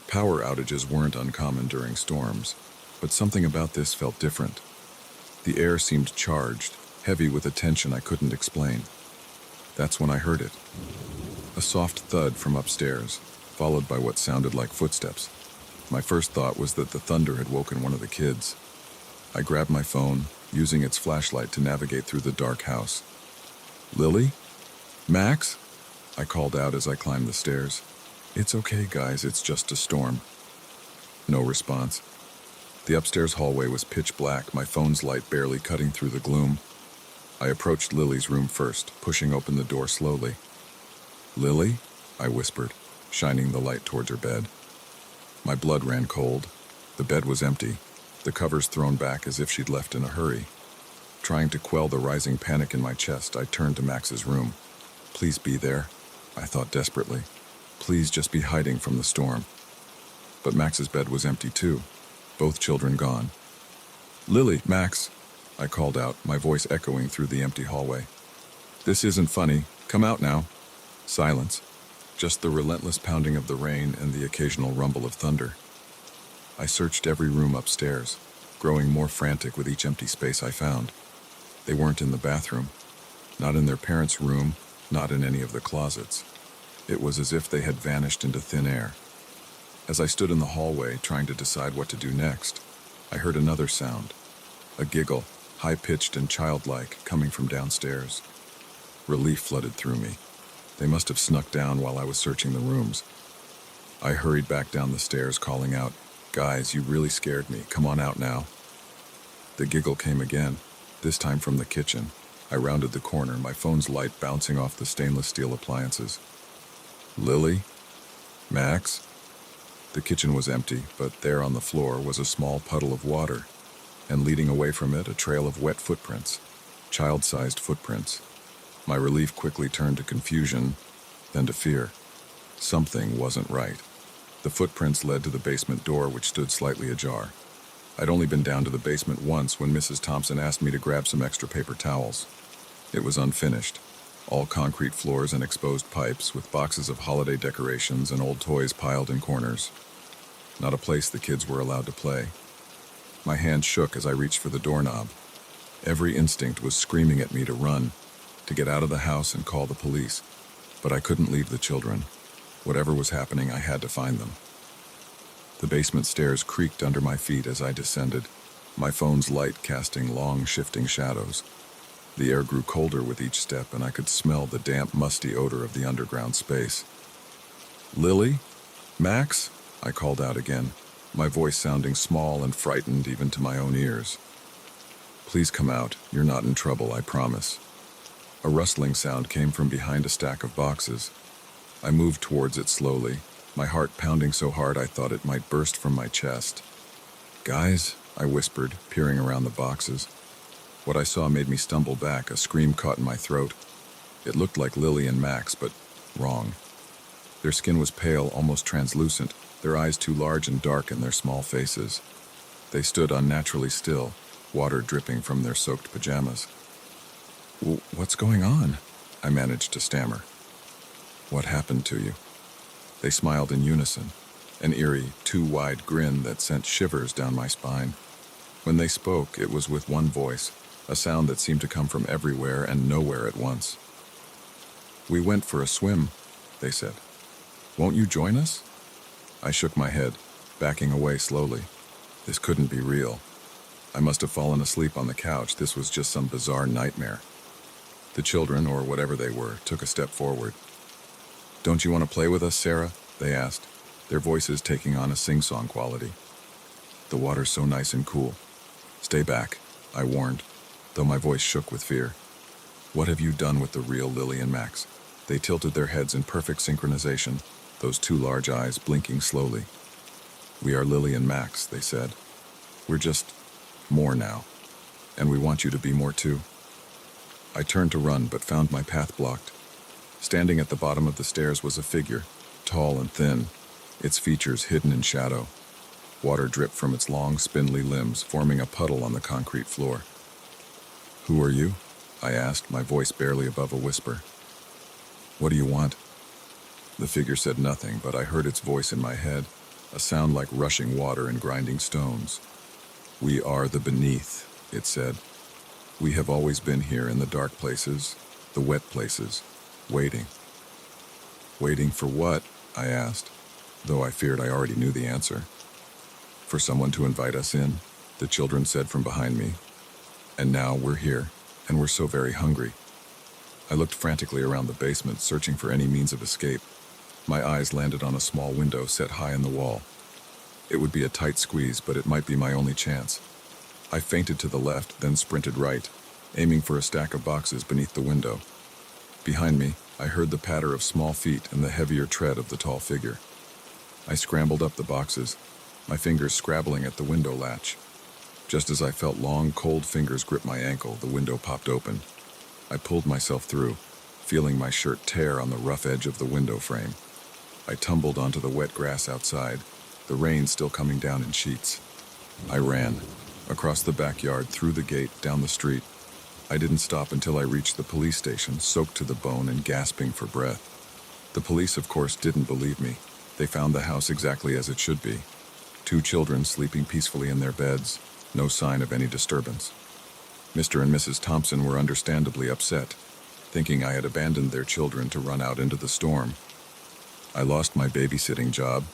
Power outages weren't uncommon during storms, but something about this felt different. The air seemed charged, heavy with a tension I couldn't explain. That's when I heard it. A soft thud from upstairs, followed by what sounded like footsteps. My first thought was that the thunder had woken one of the kids. I grabbed my phone, using its flashlight to navigate through the dark house. "Lily? Max?" I called out as I climbed the stairs. "It's okay, guys, it's just a storm." No response. The upstairs hallway was pitch black, my phone's light barely cutting through the gloom. I approached Lily's room first, pushing open the door slowly. "Lily?" I whispered, shining the light towards her bed. My blood ran cold. The bed was empty, the covers thrown back as if she'd left in a hurry. Trying to quell the rising panic in my chest, I turned to Max's room. "Please be there," I thought desperately. "Please just be hiding from the storm." But Max's bed was empty too, both children gone. "Lily, Max," I called out, my voice echoing through the empty hallway. "This isn't funny. Come out now." Silence. Just the relentless pounding of the rain and the occasional rumble of thunder. I searched every room upstairs, growing more frantic with each empty space I found. They weren't in the bathroom, not in their parents' room, not in any of the closets. It was as if they had vanished into thin air. As I stood in the hallway, trying to decide what to do next, I heard another sound, a giggle, high-pitched and childlike, coming from downstairs. Relief flooded through me. They must have snuck down while I was searching the rooms. I hurried back down the stairs, calling out, "Guys, you really scared me. Come on out now." The giggle came again, this time from the kitchen. I rounded the corner, my phone's light bouncing off the stainless steel appliances. "Lily? Max?" The kitchen was empty, but there on the floor was a small puddle of water, and leading away from it, a trail of wet footprints, child-sized footprints. My relief quickly turned to confusion, then to fear. Something wasn't right. The footprints led to the basement door, which stood slightly ajar. I'd only been down to the basement once when Mrs. Thompson asked me to grab some extra paper towels. It was unfinished, all concrete floors and exposed pipes, with boxes of holiday decorations and old toys piled in corners. Not a place the kids were allowed to play. My hand shook as I reached for the doorknob. Every instinct was screaming at me to run, to get out of the house and call the police. But I couldn't leave the children. Whatever was happening, I had to find them. The basement stairs creaked under my feet as I descended, my phone's light casting long, shifting shadows. The air grew colder with each step, and I could smell the damp, musty odor of the underground space. "Lily? Max?" I called out again, my voice sounding small and frightened even to my own ears. "Please come out. You're not in trouble, I promise." A rustling sound came from behind a stack of boxes. I moved towards it slowly, my heart pounding so hard I thought it might burst from my chest. "Guys," I whispered, peering around the boxes. What I saw made me stumble back, a scream caught in my throat. It looked like Lily and Max, but wrong. Their skin was pale, almost translucent, their eyes too large and dark in their small faces. They stood unnaturally still, water dripping from their soaked pajamas. "What's going on?" I managed to stammer. "What happened to you?" They smiled in unison. an eerie, too-wide grin that sent shivers down my spine. When they spoke, it was with one voice, a sound that seemed to come from everywhere and nowhere at once. "We went for a swim," they said. "Won't you join us?" I shook my head, backing away slowly. This couldn't be real. I must have fallen asleep on the couch. This was just some bizarre nightmare. The children, or whatever they were, took a step forward. "Don't you want to play with us, Sarah?" they asked, their voices taking on a sing-song quality. "The water's so nice and cool." "Stay back," I warned, though my voice shook with fear. "What have you done with the real Lily and Max?" They tilted their heads in perfect synchronization, those two large eyes blinking slowly. "We are Lily and Max," they said. "We're just more now, and we want you to be more too." I turned to run, but found my path blocked. Standing at the bottom of the stairs was a figure, tall and thin, its features hidden in shadow. Water dripped from its long, spindly limbs, forming a puddle on the concrete floor. "Who are you?" I asked, my voice barely above a whisper. "What do you want?" The figure said nothing, but I heard its voice in my head, a sound like rushing water and grinding stones. "We are the beneath," it said. "We have always been here in the dark places, the wet places, waiting." "Waiting for what?" I asked, though I feared I already knew the answer. "For someone to invite us in," the children said from behind me. "And now we're here, and we're so very hungry." I looked frantically around the basement, searching for any means of escape. My eyes landed on a small window set high in the wall. It would be a tight squeeze, but it might be my only chance. I feinted to the left, then sprinted right, aiming for a stack of boxes beneath the window. Behind me, I heard the patter of small feet and the heavier tread of the tall figure. I scrambled up the boxes, my fingers scrabbling at the window latch. Just as I felt long, cold fingers grip my ankle, the window popped open. I pulled myself through, feeling my shirt tear on the rough edge of the window frame. I tumbled onto the wet grass outside, the rain still coming down in sheets. I ran, across the backyard, through the gate, down the street. I didn't stop until I reached the police station, soaked to the bone and gasping for breath. The police, of course, didn't believe me. They found the house exactly as it should be. 2 children sleeping peacefully in their beds, no sign of any disturbance. Mr. and Mrs. Thompson were understandably upset, thinking I had abandoned their children to run out into the storm. I lost my babysitting job,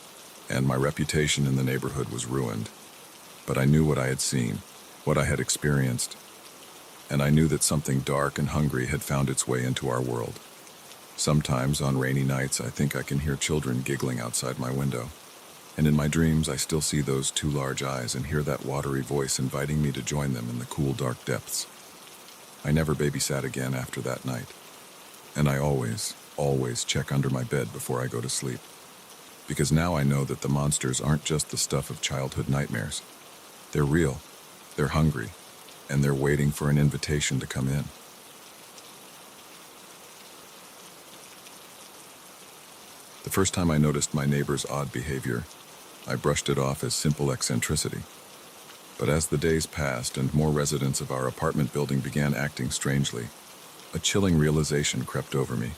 and my reputation in the neighborhood was ruined. But I knew what I had seen, what I had experienced, and I knew that something dark and hungry had found its way into our world. Sometimes on rainy nights, I think I can hear children giggling outside my window. And in my dreams, I still see those 2 large eyes and hear that watery voice inviting me to join them in the cool, dark depths. I never babysat again after that night. And I always check under my bed before I go to sleep. Because now I know that the monsters aren't just the stuff of childhood nightmares. They're real, they're hungry, and they're waiting for an invitation to come in. The first time I noticed my neighbor's odd behavior, I brushed it off as simple eccentricity. But as the days passed and more residents of our apartment building began acting strangely, a chilling realization crept over me.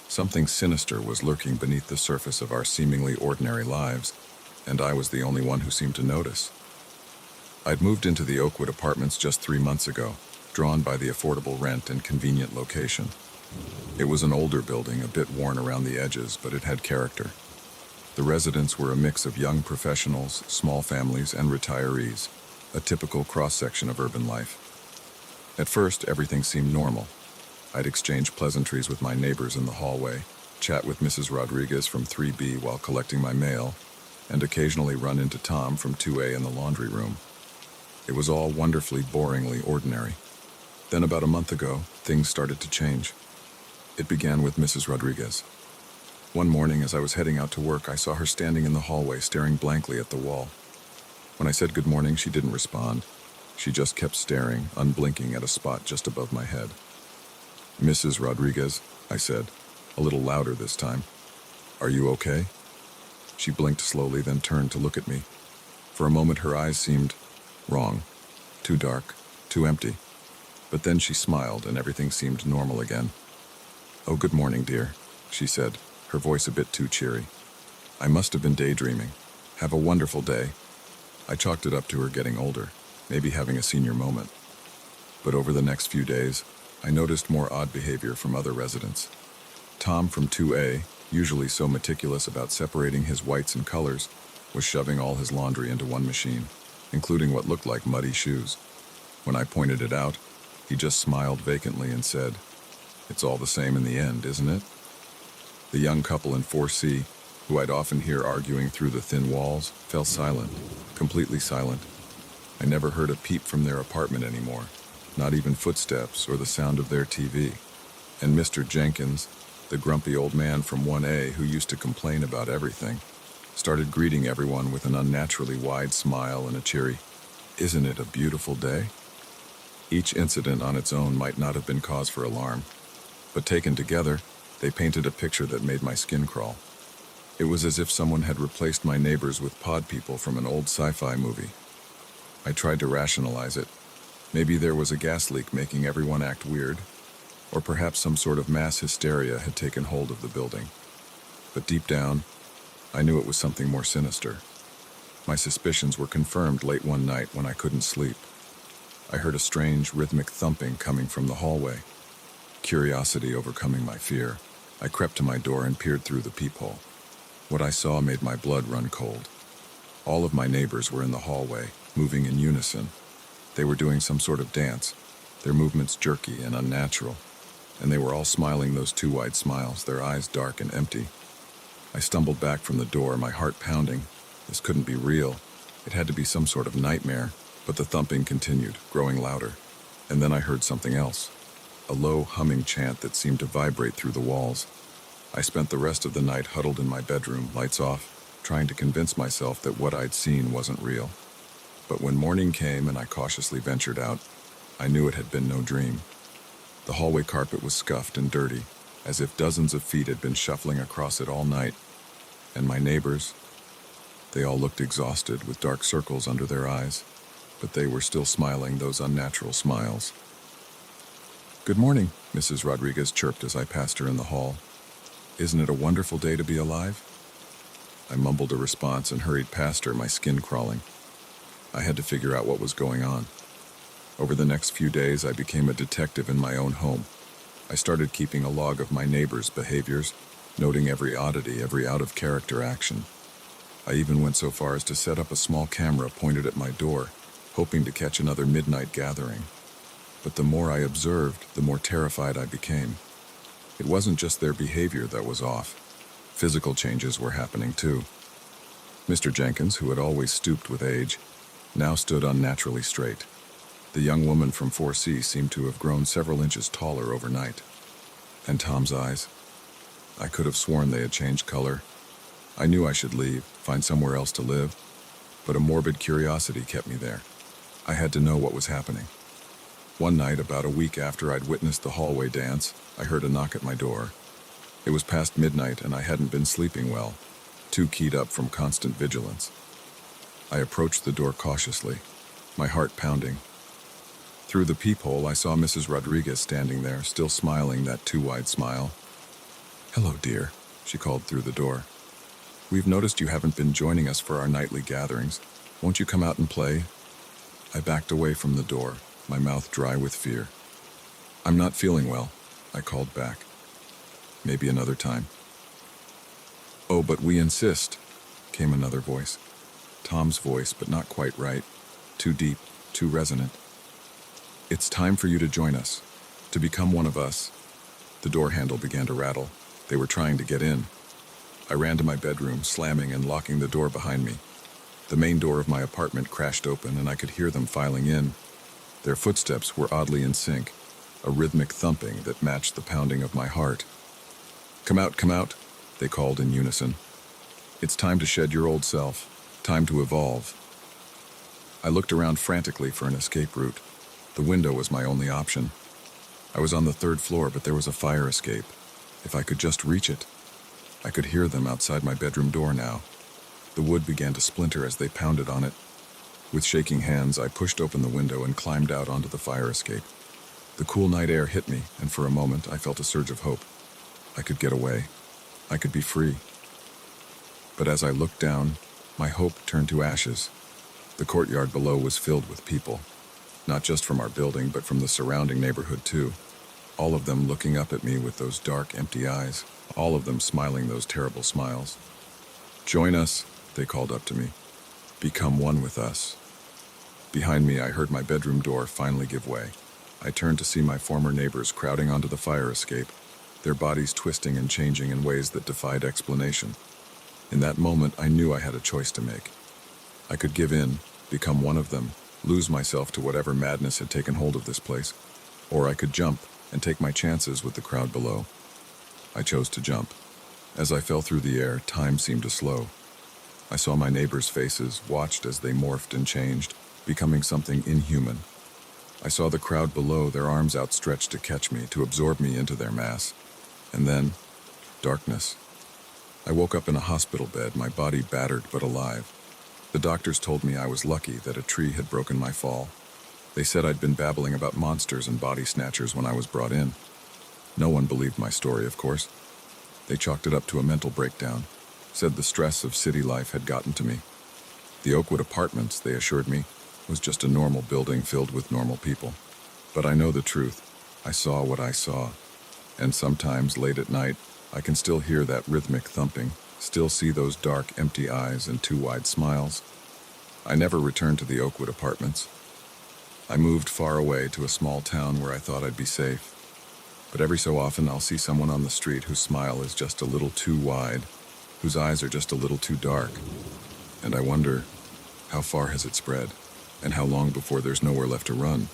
Something sinister was lurking beneath the surface of our seemingly ordinary lives, and I was the only one who seemed to notice. I'd moved into the Oakwood apartments just 3 months ago, drawn by the affordable rent and convenient location. It was an older building, a bit worn around the edges, but it had character. The residents were a mix of young professionals, small families, and retirees, a typical cross-section of urban life. At first, everything seemed normal. I'd exchange pleasantries with my neighbors in the hallway, chat with Mrs. Rodriguez from 3B while collecting my mail, and occasionally run into Tom from 2A in the laundry room. It was all wonderfully, boringly ordinary. Then about a month ago, things started to change. It began with Mrs. Rodriguez. One morning, as I was heading out to work, I saw her standing in the hallway, staring blankly at the wall. When I said good morning, she didn't respond. She just kept staring, unblinking, at a spot just above my head. "Mrs. Rodriguez," I said, a little louder this time. "Are you okay?" She blinked slowly, then turned to look at me. For a moment, her eyes seemed wrong, too dark, too empty. But then she smiled, and everything seemed normal again. "Oh, good morning, dear," she said, her voice a bit too cheery. I must have been daydreaming. Have a wonderful day. I chalked it up to her getting older, maybe having a senior moment. But over the next few days, I noticed more odd behavior from other residents. Tom from 2A, usually so meticulous about separating his whites and colors, was shoving all his laundry into one machine, including what looked like muddy shoes. When I pointed it out, he just smiled vacantly and said, "It's all the same in the end, isn't it?" The young couple in 4C, who I'd often hear arguing through the thin walls, fell silent, completely silent. I never heard a peep from their apartment anymore, not even footsteps or the sound of their TV. And Mr. Jenkins, the grumpy old man from 1A who used to complain about everything, started greeting everyone with an unnaturally wide smile and a cheery, "Isn't it a beautiful day?" Each incident on its own might not have been cause for alarm, but taken together, they painted a picture that made my skin crawl. It was as if someone had replaced my neighbors with pod people from an old sci-fi movie. I tried to rationalize it. Maybe there was a gas leak making everyone act weird, or perhaps some sort of mass hysteria had taken hold of the building. But deep down, I knew it was something more sinister. My suspicions were confirmed late one night when I couldn't sleep. I heard a strange, rhythmic thumping coming from the hallway. Curiosity overcoming my fear, I crept to my door and peered through the peephole. What I saw made my blood run cold. All of my neighbors were in the hallway, moving in unison. They were doing some sort of dance, their movements jerky and unnatural, and they were all smiling those two wide smiles, their eyes dark and empty. I stumbled back from the door, my heart pounding. This couldn't be real. It had to be some sort of nightmare, but the thumping continued, growing louder. And then I heard something else, a low humming chant that seemed to vibrate through the walls. I spent the rest of the night huddled in my bedroom, lights off, trying to convince myself that what I'd seen wasn't real. But when morning came and I cautiously ventured out, I knew it had been no dream. The hallway carpet was scuffed and dirty, as if dozens of feet had been shuffling across it all night. And my neighbors, they all looked exhausted with dark circles under their eyes, but they were still smiling those unnatural smiles. "Good morning," Mrs. Rodriguez chirped as I passed her in the hall. "Isn't it a wonderful day to be alive?" I mumbled a response and hurried past her, my skin crawling. I had to figure out what was going on. Over the next few days, I became a detective in my own home. I started keeping a log of my neighbors' behaviors, noting every oddity, every out-of-character action. I even went so far as to set up a small camera pointed at my door, hoping to catch another midnight gathering. But the more I observed, the more terrified I became. It wasn't just their behavior that was off. Physical changes were happening too. Mr. Jenkins, who had always stooped with age, now stood unnaturally straight. The young woman from 4C seemed to have grown several inches taller overnight. And Tom's eyes? I could have sworn they had changed color. I knew I should leave, find somewhere else to live, but a morbid curiosity kept me there. I had to know what was happening. One night, about a week after I'd witnessed the hallway dance, I heard a knock at my door. It was past midnight and I hadn't been sleeping well, too keyed up from constant vigilance. I approached the door cautiously, my heart pounding. Through the peephole, I saw Mrs. Rodriguez standing there, still smiling that too-wide smile. "Hello, dear," she called through the door. "We've noticed you haven't been joining us for our nightly gatherings. Won't you come out and play?" I backed away from the door, my mouth dry with fear. "I'm not feeling well," I called back. "Maybe another time." "Oh, but we insist," came another voice. Tom's voice, but not quite right. Too deep, too resonant. "It's time for you to join us, to become one of us." The door handle began to rattle. They were trying to get in. I ran to my bedroom, slamming and locking the door behind me. The main door of my apartment crashed open and I could hear them filing in. Their footsteps were oddly in sync, a rhythmic thumping that matched the pounding of my heart. Come out," they called in unison. "It's time to shed your old self, time to evolve." I looked around frantically for an escape route. The window was my only option. I was on the 3rd floor, but there was a fire escape. If I could just reach it. I could hear them outside my bedroom door now. The wood began to splinter as they pounded on it. With shaking hands, I pushed open the window and climbed out onto the fire escape. The cool night air hit me, and for a moment I felt a surge of hope. I could get away. I could be free. But as I looked down, my hope turned to ashes. The courtyard below was filled with people, not just from our building, but from the surrounding neighborhood too. All of them looking up at me with those dark, empty eyes, all of them smiling those terrible smiles. "Join us," they called up to me. "Become one with us." Behind me, I heard my bedroom door finally give way. I turned to see my former neighbors crowding onto the fire escape, their bodies twisting and changing in ways that defied explanation. In that moment, I knew I had a choice to make. I could give in, become one of them, lose myself to whatever madness had taken hold of this place, or I could jump and take my chances with the crowd below. I chose to jump. As I fell through the air, time seemed to slow. I saw my neighbors' faces, watched as they morphed and changed, becoming something inhuman. I saw the crowd below, their arms outstretched to catch me, to absorb me into their mass. And then, darkness. I woke up in a hospital bed, my body battered but alive. The doctors told me I was lucky that a tree had broken my fall. They said I'd been babbling about monsters and body snatchers when I was brought in. No one believed my story, of course. They chalked it up to a mental breakdown, said the stress of city life had gotten to me. The Oakwood Apartments, they assured me, was just a normal building filled with normal people. But I know the truth. I saw what I saw. And sometimes, late at night, I can still hear that rhythmic thumping, still see those dark, empty eyes and too wide smiles. I never returned to the Oakwood Apartments. I moved far away to a small town where I thought I'd be safe. But every so often I'll see someone on the street whose smile is just a little too wide, whose eyes are just a little too dark. And I wonder, how far has it spread? And how long before there's nowhere left to run?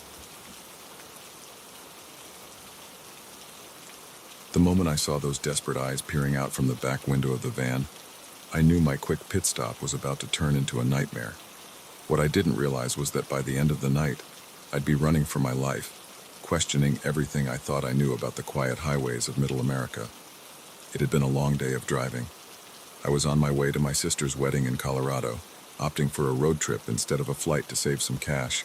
The moment I saw those desperate eyes peering out from the back window of the van, I knew my quick pit stop was about to turn into a nightmare. What I didn't realize was that by the end of the night, I'd be running for my life, questioning everything I thought I knew about the quiet highways of Middle America. It had been a long day of driving. I was on my way to my sister's wedding in Colorado, opting for a road trip instead of a flight to save some cash.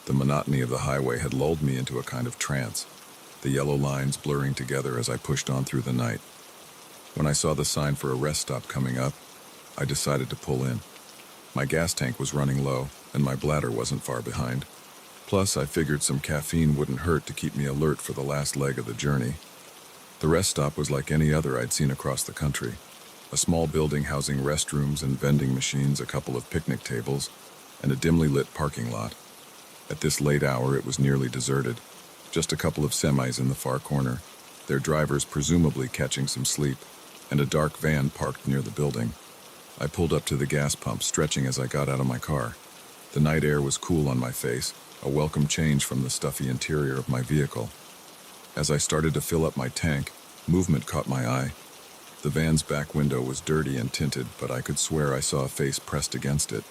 The monotony of the highway had lulled me into a kind of trance, the yellow lines blurring together as I pushed on through the night. When I saw the sign for a rest stop coming up, I decided to pull in. My gas tank was running low, and my bladder wasn't far behind. Plus, I figured some caffeine wouldn't hurt to keep me alert for the last leg of the journey. The rest stop was like any other I'd seen across the country. A small building housing restrooms and vending machines, a couple of picnic tables, and a dimly lit parking lot. At this late hour, it was nearly deserted. Just a couple of semis in the far corner, their drivers presumably catching some sleep, and a dark van parked near the building. I pulled up to the gas pump, stretching as I got out of my car. The night air was cool on my face, a welcome change from the stuffy interior of my vehicle. As I started to fill up my tank, movement caught my eye. The van's back window was dirty and tinted, but I could swear I saw a face pressed against it.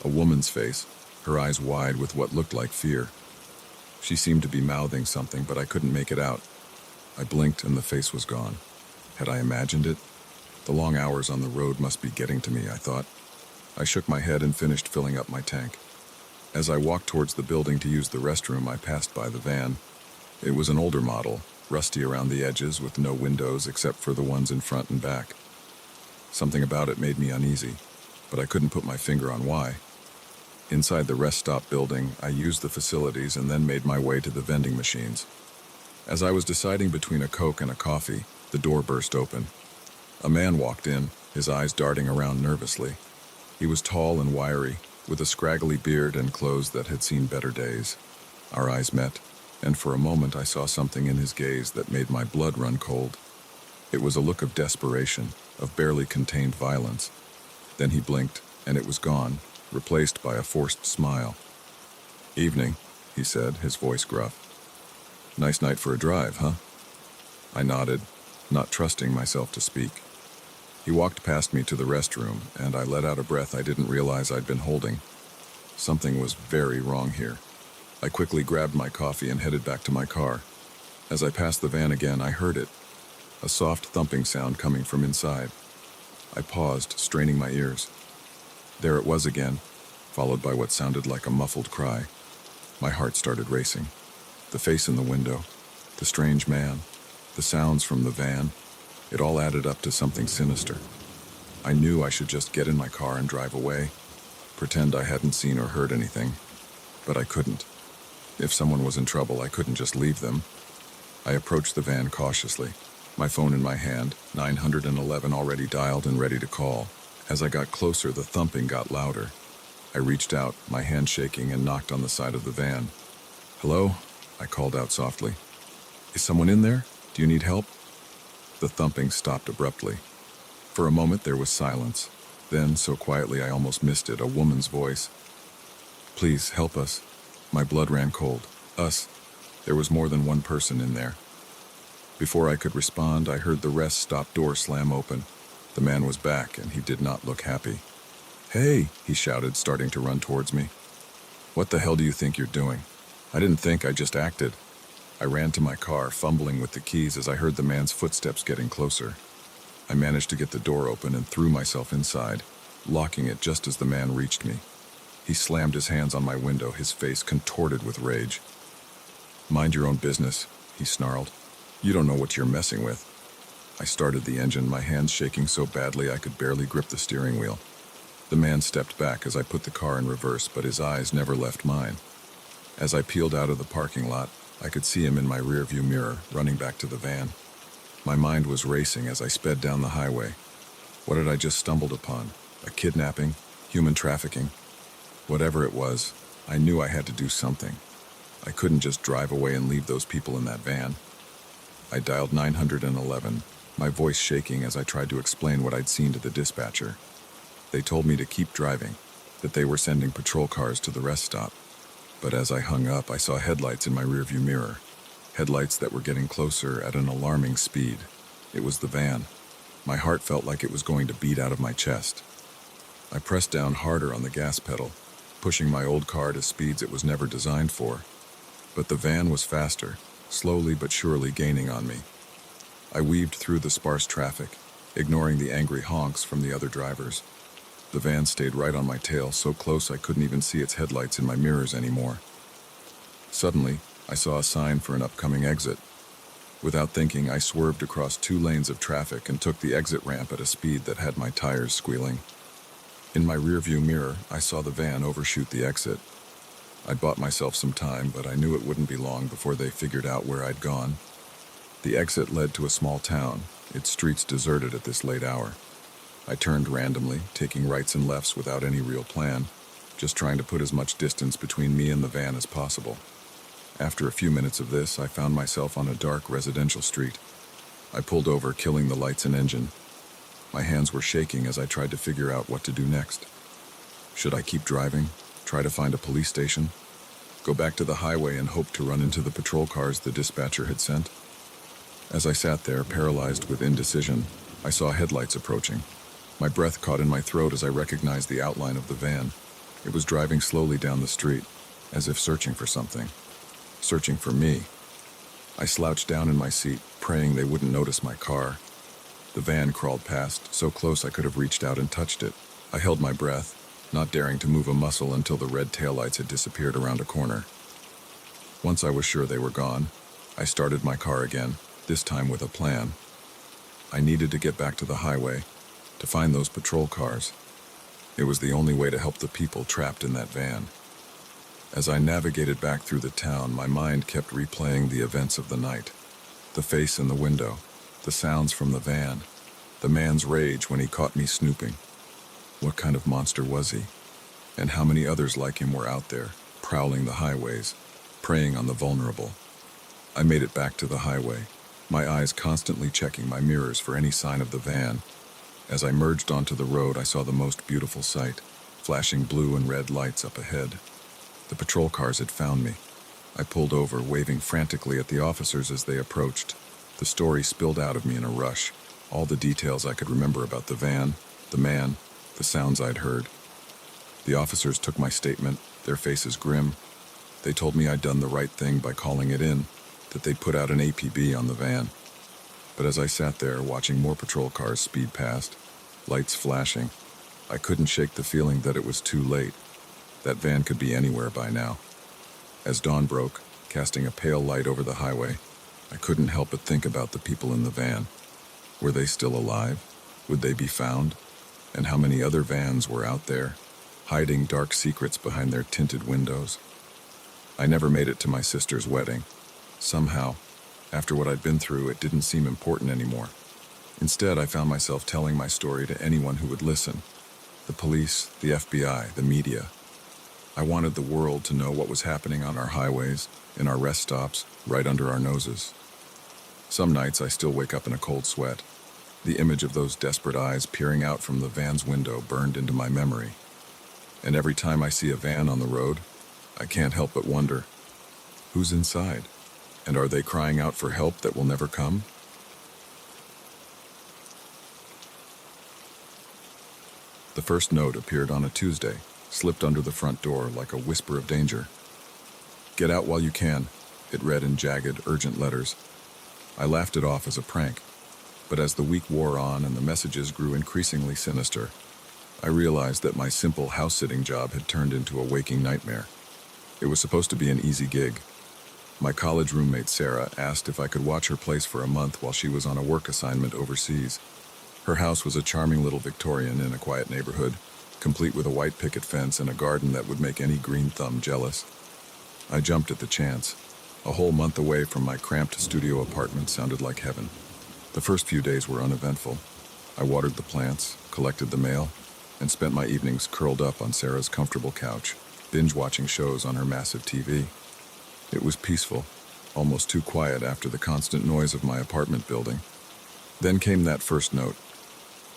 A woman's face, her eyes wide with what looked like fear. She seemed to be mouthing something, but I couldn't make it out. I blinked and the face was gone. Had I imagined it? The long hours on the road must be getting to me, I thought. I shook my head and finished filling up my tank. As I walked towards the building to use the restroom, I passed by the van. It was an older model, rusty around the edges with no windows except for the ones in front and back. Something about it made me uneasy, but I couldn't put my finger on why. Inside the rest stop building, I used the facilities and then made my way to the vending machines. As I was deciding between a Coke and a coffee, the door burst open. A man walked in, his eyes darting around nervously. He was tall and wiry, with a scraggly beard and clothes that had seen better days. Our eyes met, and for a moment I saw something in his gaze that made my blood run cold. It was a look of desperation, of barely contained violence. Then he blinked, and it was gone, replaced by a forced smile. "Evening," he said, his voice gruff. "Nice night for a drive, huh?" I nodded, not trusting myself to speak. He walked past me to the restroom, and I let out a breath I didn't realize I'd been holding. Something was very wrong here. I quickly grabbed my coffee and headed back to my car. As I passed the van again, I heard it, a soft thumping sound coming from inside. I paused, straining my ears. There it was again, followed by what sounded like a muffled cry. My heart started racing. The face in the window, the strange man, the sounds from the van, it all added up to something sinister. I knew I should just get in my car and drive away, pretend I hadn't seen or heard anything, but I couldn't. If someone was in trouble, I couldn't just leave them. I approached the van cautiously, my phone in my hand, 911 already dialed and ready to call. As I got closer, the thumping got louder. I reached out, my hand shaking, and knocked on the side of the van. "Hello?" I called out softly. "Is someone in there? Do you need help?" The thumping stopped abruptly. For a moment there was silence. Then, so quietly I almost missed it, a woman's voice. "Please, help us." My blood ran cold. Us. There was more than one person in there. Before I could respond, I heard the rest-stop door slam open. The man was back, and he did not look happy. "Hey!" he shouted, starting to run towards me. "What the hell do you think you're doing?" "I didn't think, I just acted." I ran to my car, fumbling with the keys as I heard the man's footsteps getting closer. I managed to get the door open and threw myself inside, locking it just as the man reached me. He slammed his hands on my window, his face contorted with rage. "Mind your own business," he snarled. "You don't know what you're messing with." I started the engine, my hands shaking so badly I could barely grip the steering wheel. The man stepped back as I put the car in reverse, but his eyes never left mine. As I peeled out of the parking lot, I could see him in my rearview mirror, running back to the van. My mind was racing as I sped down the highway. What had I just stumbled upon? A kidnapping? Human trafficking? Whatever it was, I knew I had to do something. I couldn't just drive away and leave those people in that van. I dialed 911, my voice shaking as I tried to explain what I'd seen to the dispatcher. They told me to keep driving, that they were sending patrol cars to the rest stop. But as I hung up, I saw headlights in my rearview mirror. Headlights that were getting closer at an alarming speed. It was the van. My heart felt like it was going to beat out of my chest. I pressed down harder on the gas pedal, pushing my old car to speeds it was never designed for. But the van was faster, slowly but surely gaining on me. I weaved through the sparse traffic, ignoring the angry honks from the other drivers. The van stayed right on my tail, so close I couldn't even see its headlights in my mirrors anymore. Suddenly, I saw a sign for an upcoming exit. Without thinking, I swerved across 2 lanes of traffic and took the exit ramp at a speed that had my tires squealing. In my rearview mirror, I saw the van overshoot the exit. I'd bought myself some time, but I knew it wouldn't be long before they figured out where I'd gone. The exit led to a small town, its streets deserted at this late hour. I turned randomly, taking rights and lefts without any real plan, just trying to put as much distance between me and the van as possible. After a few minutes of this, I found myself on a dark residential street. I pulled over, killing the lights and engine. My hands were shaking as I tried to figure out what to do next. Should I keep driving? Try to find a police station? Go back to the highway and hope to run into the patrol cars the dispatcher had sent? As I sat there, paralyzed with indecision, I saw headlights approaching. My breath caught in my throat as I recognized the outline of the van. It was driving slowly down the street, as if searching for something. Searching for me. I slouched down in my seat, praying they wouldn't notice my car. The van crawled past, so close I could have reached out and touched it. I held my breath, not daring to move a muscle until the red taillights had disappeared around a corner. Once I was sure they were gone, I started my car again, this time with a plan. I needed to get back to the highway, to find those patrol cars. It was the only way to help the people trapped in that van. As I navigated back through the town, my mind kept replaying the events of the night. The face in the window, the sounds from the van, the man's rage when he caught me snooping. What kind of monster was he? And how many others like him were out there, prowling the highways, preying on the vulnerable? I made it back to the highway, my eyes constantly checking my mirrors for any sign of the van. As I merged onto the road, I saw the most beautiful sight, flashing blue and red lights up ahead. The patrol cars had found me. I pulled over, waving frantically at the officers as they approached. The story spilled out of me in a rush, all the details I could remember about the van, the man, the sounds I'd heard. The officers took my statement, their faces grim. They told me I'd done the right thing by calling it in, that they'd put out an APB on the van. But as I sat there, watching more patrol cars speed past, lights flashing, I couldn't shake the feeling that it was too late. That van could be anywhere by now. As dawn broke, casting a pale light over the highway, I couldn't help but think about the people in the van. Were they still alive? Would they be found? And how many other vans were out there, hiding dark secrets behind their tinted windows. I never made it to my sister's wedding. Somehow, after what I'd been through, it didn't seem important anymore. Instead, I found myself telling my story to anyone who would listen. The police, the FBI, the media. I wanted the world to know what was happening on our highways, in our rest stops, right under our noses. Some nights I still wake up in a cold sweat. The image of those desperate eyes peering out from the van's window burned into my memory. And every time I see a van on the road, I can't help but wonder, who's inside? And are they crying out for help that will never come? The first note appeared on a Tuesday, slipped under the front door like a whisper of danger. "Get out while you can," it read in jagged, urgent letters. I laughed it off as a prank, but as the week wore on and the messages grew increasingly sinister, I realized that my simple house-sitting job had turned into a waking nightmare. It was supposed to be an easy gig. My college roommate Sarah asked if I could watch her place for a month while she was on a work assignment overseas. Her house was a charming little Victorian in a quiet neighborhood, complete with a white picket fence and a garden that would make any green thumb jealous. I jumped at the chance. A whole month away from my cramped studio apartment sounded like heaven. The first few days were uneventful. I watered the plants, collected the mail, and spent my evenings curled up on Sarah's comfortable couch, binge-watching shows on her massive TV. It was peaceful, almost too quiet after the constant noise of my apartment building. Then came that first note.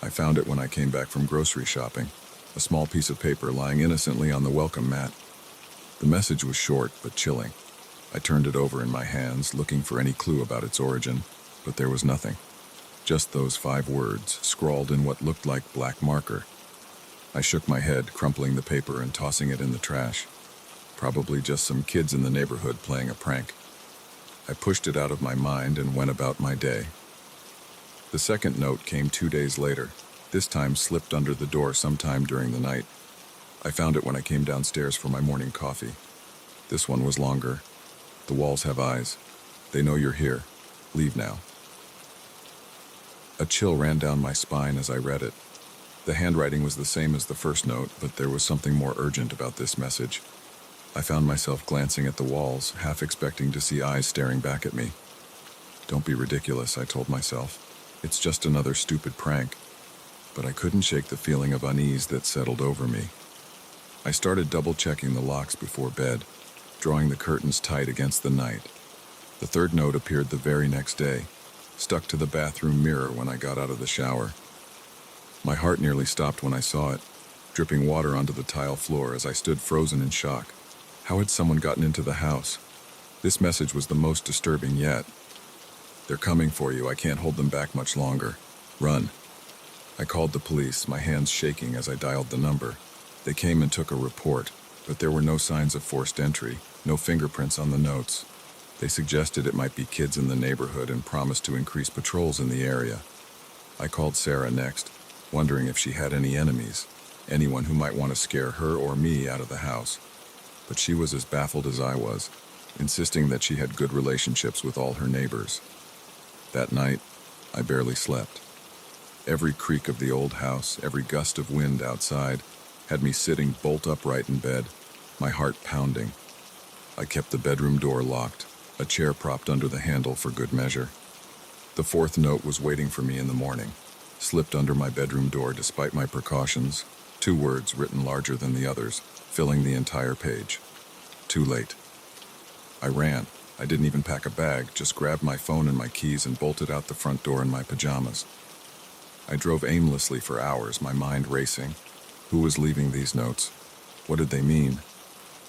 I found it when I came back from grocery shopping, a small piece of paper lying innocently on the welcome mat. The message was short but chilling. I turned it over in my hands, looking for any clue about its origin, but there was nothing. Just those 5 words, scrawled in what looked like black marker. I shook my head, crumpling the paper and tossing it in the trash. Probably just some kids in the neighborhood playing a prank. I pushed it out of my mind and went about my day. The second note came 2 days later, this time slipped under the door sometime during the night. I found it when I came downstairs for my morning coffee. This one was longer. "The walls have eyes. They know you're here. Leave now." A chill ran down my spine as I read it. The handwriting was the same as the first note, but there was something more urgent about this message. I found myself glancing at the walls, half expecting to see eyes staring back at me. "Don't be ridiculous," I told myself. "It's just another stupid prank." But I couldn't shake the feeling of unease that settled over me. I started double-checking the locks before bed, drawing the curtains tight against the night. The third note appeared the very next day, stuck to the bathroom mirror when I got out of the shower. My heart nearly stopped when I saw it, dripping water onto the tile floor as I stood frozen in shock. How had someone gotten into the house? This message was the most disturbing yet. "They're coming for you. I can't hold them back much longer. Run." I called the police, my hands shaking as I dialed the number. They came and took a report, but there were no signs of forced entry, no fingerprints on the notes. They suggested it might be kids in the neighborhood and promised to increase patrols in the area. I called Sarah next, wondering if she had any enemies, anyone who might want to scare her or me out of the house. But she was as baffled as I was, insisting that she had good relationships with all her neighbors. That night, I barely slept. Every creak of the old house, every gust of wind outside, had me sitting bolt upright in bed, my heart pounding. I kept the bedroom door locked, a chair propped under the handle for good measure. The fourth note was waiting for me in the morning, slipped under my bedroom door despite my precautions, 2 words written larger than the others, filling the entire page. Too late. I ran. I didn't even pack a bag, just grabbed my phone and my keys and bolted out the front door in my pajamas. I drove aimlessly for hours, my mind racing. Who was leaving these notes? What did they mean?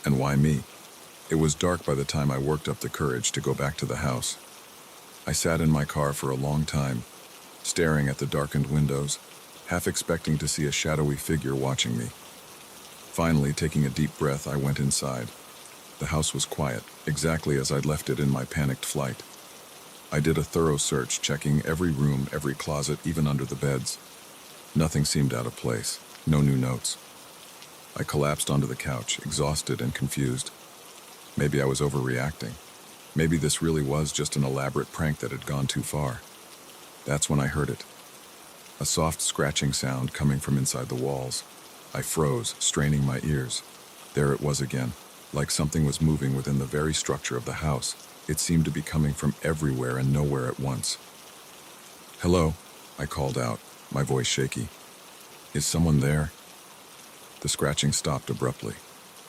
And why me? It was dark by the time I worked up the courage to go back to the house. I sat in my car for a long time, staring at the darkened windows, half expecting to see a shadowy figure watching me. Finally, taking a deep breath, I went inside. The house was quiet, exactly as I'd left it in my panicked flight. I did a thorough search, checking every room, every closet, even under the beds. Nothing seemed out of place. No new notes. I collapsed onto the couch, exhausted and confused. Maybe I was overreacting. Maybe this really was just an elaborate prank that had gone too far. That's when I heard it. a soft scratching sound coming from inside the walls. I froze, straining my ears. There it was again, like something was moving within the very structure of the house. It seemed to be coming from everywhere and nowhere at once. "Hello," I called out, my voice shaky. "Is someone there?" The scratching stopped abruptly.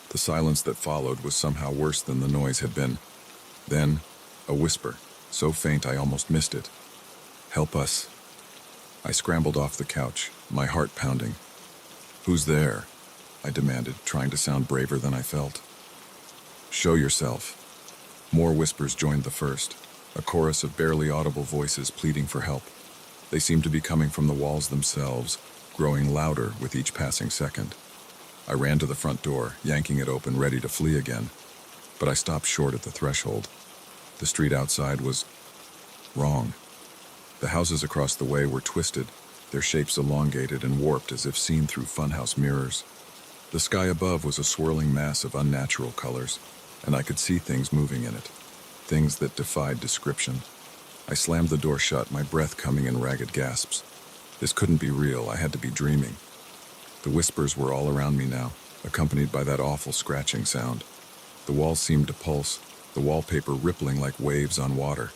The silence that followed was somehow worse than the noise had been. Then, a whisper, so faint I almost missed it. "Help us." I scrambled off the couch, my heart pounding. "Who's there?" I demanded, trying to sound braver than I felt. "Show yourself." More whispers joined the first, a chorus of barely audible voices pleading for help. They seemed to be coming from the walls themselves, growing louder with each passing second. I ran to the front door, yanking it open, ready to flee again. But I stopped short at the threshold. The street outside was wrong. The houses across the way were twisted, their shapes elongated and warped as if seen through funhouse mirrors. The sky above was a swirling mass of unnatural colors, and I could see things moving in it, things that defied description. I slammed the door shut, my breath coming in ragged gasps. This couldn't be real, I had to be dreaming. The whispers were all around me now, accompanied by that awful scratching sound. The walls seemed to pulse, the wallpaper rippling like waves on water.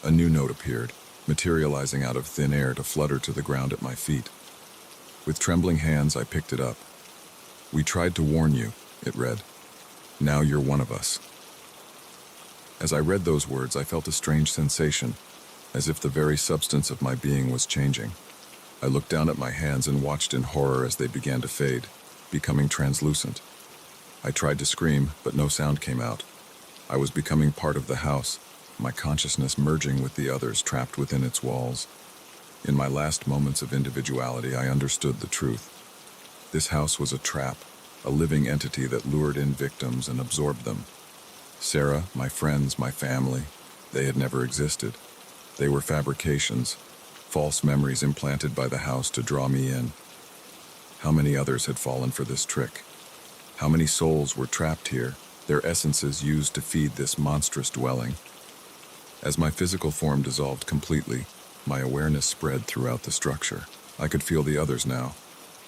A new note appeared, materializing out of thin air to flutter to the ground at my feet. With trembling hands, I picked it up. "We tried to warn you," it read. "Now you're one of us." As I read those words, I felt a strange sensation, as if the very substance of my being was changing. I looked down at my hands and watched in horror as they began to fade, becoming translucent. I tried to scream, but no sound came out. I was becoming part of the house, my consciousness merging with the others trapped within its walls. In my last moments of individuality, I understood the truth. This house was a trap, a living entity that lured in victims and absorbed them. Sarah, my friends, my family, they had never existed. They were fabrications, false memories implanted by the house to draw me in. How many others had fallen for this trick? How many souls were trapped here, their essences used to feed this monstrous dwelling? As my physical form dissolved completely, my awareness spread throughout the structure. I could feel the others now,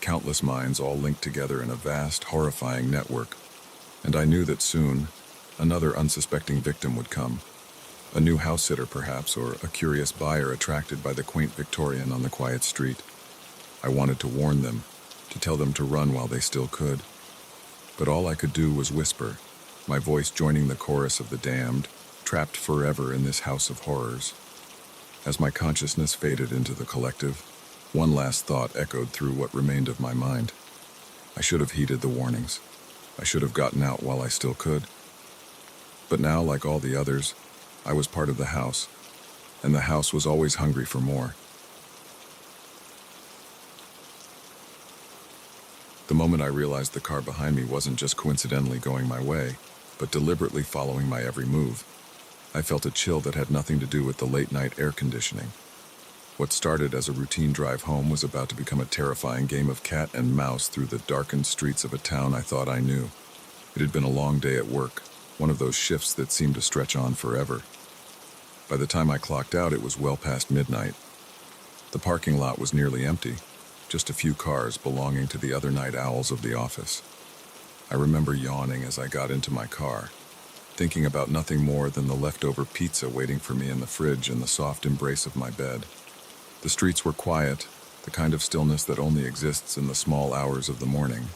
countless minds all linked together in a vast, horrifying network. And I knew that soon, another unsuspecting victim would come. A new house sitter, perhaps, or a curious buyer attracted by the quaint Victorian on the quiet street. I wanted to warn them, to tell them to run while they still could. But all I could do was whisper, my voice joining the chorus of the damned, trapped forever in this house of horrors. As my consciousness faded into the collective, one last thought echoed through what remained of my mind. I should have heeded the warnings. I should have gotten out while I still could. But now, like all the others, I was part of the house, and the house was always hungry for more. The moment I realized the car behind me wasn't just coincidentally going my way, but deliberately following my every move, I felt a chill that had nothing to do with the late-night air conditioning. What started as a routine drive home was about to become a terrifying game of cat and mouse through the darkened streets of a town I thought I knew. It had been a long day at work, one of those shifts that seemed to stretch on forever. By the time I clocked out, it was well past midnight. The parking lot was nearly empty, just a few cars belonging to the other night owls of the office. I remember yawning as I got into my car, thinking about nothing more than the leftover pizza waiting for me in the fridge and the soft embrace of my bed. The streets were quiet, the kind of stillness that only exists in the small hours of the morning.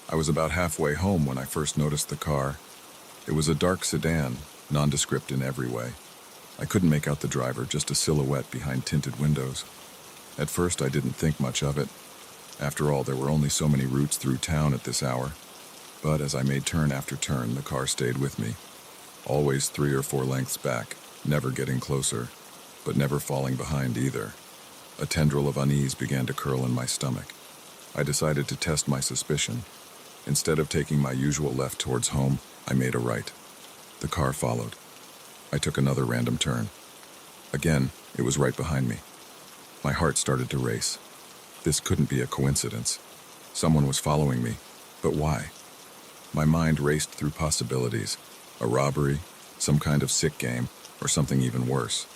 I was about halfway home when I first noticed the car. It was a dark sedan, nondescript in every way. I couldn't make out the driver, just a silhouette behind tinted windows. At first, I didn't think much of it. After all, there were only so many routes through town at this hour. But as I made turn after turn, the car stayed with me. Always 3 or 4 lengths back, never getting closer, but never falling behind either. A tendril of unease began to curl in my stomach. I decided to test my suspicion. Instead of taking my usual left towards home, I made a right. The car followed. I took another random turn. Again, it was right behind me. My heart started to race. This couldn't be a coincidence. Someone was following me, but why? My mind raced through possibilities. A robbery, some kind of sick game, or something even worse.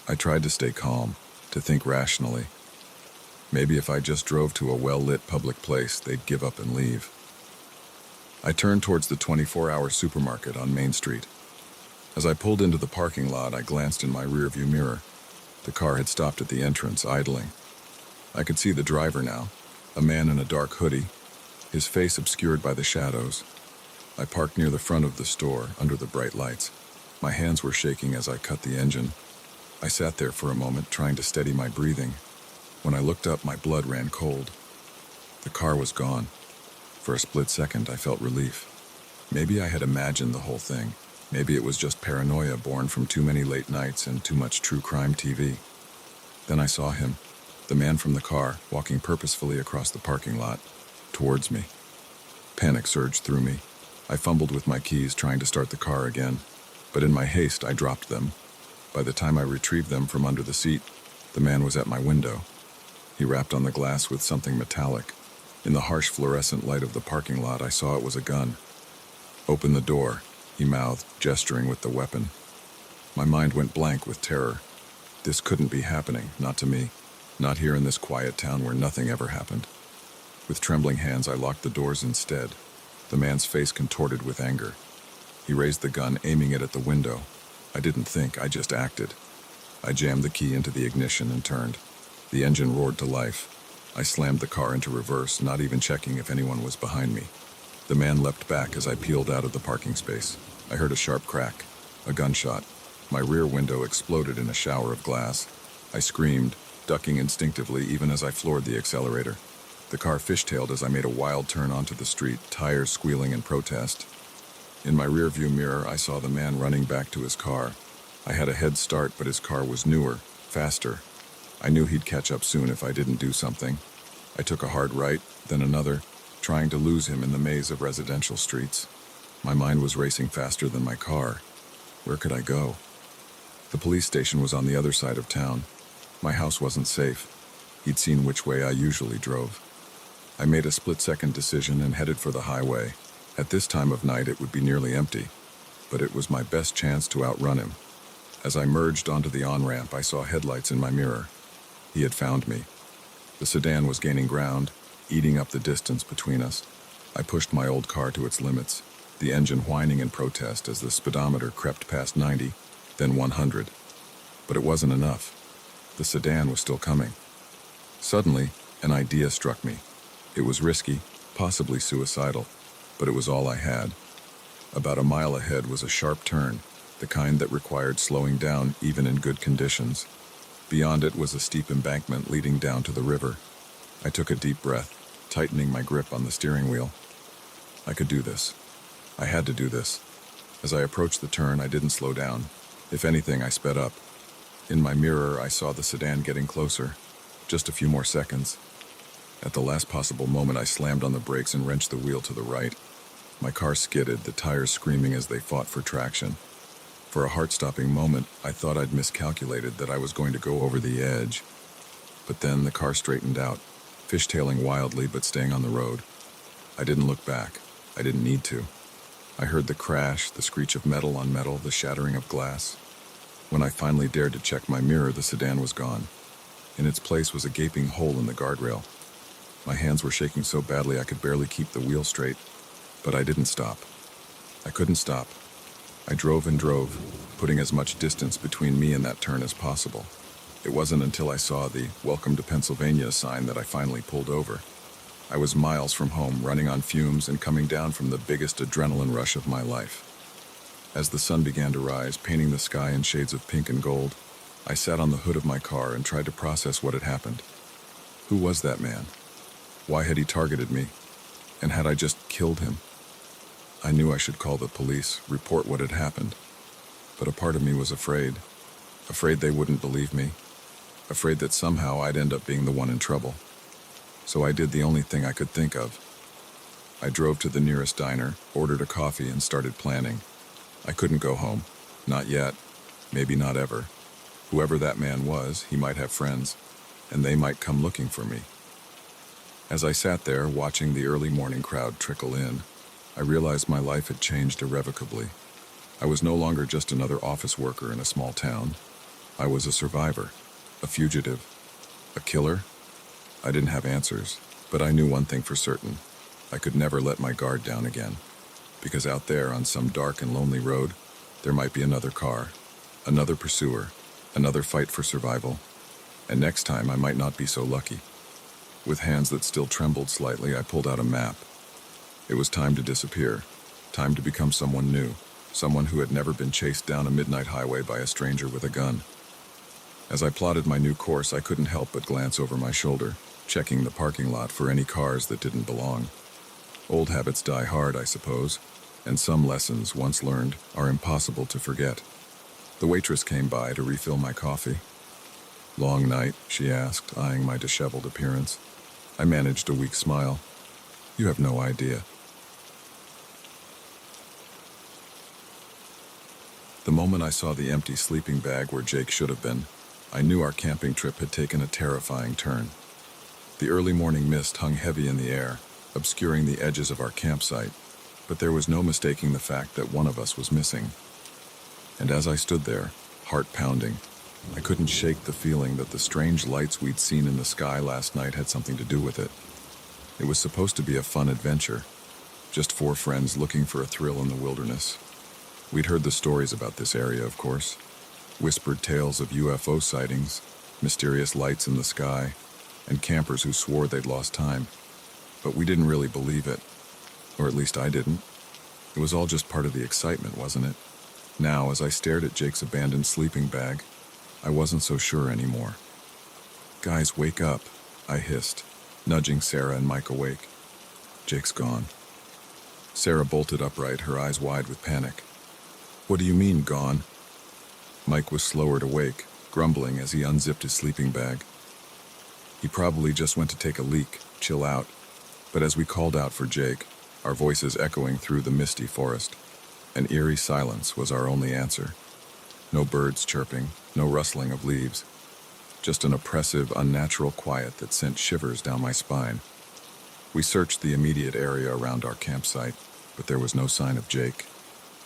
I tried to stay calm, to think rationally, Maybe if I just drove to a well-lit public place, they'd give up and leave. I turned towards the 24-hour supermarket on Main Street. As I pulled into the parking lot, I glanced in my rearview mirror. The car had stopped at the entrance, idling. I could see the driver now, a man in a dark hoodie, his face obscured by the shadows. I parked near the front of the store, under the bright lights. My hands were shaking as I cut the engine. I sat there for a moment, trying to steady my breathing. When I looked up, my blood ran cold. The car was gone. For a split second, I felt relief. Maybe I had imagined the whole thing. Maybe it was just paranoia born from too many late nights and too much true crime TV. Then I saw him, the man from the car, walking purposefully across the parking lot, towards me. Panic surged through me. I fumbled with my keys, trying to start the car again, but in my haste, I dropped them. By the time I retrieved them from under the seat, the man was at my window. He rapped on the glass with something metallic. In the harsh fluorescent light of the parking lot, I saw it was a gun. "Open the door," he mouthed, gesturing with the weapon. My mind went blank with terror. This couldn't be happening, not to me, not here in this quiet town where nothing ever happened. With trembling hands, I locked the doors instead. The man's face contorted with anger. He raised the gun, aiming it at the window. I didn't think, I just acted. I jammed the key into the ignition and turned. The engine roared to life. I slammed the car into reverse, not even checking if anyone was behind me. The man leapt back as I peeled out of the parking space. I heard a sharp crack, a gunshot. My rear window exploded in a shower of glass. I screamed, ducking instinctively even as I floored the accelerator. The car fishtailed as I made a wild turn onto the street, tires squealing in protest. In my rearview mirror, I saw the man running back to his car. I had a head start, but his car was newer, faster. I knew he'd catch up soon if I didn't do something. I took a hard right, then another, trying to lose him in the maze of residential streets. My mind was racing faster than my car. Where could I go? The police station was on the other side of town. My house wasn't safe. He'd seen which way I usually drove. I made a split-second decision and headed for the highway. At this time of night, it would be nearly empty, but it was my best chance to outrun him. As I merged onto the on-ramp, I saw headlights in my mirror. He had found me. The sedan was gaining ground, eating up the distance between us. I pushed my old car to its limits, the engine whining in protest as the speedometer crept past 90, then 100. But it wasn't enough. The sedan was still coming. Suddenly, an idea struck me. It was risky, possibly suicidal, but it was all I had. About a mile ahead was a sharp turn, the kind that required slowing down even in good conditions. Beyond it was a steep embankment leading down to the river. I took a deep breath, tightening my grip on the steering wheel. I could do this. I had to do this. As I approached the turn, I didn't slow down. If anything, I sped up. In my mirror, I saw the sedan getting closer. Just a few more seconds. At the last possible moment, I slammed on the brakes and wrenched the wheel to the right. My car skidded, the tires screaming as they fought for traction. For a heart-stopping moment, I thought I'd miscalculated, that I was going to go over the edge. But then the car straightened out, fishtailing wildly but staying on the road. I didn't look back. I didn't need to. I heard the crash, the screech of metal on metal, the shattering of glass. When I finally dared to check my mirror, the sedan was gone. In its place was a gaping hole in the guardrail. My hands were shaking so badly I could barely keep the wheel straight, but I didn't stop. I couldn't stop. I drove and drove, putting as much distance between me and that turn as possible. It wasn't until I saw the "Welcome to Pennsylvania" sign that I finally pulled over. I was miles from home, running on fumes and coming down from the biggest adrenaline rush of my life. As the sun began to rise, painting the sky in shades of pink and gold, I sat on the hood of my car and tried to process what had happened. Who was that man? Why had he targeted me? And had I just killed him? I knew I should call the police, report what had happened. But a part of me was afraid. Afraid they wouldn't believe me. Afraid that somehow I'd end up being the one in trouble. So I did the only thing I could think of. I drove to the nearest diner, ordered a coffee, and started planning. I couldn't go home. Not yet. Maybe not ever. Whoever that man was, he might have friends, and they might come looking for me. As I sat there, watching the early morning crowd trickle in, I realized my life had changed irrevocably. I was no longer just another office worker in a small town. I was a survivor, a fugitive, a killer. I didn't have answers, but I knew one thing for certain. I could never let my guard down again. Because out there on some dark and lonely road, there might be another car, another pursuer, another fight for survival. And next time I might not be so lucky. With hands that still trembled slightly, I pulled out a map. It was time to disappear, time to become someone new, someone who had never been chased down a midnight highway by a stranger with a gun. As I plotted my new course, I couldn't help but glance over my shoulder, checking the parking lot for any cars that didn't belong. Old habits die hard, I suppose, and some lessons, once learned, are impossible to forget. The waitress came by to refill my coffee. "Long night?" she asked, eyeing my disheveled appearance. I managed a weak smile. "You have no idea." The moment I saw the empty sleeping bag where Jake should have been, I knew our camping trip had taken a terrifying turn. The early morning mist hung heavy in the air, obscuring the edges of our campsite, but there was no mistaking the fact that one of us was missing. And as I stood there, heart pounding, I couldn't shake the feeling that the strange lights we'd seen in the sky last night had something to do with it. It was supposed to be a fun adventure, just 4 friends looking for a thrill in the wilderness. We'd heard the stories about this area, of course. Whispered tales of UFO sightings, mysterious lights in the sky, and campers who swore they'd lost time. But we didn't really believe it. Or at least I didn't. It was all just part of the excitement, wasn't it? Now, as I stared at Jake's abandoned sleeping bag, I wasn't so sure anymore. "Guys, wake up," I hissed, nudging Sarah and Mike awake. "Jake's gone." Sarah bolted upright, her eyes wide with panic. "What do you mean, gone?" Mike was slower to wake, grumbling as he unzipped his sleeping bag. "He probably just went to take a leak, chill out." But as we called out for Jake, our voices echoing through the misty forest, an eerie silence was our only answer. No birds chirping, no rustling of leaves, just an oppressive, unnatural quiet that sent shivers down my spine. We searched the immediate area around our campsite, but there was no sign of Jake.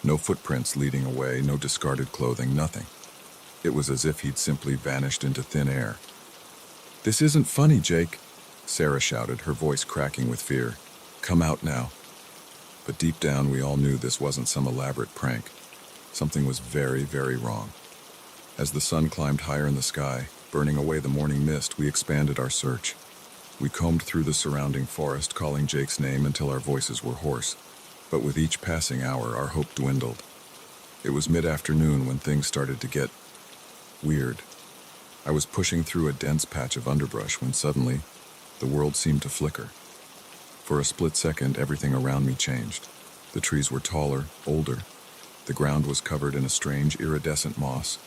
No footprints leading away, no discarded clothing, nothing. It was as if he'd simply vanished into thin air. "This isn't funny, Jake," Sarah shouted, her voice cracking with fear. "Come out now." But deep down, we all knew this wasn't some elaborate prank. Something was very, very wrong. As the sun climbed higher in the sky, burning away the morning mist, we expanded our search. We combed through the surrounding forest, calling Jake's name until our voices were hoarse. But with each passing hour, our hope dwindled. It was mid-afternoon when things started to get weird. I was pushing through a dense patch of underbrush when suddenly, the world seemed to flicker. For a split second, everything around me changed. The trees were taller, older. The ground was covered in a strange, iridescent moss.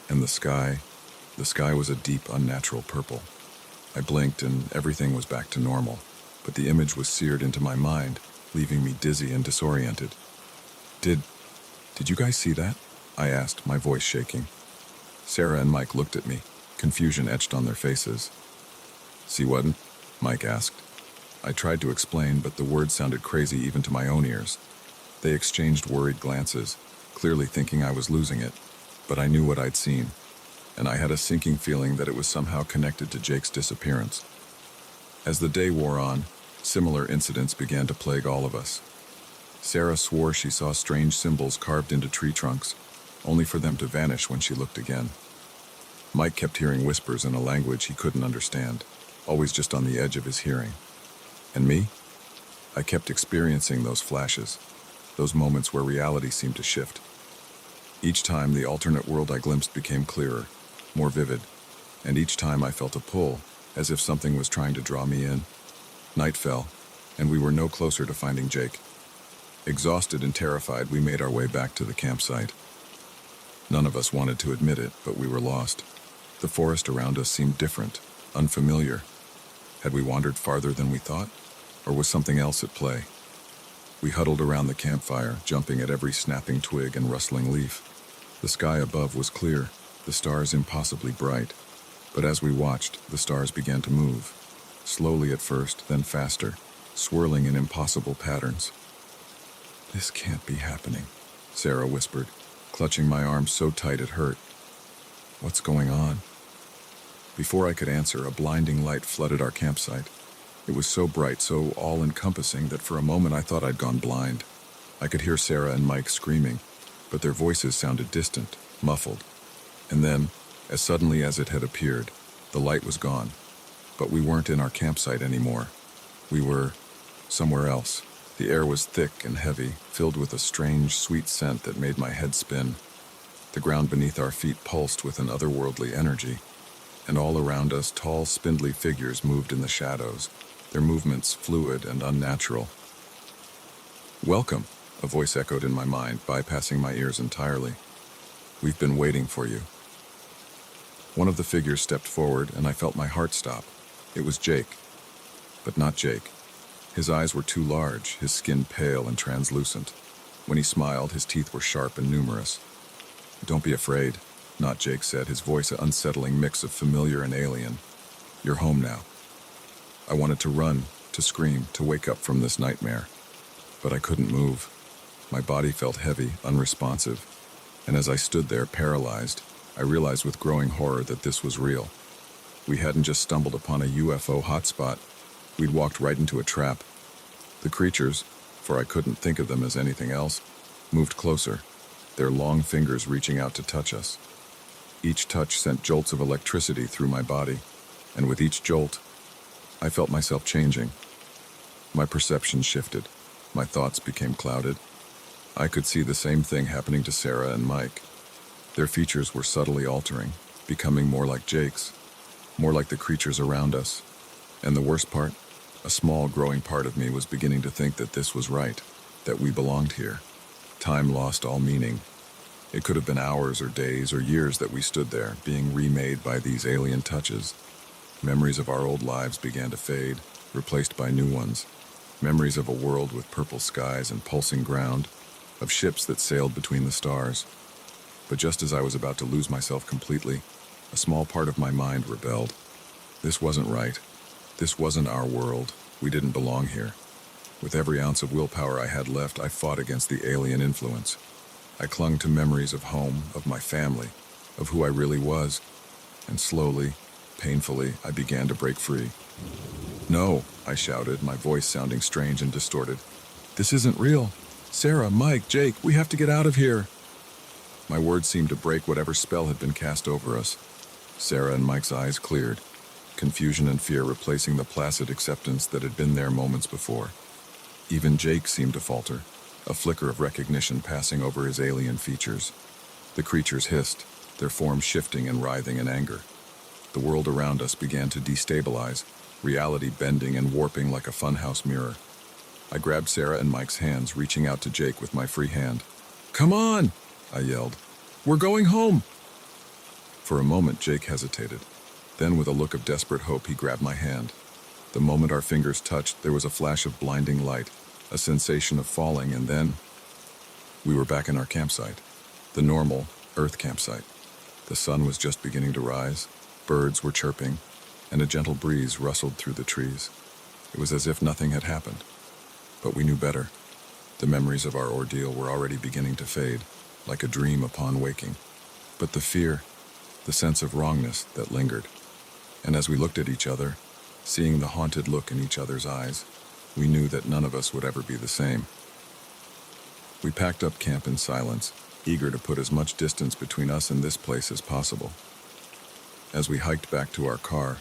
And the sky was a deep, unnatural purple. I blinked and everything was back to normal. But the image was seared into my mind, leaving me dizzy and disoriented. Did you guys see that?" I asked, my voice shaking. Sarah and Mike looked at me, confusion etched on their faces. "See what?" Mike asked. I tried to explain, but the words sounded crazy even to my own ears. They exchanged worried glances, clearly thinking I was losing it, but I knew what I'd seen, and I had a sinking feeling that it was somehow connected to Jake's disappearance. As the day wore on, similar incidents began to plague all of us. Sarah swore she saw strange symbols carved into tree trunks, only for them to vanish when she looked again. Mike kept hearing whispers in a language he couldn't understand, always just on the edge of his hearing. And me? I kept experiencing those flashes, those moments where reality seemed to shift. Each time the alternate world I glimpsed became clearer, more vivid, and each time I felt a pull, as if something was trying to draw me in. Night fell, and we were no closer to finding Jake. Exhausted and terrified, we made our way back to the campsite. None of us wanted to admit it, but we were lost. The forest around us seemed different, unfamiliar. Had we wandered farther than we thought, or was something else at play? We huddled around the campfire, jumping at every snapping twig and rustling leaf. The sky above was clear, the stars impossibly bright. But as we watched, the stars began to move. Slowly at first, then faster, swirling in impossible patterns. "This can't be happening," Sarah whispered, clutching my arm so tight it hurt. "What's going on?" Before I could answer, a blinding light flooded our campsite. It was so bright, so all-encompassing that for a moment I thought I'd gone blind. I could hear Sarah and Mike screaming, but their voices sounded distant, muffled. And then, as suddenly as it had appeared, the light was gone. But we weren't in our campsite anymore. We were somewhere else. The air was thick and heavy, filled with a strange, sweet scent that made my head spin. The ground beneath our feet pulsed with an otherworldly energy, and all around us tall, spindly figures moved in the shadows, their movements fluid and unnatural. "Welcome," a voice echoed in my mind, bypassing my ears entirely. "We've been waiting for you." One of the figures stepped forward, and I felt my heart stop. It was Jake. But not Jake. His eyes were too large, his skin pale and translucent. When he smiled, his teeth were sharp and numerous. "Don't be afraid," not Jake said, his voice an unsettling mix of familiar and alien. "You're home now." I wanted to run, to scream, to wake up from this nightmare. But I couldn't move. My body felt heavy, unresponsive. And as I stood there, paralyzed, I realized with growing horror that this was real. We hadn't just stumbled upon a UFO hotspot. We'd walked right into a trap. The creatures, for I couldn't think of them as anything else, moved closer, their long fingers reaching out to touch us. Each touch sent jolts of electricity through my body, and with each jolt, I felt myself changing. My perception shifted. My thoughts became clouded. I could see the same thing happening to Sarah and Mike. Their features were subtly altering, becoming more like Jake's, more like the creatures around us. And the worst part? A small, growing part of me was beginning to think that this was right, that we belonged here. Time lost all meaning. It could have been hours or days or years that we stood there, being remade by these alien touches. Memories of our old lives began to fade, replaced by new ones. Memories of a world with purple skies and pulsing ground, of ships that sailed between the stars. But just as I was about to lose myself completely, a small part of my mind rebelled. This wasn't right. This wasn't our world. We didn't belong here. With every ounce of willpower I had left, I fought against the alien influence. I clung to memories of home, of my family, of who I really was, and slowly, painfully, I began to break free. "No," I shouted, my voice sounding strange and distorted. "This isn't real. Sarah, Mike, Jake, we have to get out of here." My words seemed to break whatever spell had been cast over us. Sarah and Mike's eyes cleared, confusion and fear replacing the placid acceptance that had been there moments before. Even Jake seemed to falter, a flicker of recognition passing over his alien features. The creatures hissed, their forms shifting and writhing in anger. The world around us began to destabilize, reality bending and warping like a funhouse mirror. I grabbed Sarah and Mike's hands, reaching out to Jake with my free hand. "Come on!" I yelled. "We're going home!" For a moment, Jake hesitated. Then, with a look of desperate hope, he grabbed my hand. The moment our fingers touched, there was a flash of blinding light, a sensation of falling, and then we were back in our campsite, the normal Earth campsite. The sun was just beginning to rise, birds were chirping, and a gentle breeze rustled through the trees. It was as if nothing had happened. But we knew better. The memories of our ordeal were already beginning to fade, like a dream upon waking. But the fear, the sense of wrongness that lingered. And as we looked at each other, seeing the haunted look in each other's eyes, we knew that none of us would ever be the same. We packed up camp in silence, eager to put as much distance between us and this place as possible. As we hiked back to our car,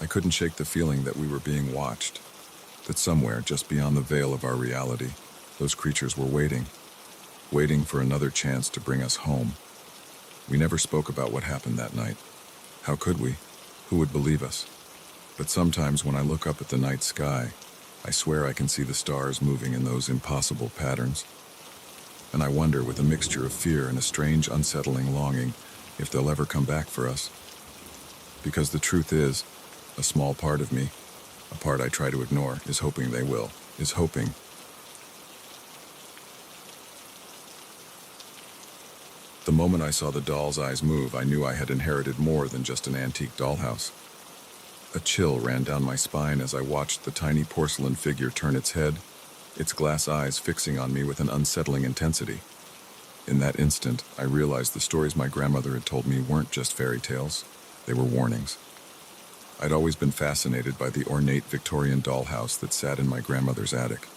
I couldn't shake the feeling that we were being watched, that somewhere just beyond the veil of our reality, those creatures were waiting for another chance to bring us home. We never spoke about what happened that night. How could we? Who would believe us? But sometimes when I look up at the night sky, I swear I can see the stars moving in those impossible patterns. And I wonder, with a mixture of fear and a strange, unsettling longing, if they'll ever come back for us. Because the truth is, a small part of me, a part I try to ignore, is hoping they will, is hoping. The moment I saw the doll's eyes move, I knew I had inherited more than just an antique dollhouse. A chill ran down my spine as I watched the tiny porcelain figure turn its head, its glass eyes fixing on me with an unsettling intensity. In that instant, I realized the stories my grandmother had told me weren't just fairy tales, they were warnings. I'd always been fascinated by the ornate Victorian dollhouse that sat in my grandmother's attic.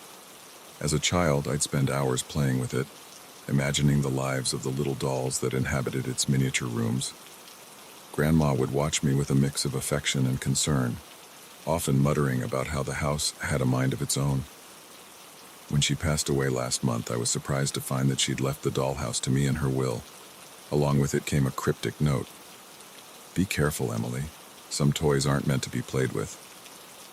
As a child, I'd spend hours playing with it, imagining the lives of the little dolls that inhabited its miniature rooms. Grandma would watch me with a mix of affection and concern, often muttering about how the house had a mind of its own. When she passed away last month, I was surprised to find that she'd left the dollhouse to me in her will. Along with it came a cryptic note. "Be careful, Emily. Some toys aren't meant to be played with."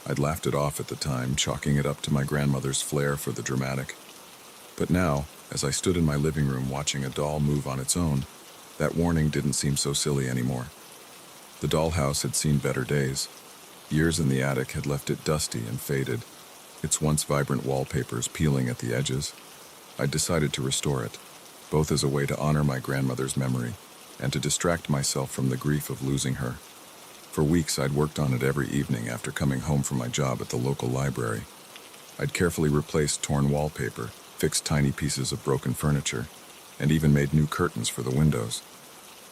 I'd laughed it off at the time, chalking it up to my grandmother's flair for the dramatic. But now, as I stood in my living room watching a doll move on its own, that warning didn't seem so silly anymore. The dollhouse had seen better days. Years in the attic had left it dusty and faded, its once vibrant wallpapers peeling at the edges. I'd decided to restore it, both as a way to honor my grandmother's memory and to distract myself from the grief of losing her. For weeks, I'd worked on it every evening after coming home from my job at the local library. I'd carefully replaced torn wallpaper, fixed tiny pieces of broken furniture, and even made new curtains for the windows.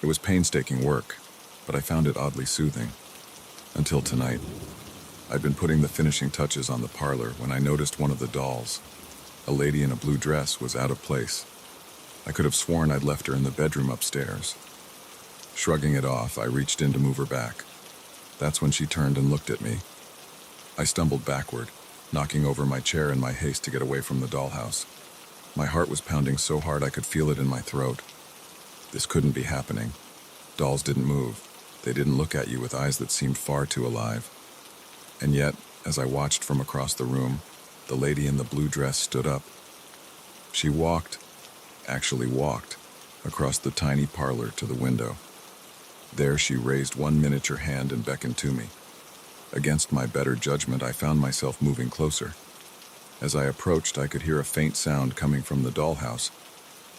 It was painstaking work, but I found it oddly soothing. Until tonight. I'd been putting the finishing touches on the parlor when I noticed one of the dolls. A lady in a blue dress was out of place. I could have sworn I'd left her in the bedroom upstairs. Shrugging it off, I reached in to move her back. That's when she turned and looked at me. I stumbled backward, knocking over my chair in my haste to get away from the dollhouse. My heart was pounding so hard I could feel it in my throat. This couldn't be happening. Dolls didn't move. They didn't look at you with eyes that seemed far too alive. And yet, as I watched from across the room, the lady in the blue dress stood up. She actually walked, across the tiny parlor to the window. There she raised one miniature hand and beckoned to me. Against my better judgment, I found myself moving closer. As I approached, I could hear a faint sound coming from the dollhouse.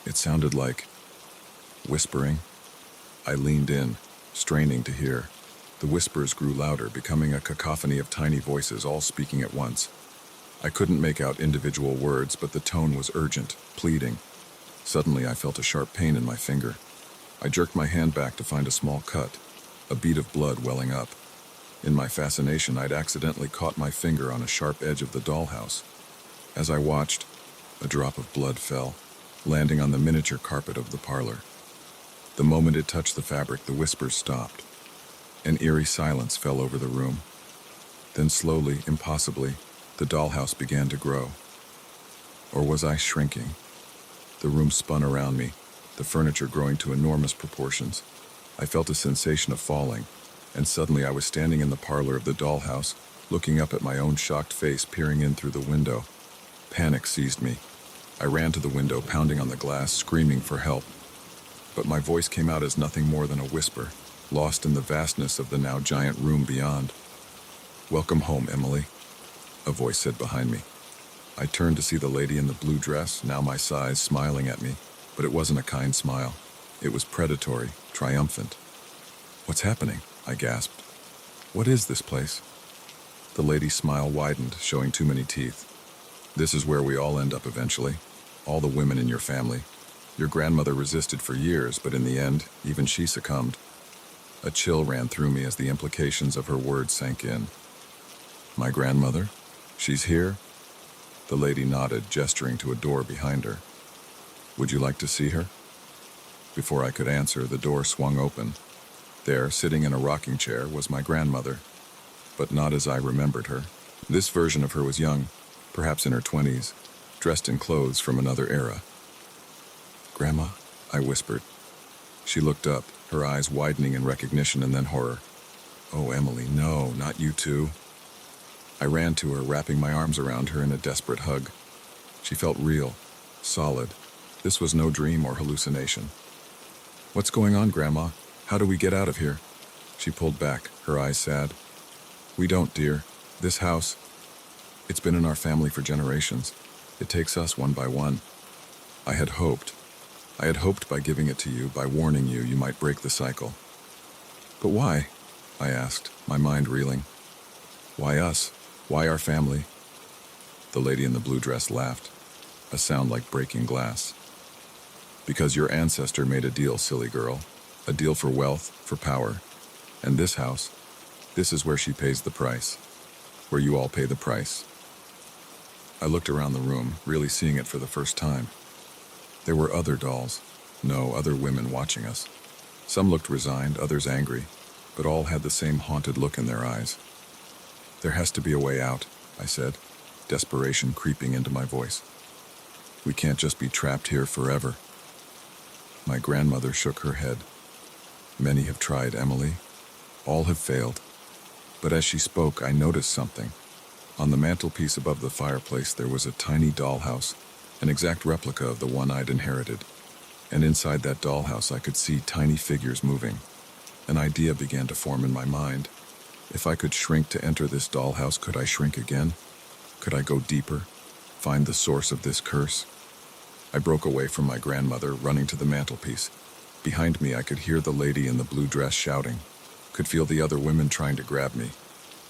It sounded like whispering. I leaned in, straining to hear. The whispers grew louder, becoming a cacophony of tiny voices, all speaking at once. I couldn't make out individual words, but the tone was urgent, pleading. Suddenly, I felt a sharp pain in my finger. I jerked my hand back to find a small cut, a bead of blood welling up. In my fascination, I'd accidentally caught my finger on a sharp edge of the dollhouse. As I watched, a drop of blood fell, landing on the miniature carpet of the parlor. The moment it touched the fabric, the whispers stopped. An eerie silence fell over the room. Then slowly, impossibly, the dollhouse began to grow. Or was I shrinking? The room spun around me, the furniture growing to enormous proportions. I felt a sensation of falling, and suddenly I was standing in the parlor of the dollhouse, looking up at my own shocked face peering in through the window. Panic seized me. I ran to the window, pounding on the glass, screaming for help. But my voice came out as nothing more than a whisper, lost in the vastness of the now giant room beyond. "Welcome home, Emily," a voice said behind me. I turned to see the lady in the blue dress, now my size, smiling at me, but it wasn't a kind smile. It was predatory, triumphant. "What's happening?" I gasped. "What is this place?" The lady's smile widened, showing too many teeth. "This is where we all end up eventually. All the women in your family. Your grandmother resisted for years, but in the end, even she succumbed." A chill ran through me as the implications of her words sank in. "My grandmother? She's here?" The lady nodded, gesturing to a door behind her. "Would you like to see her?" Before I could answer, the door swung open. There, sitting in a rocking chair, was my grandmother, but not as I remembered her. This version of her was young, perhaps in her 20s, dressed in clothes from another era. "Grandma?" I whispered. She looked up, her eyes widening in recognition and then horror. "Oh, Emily, no, not you too." I ran to her, wrapping my arms around her in a desperate hug. She felt real, solid. This was no dream or hallucination. "What's going on, Grandma? How do we get out of here?" She pulled back, her eyes sad. "We don't, dear. This house, it's been in our family for generations. It takes us one by one. I had hoped by giving it to you, by warning you, you might break the cycle." "But why?" I asked, my mind reeling. "Why us? Why our family?" The lady in the blue dress laughed, a sound like breaking glass. "Because your ancestor made a deal, silly girl. A deal for wealth, for power. And this house, This is where she pays the price. Where you all pay the price. I looked around the room, really seeing it for the first time. There were other dolls. No, other women watching us. Some looked resigned, others angry, but all had the same haunted look in their eyes. There has to be a way out, I said, desperation creeping into my voice. We can't just be trapped here forever. My grandmother shook her head. Many have tried, Emily. All have failed. But as she spoke, I noticed something. On the mantelpiece above the fireplace, there was a tiny dollhouse, an exact replica of the one I'd inherited. And inside that dollhouse, I could see tiny figures moving. An idea began to form in my mind. If I could shrink to enter this dollhouse, could I shrink again? Could I go deeper? Find the source of this curse? I broke away from my grandmother, running to the mantelpiece. Behind me, I could hear the lady in the blue dress shouting, could feel the other women trying to grab me,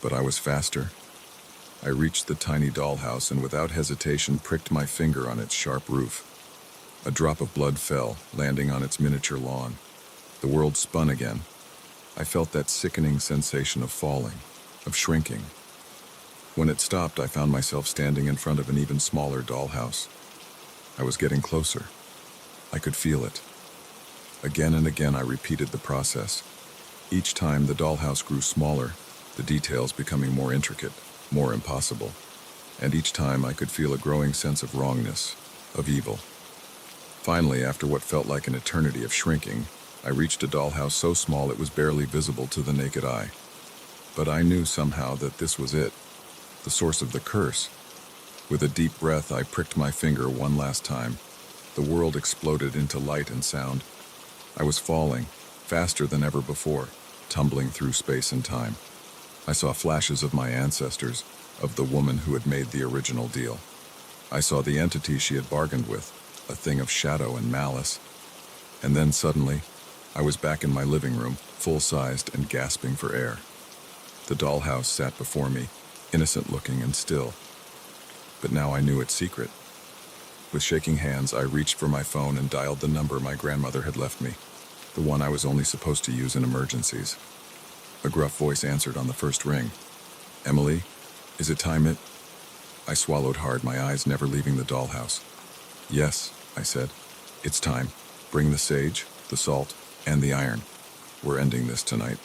but I was faster. I reached the tiny dollhouse and without hesitation pricked my finger on its sharp roof. A drop of blood fell, landing on its miniature lawn. The world spun again. I felt that sickening sensation of falling, of shrinking. When it stopped, I found myself standing in front of an even smaller dollhouse. I was getting closer. I could feel it. Again and again I repeated the process. Each time the dollhouse grew smaller, the details becoming more intricate, more impossible. And each time I could feel a growing sense of wrongness, of evil. Finally, after what felt like an eternity of shrinking, I reached a dollhouse so small it was barely visible to the naked eye. But I knew somehow that this was it, the source of the curse. With a deep breath, I pricked my finger one last time. The world exploded into light and sound. I was falling, faster than ever before, tumbling through space and time. I saw flashes of my ancestors, of the woman who had made the original deal. I saw the entity she had bargained with, a thing of shadow and malice. And then suddenly, I was back in my living room, full-sized and gasping for air. The dollhouse sat before me, innocent-looking and still. But now I knew its secret. With shaking hands, I reached for my phone and dialed the number my grandmother had left me, the one I was only supposed to use in emergencies. A gruff voice answered on the first ring. Emily, is it time it? I swallowed hard, my eyes never leaving the dollhouse. Yes, I said. It's time. Bring the sage, the salt, and the iron. We're ending this tonight.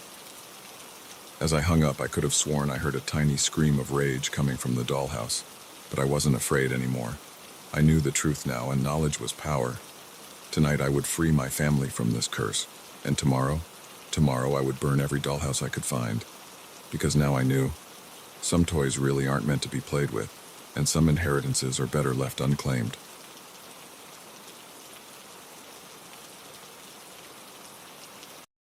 As I hung up, I could have sworn I heard a tiny scream of rage coming from the dollhouse, but I wasn't afraid anymore. I knew the truth now, and knowledge was power. Tonight I would free my family from this curse, and tomorrow I would burn every dollhouse I could find. Because now I knew, some toys really aren't meant to be played with, and some inheritances are better left unclaimed.